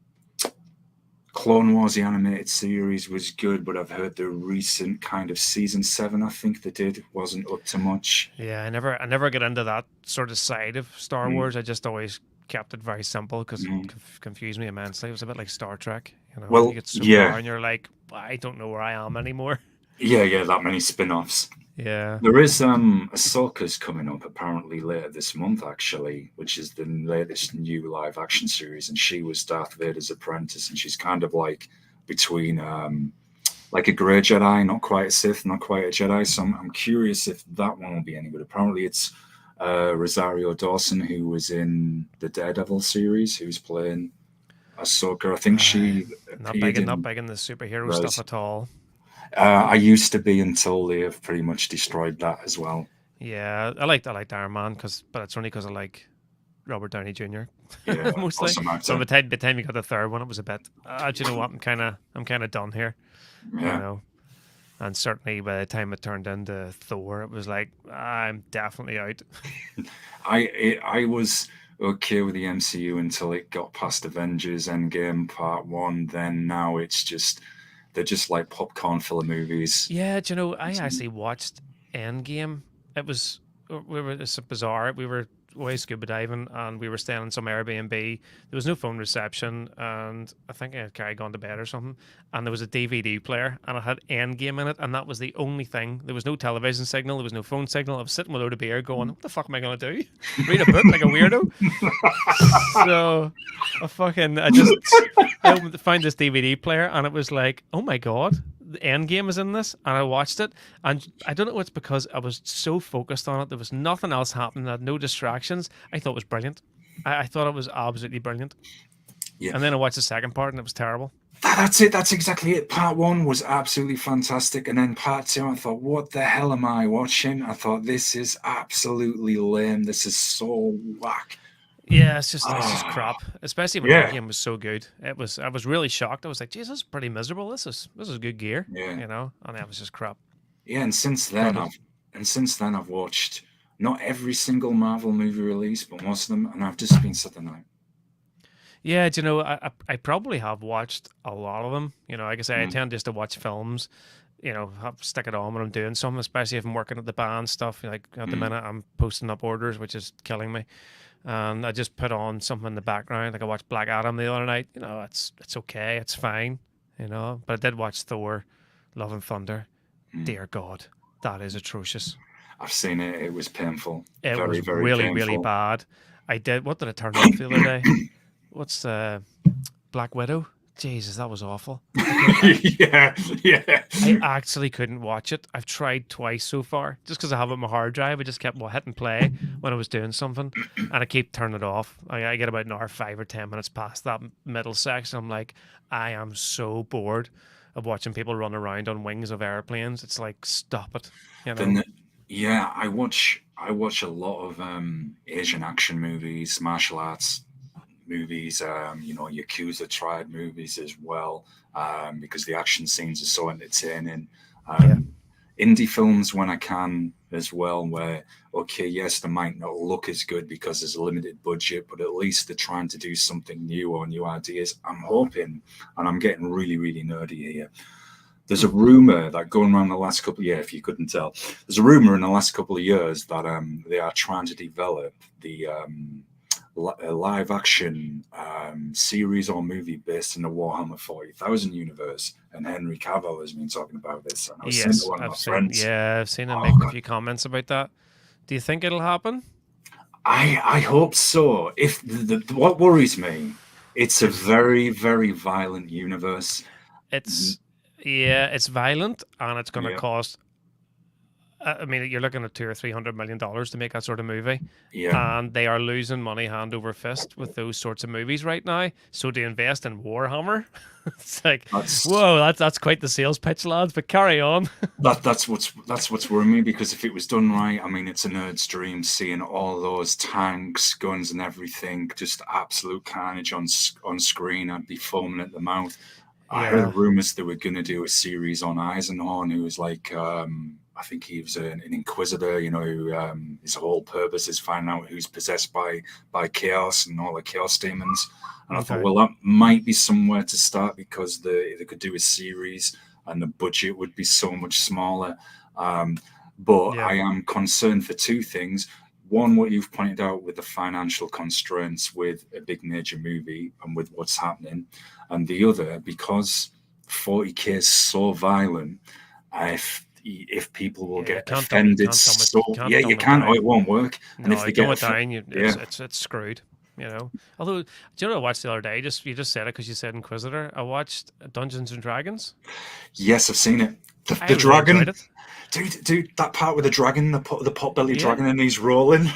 Speaker 1: Clone Wars, the animated series, was good, but I've heard the recent kind of season 7, I think they did, wasn't up to much.
Speaker 2: Yeah, I never get into that sort of side of Star
Speaker 1: Mm.
Speaker 2: Wars. I just always kept it very simple because it
Speaker 1: Mm.
Speaker 2: confused me immensely. It was a bit like Star Trek. You know, you
Speaker 1: Well,
Speaker 2: get so far
Speaker 1: yeah,
Speaker 2: and you're like, I don't know where I am anymore.
Speaker 1: yeah, that many spin-offs.
Speaker 2: Yeah.
Speaker 1: There is Ahsoka's coming up apparently later this month, actually, which is the latest new live action series, and she was Darth Vader's apprentice, and she's kind of like between like a grey Jedi, not quite a Sith, not quite a Jedi. So I'm curious if that one will be any good. Apparently, it's Rosario Dawson who was in the Daredevil series, who's playing Ahsoka. I think
Speaker 2: Uh,
Speaker 1: she
Speaker 2: not
Speaker 1: appeared
Speaker 2: big not
Speaker 1: in
Speaker 2: big in the superhero stuff
Speaker 1: Rose.
Speaker 2: at all.
Speaker 1: I used to be until they have pretty much destroyed that as well.
Speaker 2: Yeah, I liked Iron Man but it's only because I like Robert Downey Jr.
Speaker 1: Yeah,
Speaker 2: mostly.
Speaker 1: awesome
Speaker 2: But
Speaker 1: actor.
Speaker 2: by the time you got the third one, it was a bit. Do you know what? I'm kind of done here. You
Speaker 1: Yeah,
Speaker 2: know, and certainly by the time it turned into Thor, it was like I'm definitely out.
Speaker 1: I was okay with the MCU until it got past Avengers Endgame Part One. Then now it's just they're just like popcorn filler movies.
Speaker 2: Yeah, do you know, I actually watched Endgame. It was we were it's bizarre. We were away scuba diving and we were staying in some Airbnb. There was no phone reception and I think I had carried gone to bed or something. And there was a DVD player and it had Endgame in it and that was the only thing. There was no television signal. There was no phone signal. I was sitting with a load of beer going, what the fuck am I gonna do? Read a book like a weirdo? So I just found this DVD player and it was like, oh my god, the end game is in this, and I watched it, and I don't know, it's because I was so focused on it. There was nothing else happening. I had no distractions. I thought it was brilliant. I thought it was absolutely brilliant.
Speaker 1: Yeah,
Speaker 2: And then I watched the second part, and it was terrible.
Speaker 1: that's it. That's exactly it. Part one was absolutely fantastic, and then part two, I thought, "What the hell am I watching?" I thought, "This is absolutely lame. This is so whack."
Speaker 2: Yeah, it's just
Speaker 1: Ah,
Speaker 2: crap. Especially when
Speaker 1: yeah,
Speaker 2: Endgame was so good. I was really shocked. I was like, Jesus, this is pretty miserable. This is good gear,
Speaker 1: yeah,
Speaker 2: you know. And that was just crap.
Speaker 1: yeah.
Speaker 2: But it,
Speaker 1: And since then, I've watched not every single Marvel movie release, but most of them, and I've just been sitting there.
Speaker 2: Yeah, do you know, I probably have watched a lot of them. You know, like I say, I
Speaker 1: Mm,
Speaker 2: tend just to watch films, you know, stick it on when I'm doing something, especially if I'm working at the band stuff. Like at the
Speaker 1: mm.
Speaker 2: minute, I'm posting up orders, which is killing me. And I just put on something in the background. Like I watched Black Adam the other night. You know, it's okay, it's fine, you know. But I did watch Thor, Love and Thunder.
Speaker 1: Mm.
Speaker 2: Dear God, that is atrocious.
Speaker 1: I've seen it. It was painful.
Speaker 2: It
Speaker 1: Very,
Speaker 2: was
Speaker 1: very
Speaker 2: really
Speaker 1: painful.
Speaker 2: bad. What did I turn off the other day? What's Black Widow? Jesus, that was awful.
Speaker 1: Yeah, yeah.
Speaker 2: I actually couldn't watch it. I've tried twice so far, just because I have it on my hard drive. I just kept hitting play when I was doing something, and I keep turning it off. I get about an hour, 5 or 10 minutes past that middle section. I'm like, I am so bored of watching people run around on wings of airplanes. It's like, stop it, you know?
Speaker 1: Then, yeah, I watch a lot of Asian action movies, martial arts movies, Yakuza triad movies as well, because the action scenes are so entertaining.
Speaker 2: Yeah,
Speaker 1: Um, Indie films when I can as well, where okay, yes, they might not look as good because there's a limited budget, but at least they're trying to do something new or new ideas. I'm hoping, and I'm getting really, really nerdy here. There's a rumor that going around the last couple of years, if you couldn't tell, there's a rumor in the last couple of years that they are trying to develop the a live action series or movie based in the Warhammer 40,000 universe. And Henry Cavill has been talking about this. And I was saying to
Speaker 2: yes,
Speaker 1: one of my friends,
Speaker 2: I've seen him
Speaker 1: oh,
Speaker 2: making a
Speaker 1: God,
Speaker 2: few comments about that. Do you think it'll happen?
Speaker 1: I hope so. If what worries me, it's a
Speaker 2: There's
Speaker 1: very, very violent universe.
Speaker 2: it's Yeah, it's violent and it's going to
Speaker 1: Yeah,
Speaker 2: cost. I mean, you're looking at $200 or $300 to make that sort of movie,
Speaker 1: yeah.
Speaker 2: and they are losing money hand over fist with those sorts of movies right now. So to invest in Warhammer, it's like,
Speaker 1: That's
Speaker 2: whoa, that's quite the sales pitch, lads. But carry on.
Speaker 1: that's what's worrying me because if it was done right, I mean, it's a nerd's dream seeing all those tanks, guns, and everything, just absolute carnage on screen. I'd be foaming at the mouth. I heard
Speaker 2: Yeah.
Speaker 1: rumors they were going to do a series on Eisenhorn, who was like, I think he was an inquisitor, who his whole purpose is finding out who's possessed by chaos and all the chaos demons. And I thought,
Speaker 2: Okay.
Speaker 1: well, that might be somewhere to start because they could do a series and the budget would be so much smaller. Um, but
Speaker 2: Yeah.
Speaker 1: I am concerned for two things. one, what you've pointed out with the financial constraints with a big major movie and with what's happening, and the other, because 40K is so violent, if people will
Speaker 2: Yeah,
Speaker 1: get offended,
Speaker 2: you
Speaker 1: so
Speaker 2: can't
Speaker 1: yeah, you
Speaker 2: dumb it
Speaker 1: can't, or
Speaker 2: down.
Speaker 1: it won't work. And if
Speaker 2: No,
Speaker 1: they
Speaker 2: you dumb
Speaker 1: get
Speaker 2: it down,
Speaker 1: yeah,
Speaker 2: it's screwed. You know. Although, do you know what I watched the other day? Just you just said it because you said Inquisitor. I watched Dungeons and Dragons.
Speaker 1: yes, I've seen it.
Speaker 2: I
Speaker 1: The
Speaker 2: really enjoyed
Speaker 1: dragon,
Speaker 2: it.
Speaker 1: dude, that part with the dragon, the pot belly
Speaker 2: Yeah,
Speaker 1: dragon, and he's rolling.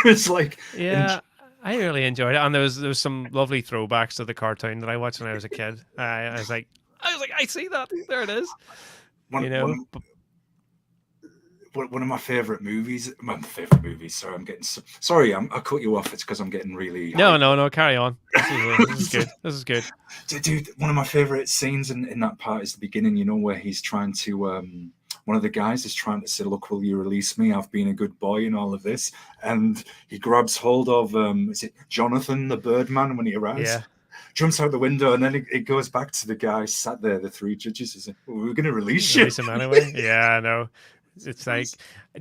Speaker 1: It's like, and
Speaker 2: yeah, I really enjoyed it, and there was some lovely throwbacks to the cartoon that I watched when I was a kid. I was like, I see that. There it is.
Speaker 1: one
Speaker 2: You know.
Speaker 1: one one of my favorite movies. My favorite movies. Sorry, I'm getting sorry. I cut you off. It's because I'm getting really
Speaker 2: No,
Speaker 1: hyped.
Speaker 2: no, no. Carry on. This is good. This is good.
Speaker 1: Dude, one of my favorite scenes in that part is the beginning. You know, where he's trying to. One of the guys is trying to say, "Look, will you release me? I've been a good boy and all of this." And he grabs hold of is it Jonathan the Birdman when he arrives?
Speaker 2: Yeah.
Speaker 1: Jumps out the window and then it goes back to the guy sat there, the three judges. He said, well, "We're going to release you."
Speaker 2: Release him anyway. Yeah, I know. It's like,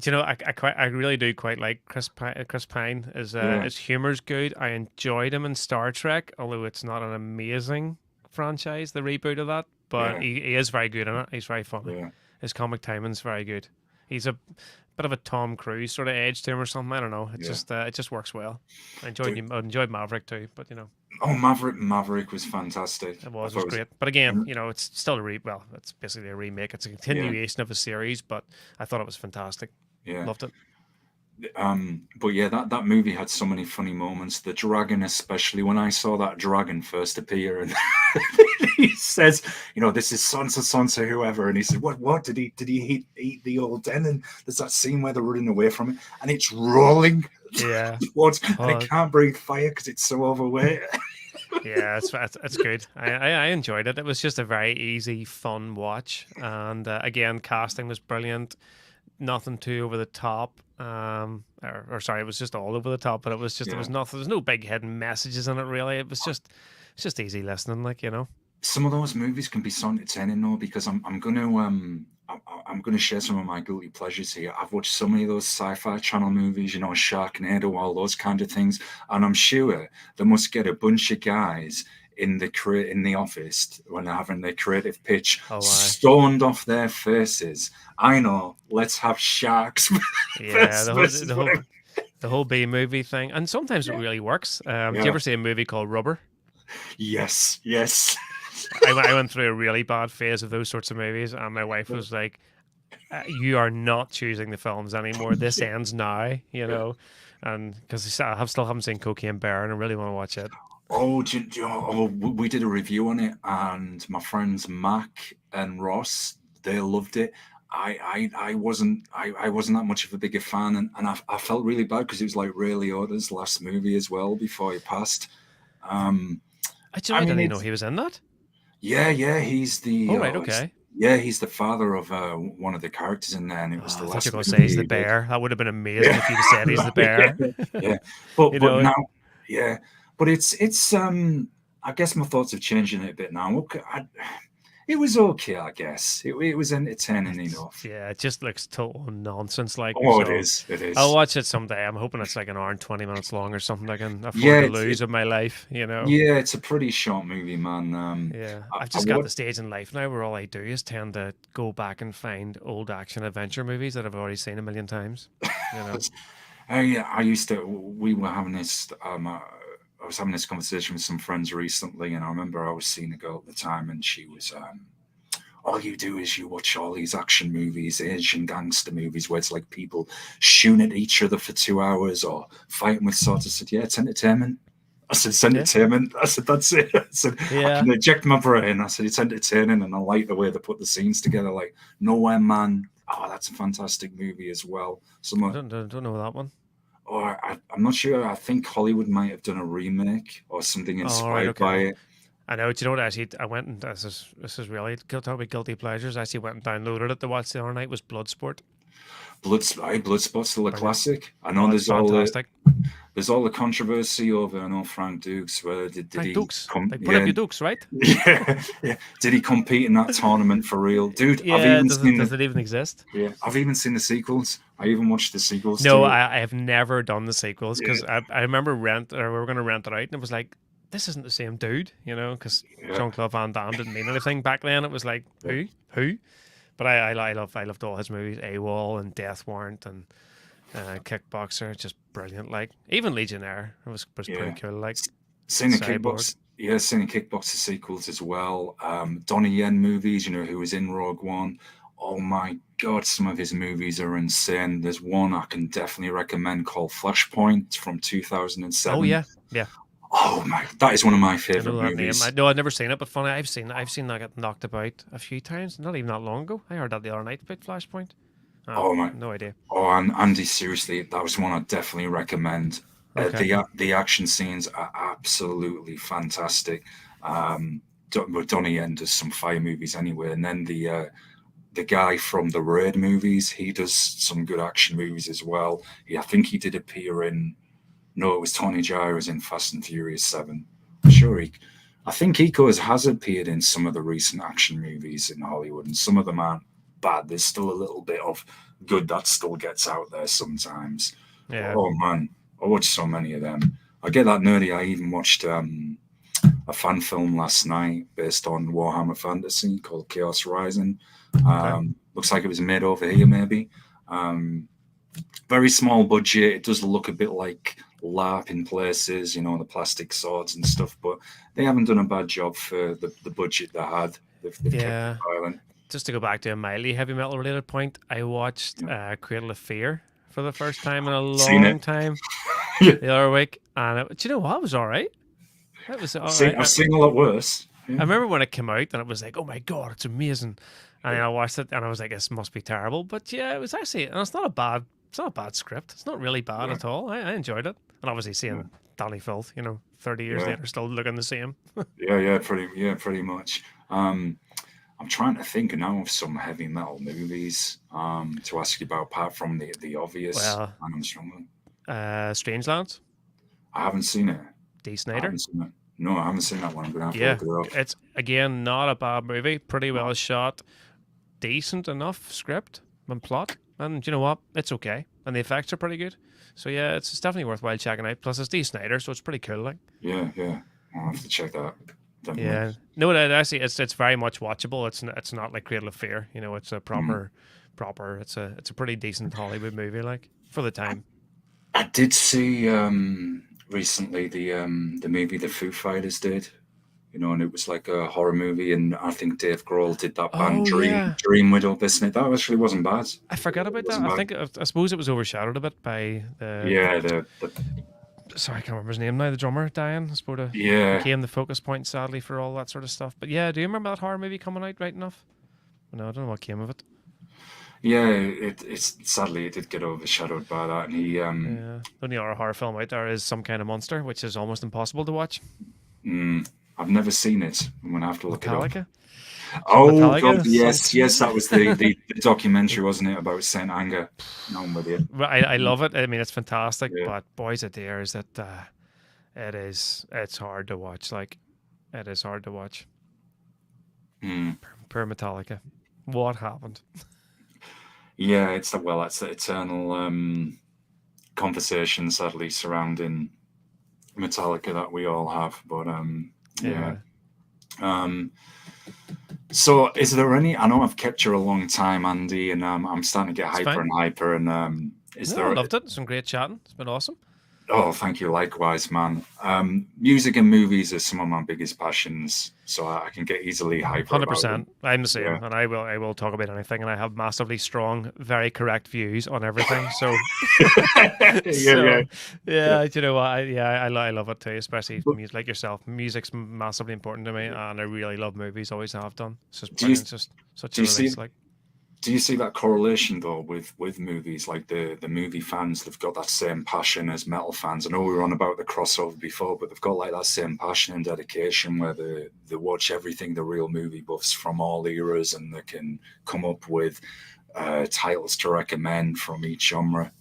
Speaker 2: do you know, I really do quite like Chris Pine.
Speaker 1: Yeah,
Speaker 2: His humor's good. I enjoyed him in Star Trek, although it's not an amazing franchise, the reboot of that. But
Speaker 1: yeah,
Speaker 2: he is very good in it. He's very funny.
Speaker 1: yeah,
Speaker 2: His comic timing's very good. He's a bit of a Tom Cruise sort of edge to him or something. I don't know.
Speaker 1: yeah.
Speaker 2: It just works well.
Speaker 1: Dude,
Speaker 2: I enjoyed Maverick too, but
Speaker 1: oh, Maverick was fantastic.
Speaker 2: it was great. But again, it's still well, it's basically a remake. It's a
Speaker 1: yeah,
Speaker 2: continuation of a series, but I thought it was fantastic.
Speaker 1: yeah.
Speaker 2: Loved it.
Speaker 1: But yeah, that movie had so many funny moments. The dragon, especially when I saw that dragon first appear, and he says, this is Sansa, Sansa, whoever, and he said, what did he eat the old den? And there's that scene where they're running away from it, and it's rolling
Speaker 2: Yeah.
Speaker 1: towards, and it
Speaker 2: Oh,
Speaker 1: can't breathe fire because it's so overweight.
Speaker 2: yeah, it's good. I enjoyed it. It was just a very easy, fun watch, and again, casting was brilliant. Nothing too over the top. Or sorry, it was just all over the top. But it was just there
Speaker 1: Yeah.
Speaker 2: was nothing. There's no big hidden messages in it really. It's just easy listening,
Speaker 1: Some of those movies can be so entertaining though, because I'm gonna share some of my guilty pleasures here. I've watched so many of those sci-fi channel movies, Sharknado, all those kind of things, and I'm sure they must get a bunch of guys in the office when they're having their creative pitch,
Speaker 2: Oh, I
Speaker 1: stoned off their faces. I know, let's have sharks
Speaker 2: yeah,
Speaker 1: versus whatever.
Speaker 2: the whole B movie thing, and sometimes it really works. Do you
Speaker 1: Yeah.
Speaker 2: ever see a movie called Rubber?
Speaker 1: Yes. Yes.
Speaker 2: I went through a really bad phase of those sorts of movies, and my wife was like, "You are not choosing the films anymore. This
Speaker 1: Yeah.
Speaker 2: ends now."
Speaker 1: Yeah.
Speaker 2: And because I still haven't seen Cocaine Bear, and I really want to watch it.
Speaker 1: Oh, we did a review on it, and my friends Mac and Ross, they loved it. I wasn't that much of a bigger fan, and I felt really bad because it was like Ray Liotta's last movie as well before he passed. Um,
Speaker 2: I
Speaker 1: I mean,
Speaker 2: didn't know
Speaker 1: it's
Speaker 2: he was in that.
Speaker 1: yeah, he's
Speaker 2: Oh right, okay.
Speaker 1: he's the father of one of the characters in there, and it was
Speaker 2: Oh,
Speaker 1: the
Speaker 2: I thought you
Speaker 1: last
Speaker 2: were going to say
Speaker 1: movie
Speaker 2: he's the
Speaker 1: he did.
Speaker 2: bear. That would have been amazing
Speaker 1: Yeah,
Speaker 2: if you'd said he's the bear.
Speaker 1: yeah, but
Speaker 2: you
Speaker 1: but
Speaker 2: know,
Speaker 1: now, yeah, but it's I guess my thoughts have changed in it a bit now. Okay, it was okay, I guess. It was entertaining enough.
Speaker 2: it just looks total nonsense.
Speaker 1: Oh, it
Speaker 2: So,
Speaker 1: is, it
Speaker 2: I'll
Speaker 1: is.
Speaker 2: watch it someday. I'm hoping it's like an hour and 20 minutes long or something I can afford
Speaker 1: Yeah,
Speaker 2: to lose of my life.
Speaker 1: yeah, it's a pretty short movie, man.
Speaker 2: Yeah, I've
Speaker 1: I
Speaker 2: just got
Speaker 1: would,
Speaker 2: the stage in life now where all I do is tend to go back and find old action adventure movies that I've already seen a million times. You know.
Speaker 1: I used to. We were having this. I was having this conversation with some friends recently, and I remember I was seeing a girl at the time, and she was. All you do is you watch all these action movies, Asian gangster movies, where it's like people shooting at each other for 2 hours or fighting with swords. I said, yeah, it's entertainment. I said, it's
Speaker 2: Yeah.
Speaker 1: entertainment. I said, that's it. I said, I
Speaker 2: Yeah.
Speaker 1: can eject my brain. I said, it's entertaining, and I like the way they put the scenes together. Like Nowhere Man. Oh, that's a fantastic movie as well.
Speaker 2: I don't know that one.
Speaker 1: Or I'm not sure. I think Hollywood might have done a remake or something
Speaker 2: Oh, right,
Speaker 1: inspired by
Speaker 2: okay.
Speaker 1: it.
Speaker 2: I know. Do you know what? Actually, I went and this is really talk about guilty pleasures. I actually went and downloaded it to watch the other night. Was Bloodsport.
Speaker 1: Bloodspot's still a
Speaker 2: Brilliant.
Speaker 1: classic. I know
Speaker 2: Oh, it's fantastic.
Speaker 1: there's all the controversy over. I know Frank Dukes. Whether did
Speaker 2: Frank
Speaker 1: he
Speaker 2: Dukes,
Speaker 1: come?
Speaker 2: like put up
Speaker 1: Yeah,
Speaker 2: your Dukes, right?
Speaker 1: yeah. Did he compete in that tournament for real, dude?
Speaker 2: Yeah. Does it even exist?
Speaker 1: I've even seen the sequels. I even watched the sequels
Speaker 2: No,
Speaker 1: to it.
Speaker 2: I have never done the sequels
Speaker 1: Yeah,
Speaker 2: because I remember we were going to rent it out and it was like, this isn't the same dude, because
Speaker 1: yeah,
Speaker 2: Jean Claude Van Damme didn't mean anything back then. It was like,
Speaker 1: yeah,
Speaker 2: who? But I loved all his movies, AWOL and Death Warrant and Kickboxer, just brilliant. Like even Legionnaire was pretty
Speaker 1: yeah.
Speaker 2: cool. Like
Speaker 1: Seen the
Speaker 2: Cyborg.
Speaker 1: kickbox. Yeah, seen the kickboxer sequels as well. Donnie Yen movies. Who was in Rogue One. Oh my god, some of his movies are insane. There's one I can definitely recommend called Flashpoint from
Speaker 2: Oh
Speaker 1: 2007.
Speaker 2: yeah, yeah.
Speaker 1: Oh my, that is one of my
Speaker 2: I
Speaker 1: favorite
Speaker 2: know that name. I
Speaker 1: movies.
Speaker 2: know I've never seen it, but funny, I've seen that get knocked about a few times. Not even that long ago. I heard that the other night about Flashpoint. Oh,
Speaker 1: Oh my,
Speaker 2: no idea.
Speaker 1: oh, and Andy, seriously, that was one I definitely recommend.
Speaker 2: Okay.
Speaker 1: The action scenes are absolutely fantastic. Donnie Yen does some fire movies anyway, and then the guy from the Raid movies, he does some good action movies as well. I think he did appear in. No, it was Tony Jaa was in Fast and Furious 7. I'm sure I think he has appeared in some of the recent action movies in Hollywood, and some of them aren't bad. There's still a little bit of good that still gets out there sometimes. But,
Speaker 2: Yeah.
Speaker 1: oh man, I watched so many of them. I get that nerdy. I even watched a fan film last night based on Warhammer Fantasy called Chaos Rising.
Speaker 2: Okay.
Speaker 1: Looks like it was made over here, maybe. Um, Very small budget. It does look a bit like LARP in places, the plastic swords and stuff, but they haven't done a bad job for the budget they had. They've kept it
Speaker 2: Yeah.
Speaker 1: violent.
Speaker 2: Just to go back to a mildly heavy metal related point, I watched
Speaker 1: Yeah.
Speaker 2: Cradle of Fear for the first time in a
Speaker 1: Seen it.
Speaker 2: long time
Speaker 1: Yeah.
Speaker 2: the other week, and do you know what? It was all right. It was
Speaker 1: I've
Speaker 2: all
Speaker 1: seen
Speaker 2: right.
Speaker 1: I've seen a lot worse.
Speaker 2: I
Speaker 1: Yeah.
Speaker 2: remember when it came out, and it was like, oh my god, it's amazing. And
Speaker 1: Yeah.
Speaker 2: then I watched it, and I was like, this must be terrible. But yeah, it was actually, and it's not a bad script. It's not really bad
Speaker 1: Yeah.
Speaker 2: at all. I enjoyed it, and obviously
Speaker 1: Yeah.
Speaker 2: seeing Danny Filth, 30 years
Speaker 1: Yeah.
Speaker 2: later, still looking the same.
Speaker 1: Pretty much. I'm trying to think now of some heavy metal movies to ask you about, apart from the obvious.
Speaker 2: Well,
Speaker 1: And I'm struggling.
Speaker 2: Strangelands,
Speaker 1: I haven't seen it.
Speaker 2: D.
Speaker 1: I
Speaker 2: Snyder.
Speaker 1: haven't seen it. No, I haven't seen that one. I'm gonna have to
Speaker 2: Yeah,
Speaker 1: look it up.
Speaker 2: it's again not a bad movie. Pretty
Speaker 1: No.
Speaker 2: well shot, decent enough script and plot, and you know what? It's okay, and the effects are pretty good. So yeah, it's definitely worthwhile checking out. Plus, it's D. Snyder, so it's pretty cool. Like,
Speaker 1: Yeah. I'll have to check that. Definitely.
Speaker 2: yeah, no, actually, it's very much watchable. It's not like Cradle of Fear. It's a
Speaker 1: Mm.
Speaker 2: proper. It's a pretty decent Hollywood movie, like for the time.
Speaker 1: I did see recently the movie the Foo Fighters did. And it was like a horror movie, and I think Dave Grohl did that band
Speaker 2: Oh yeah,
Speaker 1: Dream Widow Business. That actually wasn't bad.
Speaker 2: I forgot
Speaker 1: It
Speaker 2: about that.
Speaker 1: wasn't bad.
Speaker 2: I suppose it was overshadowed a bit by the
Speaker 1: Yeah, the
Speaker 2: sorry, I can't remember his name now. The drummer, Diane, I suppose
Speaker 1: yeah,
Speaker 2: became the focus point, sadly, for all that sort of stuff. But yeah, do you remember that horror movie coming out right enough? No, I don't know what came of it.
Speaker 1: yeah. It's sadly it did get overshadowed by that, and he
Speaker 2: Yeah, the only other horror film out there is Some Kind of Monster, which is almost impossible to watch.
Speaker 1: I've never seen it. I'm gonna have to look it up.
Speaker 2: Metallica,
Speaker 1: Oh
Speaker 2: Metallica,
Speaker 1: God, yes, that was the documentary, wasn't it, about Saint Anger? No, I'm with you.
Speaker 2: I love it. I mean, it's fantastic.
Speaker 1: Yeah.
Speaker 2: But boys, it dares that it's hard to watch. Like, it is hard to watch.
Speaker 1: Mm.
Speaker 2: Poor Metallica. What happened?
Speaker 1: Yeah, that's the eternal conversation, sadly, surrounding Metallica that we all have. But yeah.
Speaker 2: Yeah.
Speaker 1: So, is there any? I know I've kept you a long time, Andy, and I'm starting to get
Speaker 2: It's
Speaker 1: hyper
Speaker 2: fine.
Speaker 1: and hyper. And is
Speaker 2: No, I
Speaker 1: there?
Speaker 2: loved it. Some great chatting. It's been awesome.
Speaker 1: Oh, thank you. Likewise, man. Music and movies are some of my biggest passions, so I can get easily hyper
Speaker 2: Hundred
Speaker 1: about them.
Speaker 2: percent. I'm the same,
Speaker 1: Yeah.
Speaker 2: and I will talk about anything, and I have massively strong, very correct views on everything. So,
Speaker 1: Yeah, yeah.
Speaker 2: so yeah, you know what? I love it too, especially
Speaker 1: But
Speaker 2: music like yourself. Music's massively important to me, and I really love movies. Always have done. It's just
Speaker 1: do you
Speaker 2: brilliant. It's just such
Speaker 1: do
Speaker 2: a
Speaker 1: you see
Speaker 2: release. Like,
Speaker 1: Do you see that correlation though with movies? Like the movie fans, they've got that same passion as metal fans. I know we were on about the crossover before, but they've got like that same passion and dedication where they watch everything the real movie buffs from all eras, and they can come up with titles to recommend from each genre.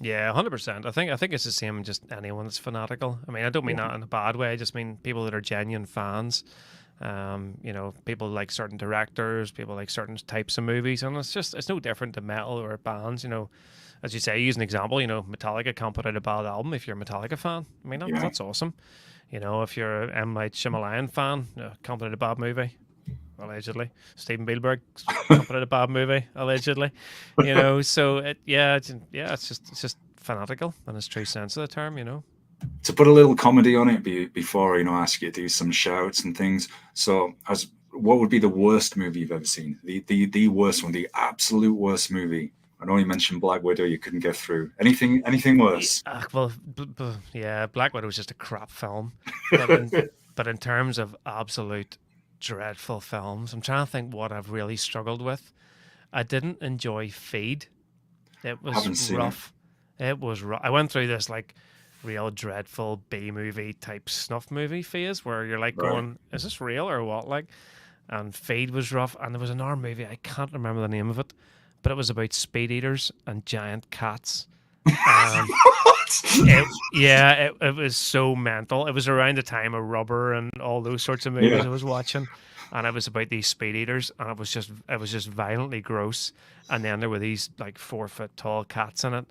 Speaker 2: Yeah, 100%. I think it's the same. Just anyone that's fanatical. I mean, I don't mean
Speaker 1: Yeah,
Speaker 2: that in a bad way. I just mean people that are genuine fans. People like certain directors, people like certain types of movies, and it's no different to metal or bands. As you say, use an example. Metallica can't put out a bad album if you're a Metallica fan. I mean,
Speaker 1: yeah.
Speaker 2: that's awesome. If you're a M Night Shyamalan fan, can't put out a bad movie. Allegedly, Steven Spielberg can't put out a bad movie. Allegedly, So it's just fanatical in its true sense of the term.
Speaker 1: To put a little comedy on it before I ask you to do some shouts and things. So, as what would be the worst movie you've ever seen? The worst one, the absolute worst movie. I know you mentioned Black Widow. You couldn't get through anything worse.
Speaker 2: Well, yeah, Black Widow was just a crap film, but in terms of absolute dreadful films, I'm trying to think what I've really struggled with. I didn't enjoy Feed. It was
Speaker 1: Haven't seen it.
Speaker 2: rough. It was rough. I went through this like real dreadful B movie type snuff movie phase where you're like
Speaker 1: Right.
Speaker 2: going, "Is this real or what?" Like, and Feed was rough. And there was another movie I can't remember the name of it, but it was about speed eaters and giant cats. And it was so mental. It was around the time of Rubber and all those sorts of movies
Speaker 1: Yeah.
Speaker 2: I was watching, and it was about these speed eaters, and it was just violently gross. And then there were these like 4 foot tall cats in it,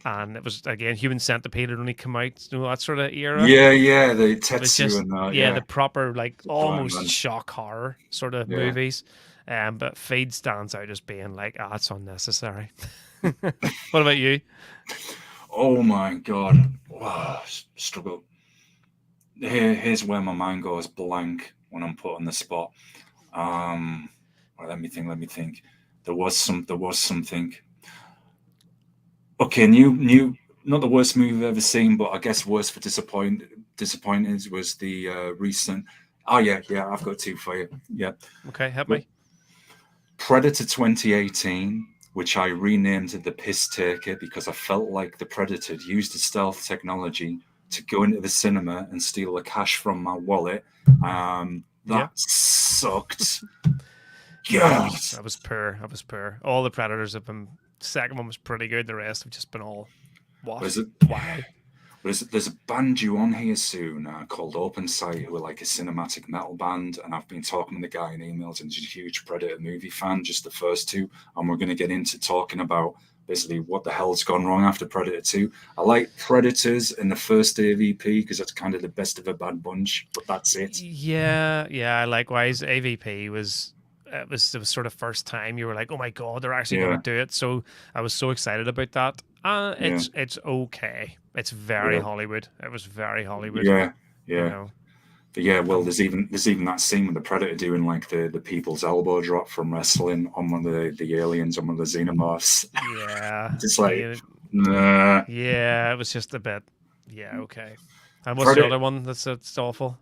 Speaker 2: and it was again Human Centipede had only come out, that sort of era.
Speaker 1: Yeah, yeah. The
Speaker 2: It was
Speaker 1: Tetsu
Speaker 2: just
Speaker 1: and
Speaker 2: the
Speaker 1: yeah,
Speaker 2: proper like
Speaker 1: Giant
Speaker 2: almost
Speaker 1: Man.
Speaker 2: shock horror sort of
Speaker 1: Yeah.
Speaker 2: movies. But Feed stands out as being like, it's unnecessary. What about you?
Speaker 1: Oh my god. Wow, struggle. Here's where my mind goes blank when I'm put on the spot. Um, well, let me think. Let me think. There was something. Okay, new. Not the worst movie I've ever seen, but I guess worst for disappointed was the recent. Oh yeah, yeah. I've got two for you. Yeah,
Speaker 2: Okay, help
Speaker 1: but
Speaker 2: me.
Speaker 1: Predator 2018, which I renamed The Piss Taker because I felt like the Predator had used the stealth technology to go into the cinema and steal the cash from my wallet.
Speaker 2: Yeah.
Speaker 1: That sucked.
Speaker 2: Yeah,
Speaker 1: God.
Speaker 2: I was poor. I was poor. All the Predators have been. Second one was pretty good. The rest have just been all
Speaker 1: There's
Speaker 2: waff.
Speaker 1: a,
Speaker 2: Wow.
Speaker 1: there's a band due on here soon called Open Sight, who are like a cinematic metal band. And I've been talking to the guy in emails, and he's a huge Predator movie fan, just the first two. And we're going to get into talking about basically what the hell's gone wrong after Predator 2. I like Predators in the first AVP because that's kind of the best of a bad bunch, but that's it.
Speaker 2: Yeah, yeah. Likewise, AVP was. It was sort of first time you were like, oh my god, they're actually going to
Speaker 1: Yeah,
Speaker 2: do it. So I was so excited about that.
Speaker 1: yeah,
Speaker 2: It's okay. It's very
Speaker 1: yeah,
Speaker 2: Hollywood. It was very Hollywood.
Speaker 1: yeah,
Speaker 2: You
Speaker 1: yeah.
Speaker 2: know.
Speaker 1: But yeah, well,
Speaker 2: Um.
Speaker 1: there's even that scene with the Predator doing like the people's elbow drop from wrestling on one of the aliens on one of the xenomorphs.
Speaker 2: Yeah.
Speaker 1: Just like,
Speaker 2: Yeah.
Speaker 1: nah.
Speaker 2: Yeah. It was just a bit. Yeah. Okay. And what's the
Speaker 1: Predator.
Speaker 2: other one that's awful?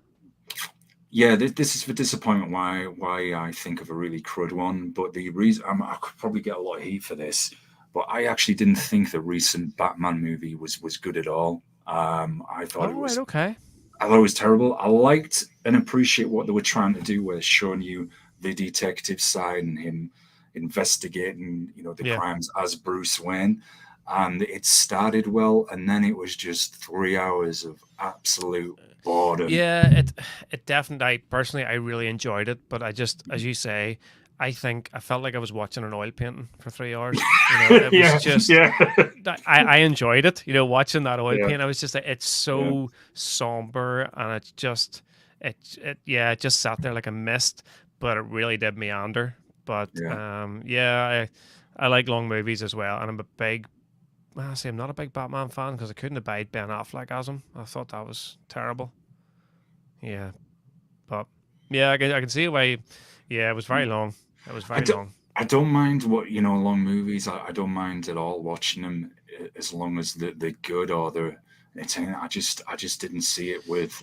Speaker 1: Yeah, this is the disappointment why I think of a really crud one. But the reason I could probably get a lot of heat for this, but I actually didn't think the recent Batman movie was good at all. I thought it
Speaker 2: Oh right.
Speaker 1: was
Speaker 2: Okay.
Speaker 1: I thought it was terrible. I liked and appreciate what they were trying to do, with showing you the detective side and him investigating, the
Speaker 2: Yeah.
Speaker 1: crimes as Bruce Wayne. And it started well, and then it was just 3 hours of absolute boredom.
Speaker 2: Yeah, it definitely. Personally, I really enjoyed it, but I just, as you say, I think I felt like I was watching an oil painting for 3 hours. It was
Speaker 1: Yeah,
Speaker 2: just.
Speaker 1: yeah,
Speaker 2: I enjoyed it. Watching that oil
Speaker 1: yeah,
Speaker 2: paint, I was just like, it's
Speaker 1: yeah,
Speaker 2: so somber, and it's just, it just sat there like a mist, but it really did meander. But
Speaker 1: yeah.
Speaker 2: yeah, I like long movies as well, and I'm a big. Well, I say I'm not a big Batman fan because I couldn't abide Ben Affleck as him. I thought that was terrible. Yeah, but yeah, I can see why. Yeah, it was very long. It was
Speaker 1: I
Speaker 2: very
Speaker 1: don't,
Speaker 2: long.
Speaker 1: I don't mind long movies. I don't mind at all watching them as long as they're good or they're entertaining. I just didn't see it with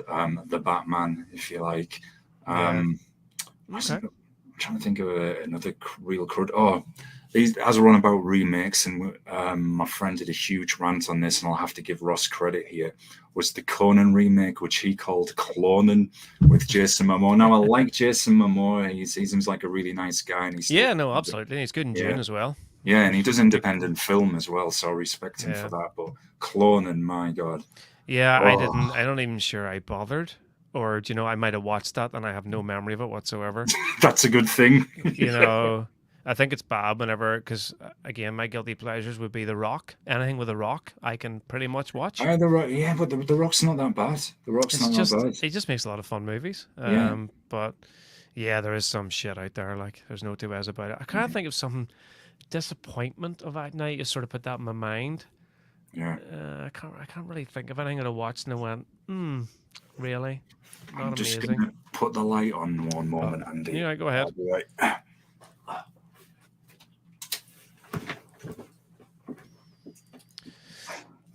Speaker 1: the Batman, if you like.
Speaker 2: Yeah.
Speaker 1: Um,
Speaker 2: Okay.
Speaker 1: I'm trying to think of another real crud. Oh, these as we're on about remakes, and my friend did a huge rant on this, and I'll have to give Ross credit here. Was the Conan remake, which he called Clonin, with Jason Momoa. Now I like Jason Momoa; he seems like a really nice guy, and he's still
Speaker 2: Yeah. No. Absolutely. It's good in
Speaker 1: yeah.
Speaker 2: June as well.
Speaker 1: Yeah, and he
Speaker 2: Like,
Speaker 1: does
Speaker 2: like,
Speaker 1: independent film as well, so I respect him for
Speaker 2: yeah,
Speaker 1: that. But cloning, my God.
Speaker 2: yeah. I
Speaker 1: Oh,
Speaker 2: didn't. I don't even sure I bothered, or do you know, I might have watched that and I have no memory of it whatsoever.
Speaker 1: that's a good thing.
Speaker 2: You know, I think it's bad whenever, because again, my guilty pleasures would be The Rock. Anything with The Rock, I can pretty much watch.
Speaker 1: Yeah, but the Rock's not that bad. The Rock's
Speaker 2: It's
Speaker 1: not that
Speaker 2: just
Speaker 1: bad.
Speaker 2: it just makes a lot of fun movies.
Speaker 1: Yeah,
Speaker 2: But yeah, there is some shit out there. Like, there's no two ways about it. I can't think of some disappointment of that now. You sort of put that in my mind.
Speaker 1: yeah.
Speaker 2: I can't really think of anything that I watched and I went, really,
Speaker 1: I'm
Speaker 2: not
Speaker 1: just
Speaker 2: amazing.
Speaker 1: gonna put the light on one
Speaker 2: Oh,
Speaker 1: moment, Andy.
Speaker 2: yeah, go
Speaker 1: I'll
Speaker 2: ahead.
Speaker 1: be right.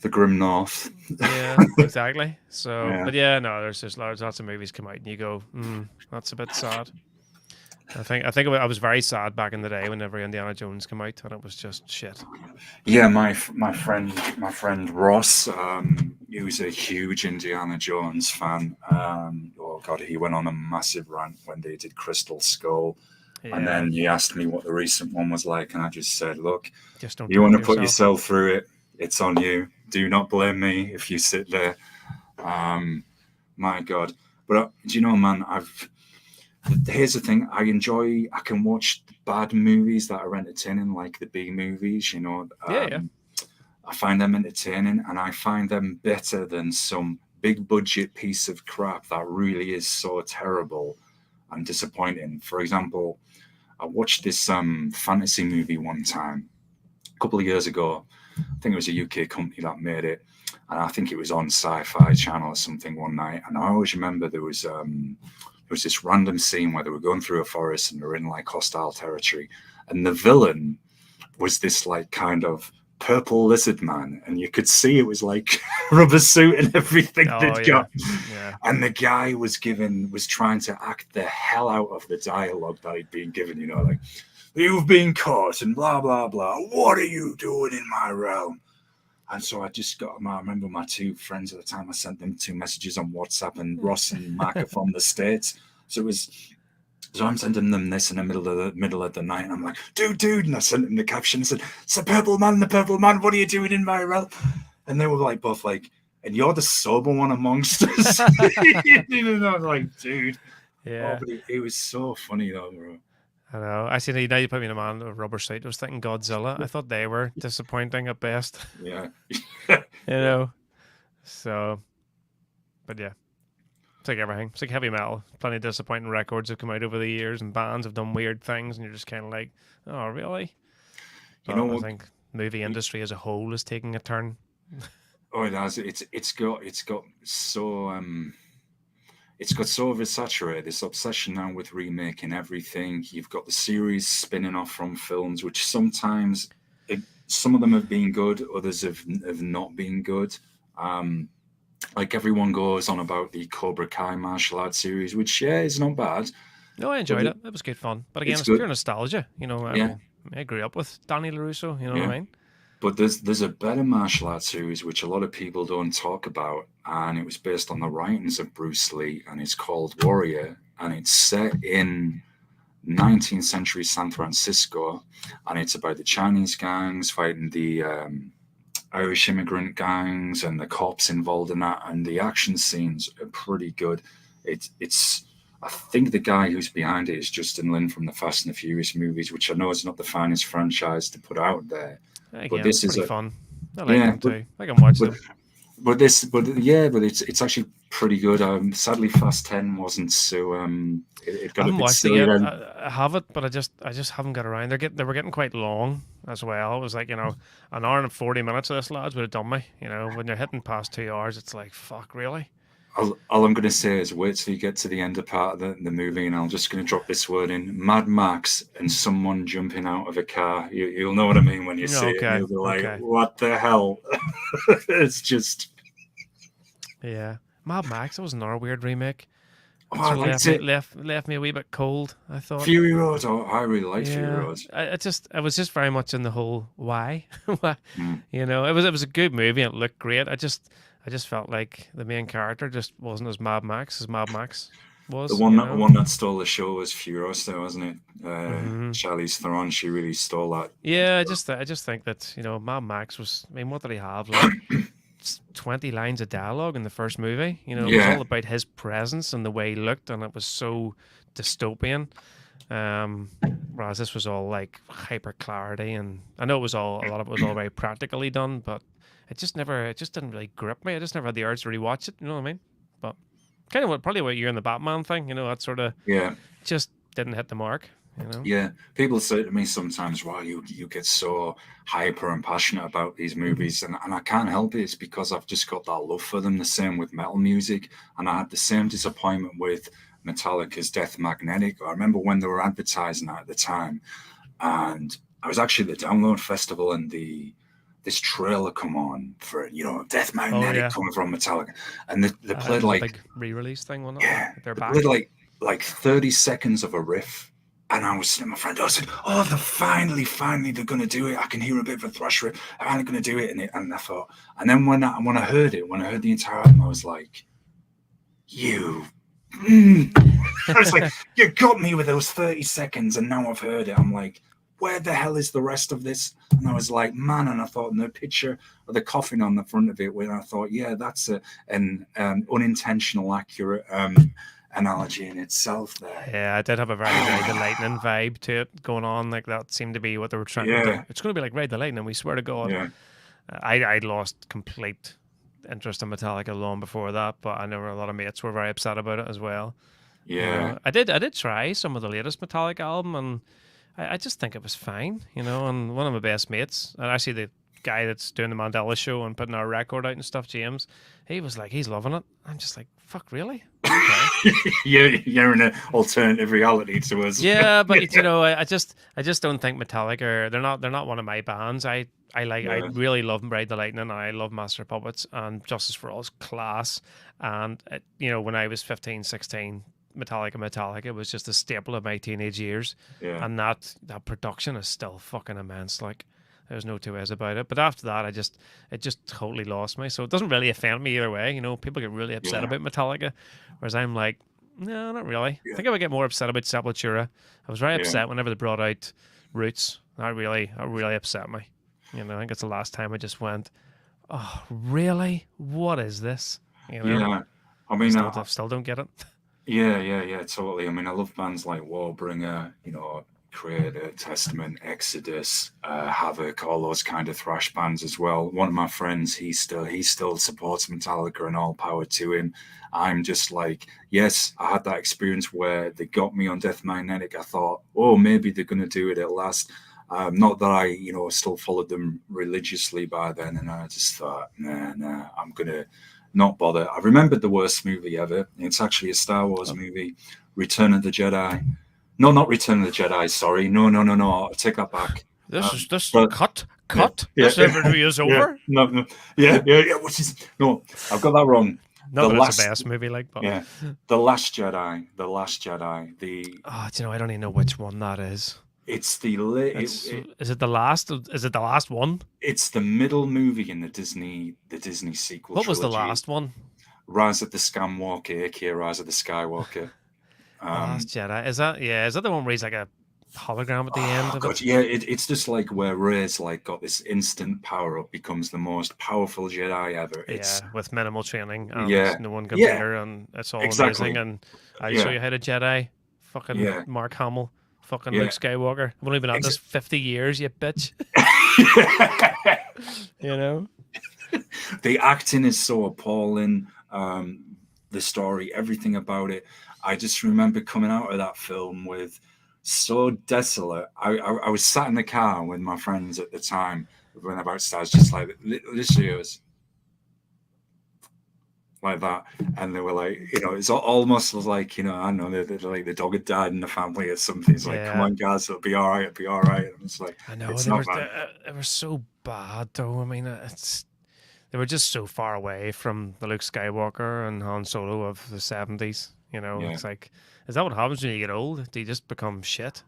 Speaker 1: The Grim North.
Speaker 2: Yeah, exactly. So,
Speaker 1: Yeah.
Speaker 2: but yeah, no, there's lots of movies come out and you go, that's a bit sad. I was very sad back in the day whenever Indiana Jones came out and it was just shit.
Speaker 1: Yeah, my friend Ross, he was a huge Indiana Jones fan. Oh God, he went on a massive rant when they did Crystal Skull, and
Speaker 2: Yeah,
Speaker 1: then he asked me what the recent one was like, and I just said, "Look,
Speaker 2: just don't
Speaker 1: you
Speaker 2: do it
Speaker 1: want
Speaker 2: to
Speaker 1: to put
Speaker 2: yourself.
Speaker 1: yourself through it. It's on you. Do not blame me if you sit there." Um, my God, but do you know, man? Here's the thing. I can watch bad movies that are entertaining, like the B movies.
Speaker 2: Yeah, yeah.
Speaker 1: I find them entertaining, and I find them better than some big budget piece of crap that really is so terrible and disappointing. For example, I watched this fantasy movie one time a couple of years ago. I think it was a UK company that made it, and I think it was on Sci-Fi Channel or something one night. And I always remember there was this random scene where they were going through a forest and they were in like hostile territory, and the villain was this like kind of purple lizard man, and you could see it was like rubber suit and everything
Speaker 2: Oh
Speaker 1: they'd
Speaker 2: yeah,
Speaker 1: got.
Speaker 2: yeah.
Speaker 1: And the guy was trying to act the hell out of the dialogue that he'd been given, like, "You've been caught and blah blah blah. What are you doing in my realm?" And so I remember my two friends at the time, I sent them two messages on WhatsApp, and Ross and Mac are from the States. So I'm sending them this in the middle of the night, and I'm like, dude, and I sent them the caption and said, "It's the purple man, what are you doing in my realm?" And they were like both like, "And you're the sober one amongst us." And I was like, dude. Oh,
Speaker 2: Yeah.
Speaker 1: but it was so funny though, bro.
Speaker 2: I know. I see. Now you put me in a man of rubber suit. I was thinking Godzilla. I thought they were disappointing at best.
Speaker 1: Yeah.
Speaker 2: you
Speaker 1: Yeah.
Speaker 2: know. So, but yeah, it's like everything. It's like heavy metal. Plenty of disappointing records have come out over the years, and bands have done weird things, and you're just kind of like, oh, really?
Speaker 1: You know
Speaker 2: But I
Speaker 1: what?
Speaker 2: think movie industry as a whole is taking a turn.
Speaker 1: Oh, it has. It's got so oversaturated, this obsession now with remaking everything. You've got the series spinning off from films, which sometimes some of them have been good, others have not been good. Um, like everyone goes on about the Cobra Kai martial arts series, which yeah is not bad,
Speaker 2: No, I
Speaker 1: but
Speaker 2: enjoyed it. It was good fun. But again,
Speaker 1: it's
Speaker 2: it's pure
Speaker 1: good.
Speaker 2: nostalgia.
Speaker 1: Yeah,
Speaker 2: I grew up with Danny LaRusso. You know what
Speaker 1: yeah.
Speaker 2: I mean?
Speaker 1: But there's a better martial arts series which a lot of people don't talk about, and it was based on the writings of Bruce Lee, and it's called Warrior, and it's set in 19th century San Francisco, and it's about the Chinese gangs fighting the Irish immigrant gangs and the cops involved in that, and the action scenes are pretty good. It's I think the guy who's behind it is Justin Lin from the Fast and the Furious movies, which I know is not the finest franchise to put out there, but
Speaker 2: Again,
Speaker 1: this
Speaker 2: it's
Speaker 1: is
Speaker 2: pretty
Speaker 1: a
Speaker 2: fun. I like
Speaker 1: yeah,
Speaker 2: them too. I can watch
Speaker 1: but
Speaker 2: them.
Speaker 1: but it's actually pretty good. Sadly, Fast 10 wasn't so it
Speaker 2: I
Speaker 1: got a
Speaker 2: haven't
Speaker 1: bit
Speaker 2: watched it
Speaker 1: silly
Speaker 2: yet.
Speaker 1: then.
Speaker 2: I have it, but I just haven't got around. They were getting quite long as well. It was like, an hour and 40 minutes of this lads would have done me. When you're hitting past 2 hours, it's like, fuck, really?
Speaker 1: All I'm going to say is wait till you get to the end of part of the movie, and I'm just going to drop this word in: Mad Max and someone jumping out of a car. You'll know what I mean when you see it, and
Speaker 2: Okay,
Speaker 1: you'll be like,
Speaker 2: okay,
Speaker 1: "What the hell?" It's just,
Speaker 2: yeah. Mad Max. That was another weird remake.
Speaker 1: oh,
Speaker 2: It
Speaker 1: I
Speaker 2: sort of
Speaker 1: liked it.
Speaker 2: left me a wee bit cold. I thought.
Speaker 1: Fury Road. Oh, I really liked Fury
Speaker 2: Yeah,
Speaker 1: Road.
Speaker 2: I was just very much in the whole why, why,
Speaker 1: Mm.
Speaker 2: it was a good movie. And it looked great. I just felt like the main character just wasn't as Mad Max as Mad Max. was,
Speaker 1: The one that stole the show was Furiosa, wasn't it?
Speaker 2: Hmm.
Speaker 1: Charlize Theron, she really stole that.
Speaker 2: Yeah, I just think that Mad Max was. I mean, what did he have? Like 20 lines of dialogue in the first movie. It was
Speaker 1: Yeah,
Speaker 2: all about his presence and the way he looked, and it was so dystopian. Um, Whereas this was all like hyper clarity, and I know it was all a lot of it was all very practically done, but it just didn't really grip me. I just never had the urge to rewatch it. You know what I mean? But kind of probably what you're in the Batman thing. That sort of
Speaker 1: yeah.
Speaker 2: just didn't hit the mark.
Speaker 1: Yeah, people say to me sometimes, "Wow, you get so hyper and passionate about these movies," and I can't help it. It's because I've just got that love for them. The same with metal music, and I had the same disappointment with Metallica's Death Magnetic. I remember when they were advertising that at the time, and I was actually at the Download Festival, and the this trailer come on for Death
Speaker 2: Oh
Speaker 1: Magnetic
Speaker 2: yeah,
Speaker 1: coming from Metallica, and they
Speaker 2: it
Speaker 1: played
Speaker 2: was a
Speaker 1: like
Speaker 2: big re-release thing, wasn't it?
Speaker 1: yeah,
Speaker 2: Like they're
Speaker 1: they played
Speaker 2: back.
Speaker 1: like 30 seconds of a riff. And I was my friend, I said, "Oh, finally, they're gonna do it. I can hear a bit of a thrash riff. I'm gonna do it." And I thought, and then when I heard it, when I heard the entire album, I was like, "You," I was like, "You got me with those 30 seconds," and now I've heard it. I'm like, "Where the hell is the rest of this?" And I was like, "Man!" And I thought, and the picture of the coffin on the front of it, when I thought, "Yeah, that's an unintentional, accurate." Analogy in itself there.
Speaker 2: Yeah, I did have a very Ride the Lightning vibe to it going on. Like that seemed to be what they were trying to do.
Speaker 1: Yeah,
Speaker 2: It's going to be like Ride the Lightning. We swear to God.
Speaker 1: yeah,
Speaker 2: I lost complete interest in Metallica long before that, but I know a lot of mates were very upset about it as well.
Speaker 1: yeah,
Speaker 2: I did try some of the latest Metallica album, and I just think it was fine. And one of my best mates, and actually the guy that's doing the Mandela show and putting our record out and stuff, James, he was like, he's loving it. I'm just like, fuck, really? Okay.
Speaker 1: you're in an alternative reality to us.
Speaker 2: Yeah, but I just don't think Metallica they're not one of my bands. I
Speaker 1: Yeah,
Speaker 2: really love Ride the Lightning. I love Master of Puppets and Justice for All's class. And when I was 15, 16, Metallica was just a staple of my teenage years.
Speaker 1: yeah,
Speaker 2: And that production is still fucking immense. Like there's no two ways about it. But after that, it just totally lost me. So it doesn't really offend me either way. People get really upset
Speaker 1: yeah,
Speaker 2: about Metallica, whereas I'm like, no, not really. I
Speaker 1: yeah,
Speaker 2: think I would get more upset about Sepultura. I was very
Speaker 1: yeah,
Speaker 2: upset whenever they brought out Roots. That really upset me. I think it's the last time I just went, oh, really? What is this?
Speaker 1: yeah. I
Speaker 2: I
Speaker 1: mean,
Speaker 2: still don't get it.
Speaker 1: yeah, totally. I mean, I love bands like Warbringer, Creator, Testament, Exodus, Havoc, all those kind of thrash bands as well. One of my friends, he still supports Metallica, and all power to him. I'm just like, yes, I had that experience where they got me on Death Magnetic. I thought, oh, maybe they're gonna do it at last. Not that I, still followed them religiously by then, and I just thought, nah, I'm gonna not bother. I remembered the worst movie ever. It's actually a Star Wars
Speaker 2: Oh,
Speaker 1: movie, Return of the Jedi. No, not Return of the Jedi. Sorry, no. I take that back.
Speaker 2: this is this
Speaker 1: But
Speaker 2: cut
Speaker 1: yeah,
Speaker 2: cut.
Speaker 1: yeah,
Speaker 2: This interview is
Speaker 1: yeah,
Speaker 2: over.
Speaker 1: no, yeah. Which is no, I've got that wrong.
Speaker 2: Not
Speaker 1: The
Speaker 2: that it's a
Speaker 1: last,
Speaker 2: best movie, like, but
Speaker 1: yeah, the Last Jedi, the Last Jedi.
Speaker 2: I don't even know which one that is.
Speaker 1: It's the li-
Speaker 2: Is it the last? Is it the last one?
Speaker 1: it's the middle movie in the Disney sequel
Speaker 2: What was the
Speaker 1: trilogy.
Speaker 2: last one?
Speaker 1: Rise of the Skywalker, aka Rise of the Skywalker.
Speaker 2: The Last
Speaker 1: Um,
Speaker 2: Jedi. Is that Is that the one where he's like a hologram at the end
Speaker 1: Oh
Speaker 2: of
Speaker 1: god,
Speaker 2: it?
Speaker 1: yeah, it's just like where Rey's like got this instant power up, becomes the most powerful Jedi ever. It's
Speaker 2: Yeah, with minimal training and
Speaker 1: yeah,
Speaker 2: no one can beat
Speaker 1: yeah,
Speaker 2: her, and it's all amazing.
Speaker 1: exactly.
Speaker 2: And I'll show
Speaker 1: Yeah,
Speaker 2: you how to Jedi. Fucking
Speaker 1: yeah,
Speaker 2: Mark Hamill. Fucking Luke
Speaker 1: yeah.
Speaker 2: Skywalker. I've only been at this
Speaker 1: Ex-
Speaker 2: 50 years, you bitch. you know?
Speaker 1: the acting is so appalling. The story, everything about it. I just remember coming out of that film with so desolate. I was sat in the car with my friends at the time when about stars, just like literally it was like that, and they were like, it's almost like, I don't know, they're like the dog had died in the family or something. It's like, come
Speaker 2: Yeah,
Speaker 1: on, guys, it'll be all right, it'll be all right. And it's like,
Speaker 2: I know.
Speaker 1: it's not, man.
Speaker 2: They were so bad, though. I mean, they were just so far away from the Luke Skywalker and Han Solo of the 70s.
Speaker 1: Yeah,
Speaker 2: It's like, is that what happens when you get old? Do you just become shit?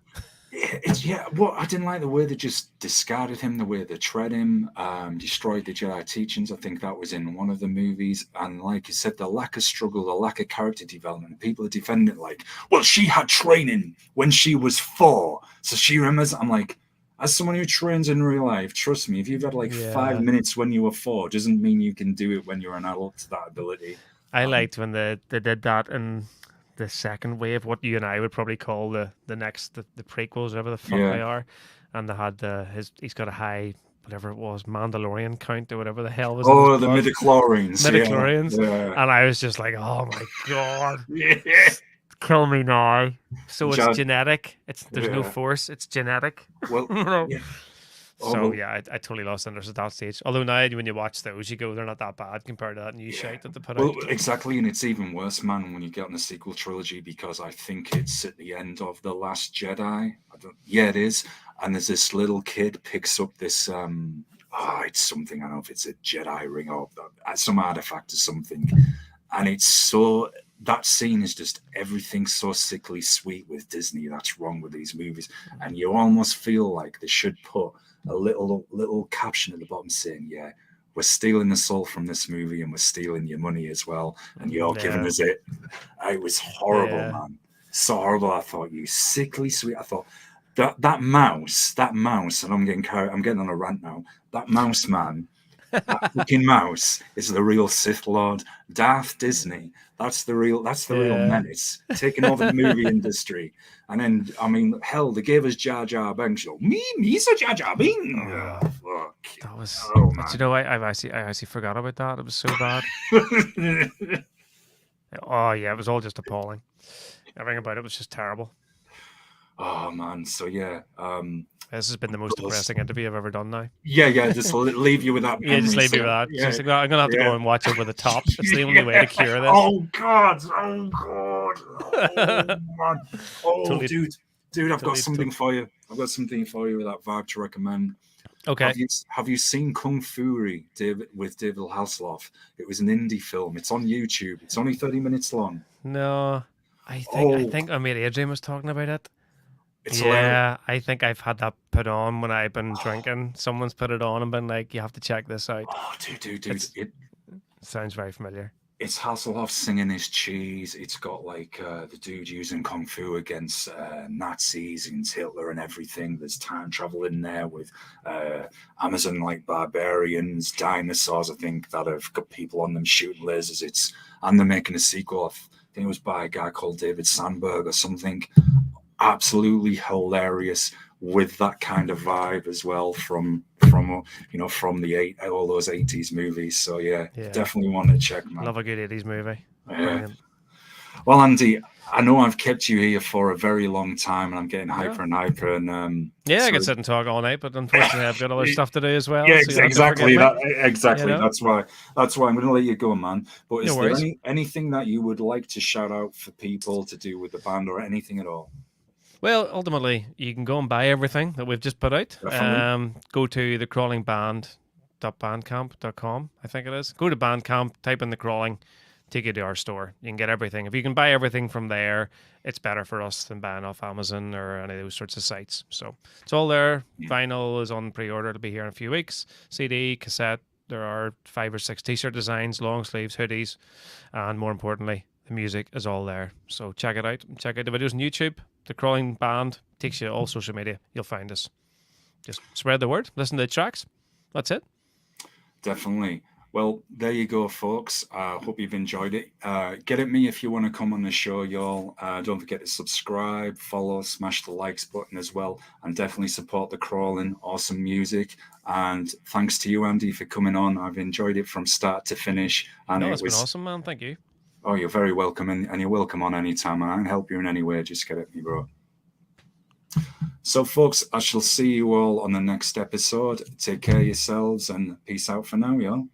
Speaker 1: It's yeah. Well, I didn't like the way they just discarded him, the way they tread him, destroyed the Jedi teachings. I think that was in one of the movies, and like you said, the lack of struggle, the lack of character development. People are defending it like, well, she had training when she was 4, so she remembers. I'm like, as someone who trains in real life, trust me, if you've had like five
Speaker 2: Yeah.
Speaker 1: minutes when you were 4, doesn't mean you can do it when you're an adult to that ability.
Speaker 2: I
Speaker 1: Um,
Speaker 2: liked when they did that in the second wave, what you and I would probably call the next the prequels, whatever the fuck
Speaker 1: yeah.
Speaker 2: they are, and they had he's got a high whatever it was Mandalorian count or whatever the hell was in his
Speaker 1: Oh, the
Speaker 2: blood,
Speaker 1: midichlorians. Yeah.
Speaker 2: midichlorians,
Speaker 1: Yeah.
Speaker 2: and I was just like, oh my god,
Speaker 1: Yeah.
Speaker 2: kill me now. So it's
Speaker 1: Jad,
Speaker 2: genetic. There's no
Speaker 1: yeah.
Speaker 2: force. It's genetic.
Speaker 1: Well, yeah. Oh
Speaker 2: So
Speaker 1: well,
Speaker 2: yeah, I totally lost interest at that stage. Although now when you watch those, you go, they're not that bad compared to that new
Speaker 1: yeah.
Speaker 2: shite that they put
Speaker 1: Well,
Speaker 2: out.
Speaker 1: exactly, and it's even worse, man, when you get on the sequel trilogy because I think it's at the end of the Last Jedi. Yeah, it is. And there's this little kid picks up this. It's something. I don't know if it's a Jedi ring or some artifact or something, and it's so. That scene is just everything so sickly sweet with Disney. That's wrong with these movies, and you almost feel like they should put a little caption at the bottom saying, "Yeah, we're stealing the soul from this movie and we're stealing your money as well, and you're giving
Speaker 2: Yeah,
Speaker 1: us it." It was horrible,
Speaker 2: yeah,
Speaker 1: man. So horrible. I thought, you sickly sweet. I thought that mouse, and I'm getting on a rant now. That mouse man, that fucking mouse is the real Sith Lord. Darth Disney. That's the real
Speaker 2: yeah.
Speaker 1: menace, taking over the movie industry. And then, I mean, hell, they gave us Jar Jar Binks. Me, so Jar Jar Binks. Oh,
Speaker 2: Oh,
Speaker 1: fuck.
Speaker 2: that was.
Speaker 1: Oh,
Speaker 2: But
Speaker 1: man.
Speaker 2: I actually forgot about that. It was so bad. Oh yeah, it was all just appalling. Everything about it was just terrible.
Speaker 1: Oh, man. So, yeah.
Speaker 2: This has been the most
Speaker 1: Those,
Speaker 2: depressing interview I've ever done now.
Speaker 1: yeah. Just leave you with that
Speaker 2: Yeah, just
Speaker 1: memory.
Speaker 2: leave me with
Speaker 1: So,
Speaker 2: that.
Speaker 1: yeah,
Speaker 2: Just like, well, I'm gonna have to
Speaker 1: yeah.
Speaker 2: go and watch Over the Top. It's the only way to
Speaker 1: Yeah.
Speaker 2: cure this.
Speaker 1: Oh God. Oh God. Oh man. Oh
Speaker 2: totally,
Speaker 1: dude. I've got
Speaker 2: totally,
Speaker 1: something
Speaker 2: totally.
Speaker 1: for you. I've got something for you with that vibe to recommend.
Speaker 2: Okay.
Speaker 1: Have you seen Kung Fury, David Hasselhoff? It was an indie film. It's on YouTube. It's only 30 minutes long.
Speaker 2: No, I
Speaker 1: Oh,
Speaker 2: think I made Adrian was talking about it.
Speaker 1: it's hilarious.
Speaker 2: Yeah, I think I've had that put on when I've been drinking. Someone's put it on and been like, "You have to check this out."
Speaker 1: Oh, dude.
Speaker 2: It's it sounds very familiar.
Speaker 1: It's Hasselhoff singing his cheese. It's got like the dude using kung fu against Nazis and Hitler and everything. There's time travel in there with Amazon like barbarians, dinosaurs. I think that have got people on them shooting lasers. And they're making a sequel. I think it was by a guy called David Sandberg or something. Absolutely hilarious with that kind of vibe as well from all those 80s movies. So yeah,
Speaker 2: Yeah,
Speaker 1: definitely one to check, man.
Speaker 2: love a good '80s movie.
Speaker 1: Yeah.
Speaker 2: Brilliant.
Speaker 1: Well, Andy, I know I've kept you here for a very long time, and I'm getting
Speaker 2: No,
Speaker 1: hyper and hyper, and
Speaker 2: yeah, I
Speaker 1: so
Speaker 2: could sit and talk all night, but unfortunately, I've got other stuff to do as well.
Speaker 1: yeah,
Speaker 2: So you'll have to forgive
Speaker 1: exactly
Speaker 2: me.
Speaker 1: that.
Speaker 2: You
Speaker 1: Exactly.
Speaker 2: know,
Speaker 1: That's why I'm going to let you go, man. But
Speaker 2: no
Speaker 1: is there
Speaker 2: worries.
Speaker 1: anything that you would like to shout out for people to do with the band, or anything at all?
Speaker 2: Well, ultimately, you can go and buy everything that we've just put out.
Speaker 1: Definitely.
Speaker 2: Go to thecrawlingband.bandcamp.com, I think it is. Go to Bandcamp, type in the crawling, take you to our store. You can get everything. If you can buy everything from there, it's better for us than buying off Amazon or any of those sorts of sites. So it's all there.
Speaker 1: Yeah.
Speaker 2: Vinyl is on pre-order. It'll be here in a few weeks. CD, cassette. There are 5 or 6 t-shirt designs, long sleeves, hoodies, and more importantly, the music is all there. So check it out. Check out the videos on YouTube. The Crawling Band takes you to all social media. You'll find us. Just spread the word. Listen to the tracks. That's it.
Speaker 1: Definitely. Well, there you go, folks. I hope you've enjoyed it. Get at me if you want to come on the show, y'all. Don't forget to subscribe, follow, smash the likes button as well, and definitely support the crawling. Awesome music. And thanks to you, Andy, for coming on. I've enjoyed it from start to finish. And
Speaker 2: No,
Speaker 1: it
Speaker 2: it's been
Speaker 1: was,
Speaker 2: awesome, man. Thank you.
Speaker 1: oh, you're very welcome. And you're welcome on any time. And I can help you in any way. Just get at me, bro. So, folks, I shall see you all on the next episode. Take care of yourselves and peace out for now, y'all.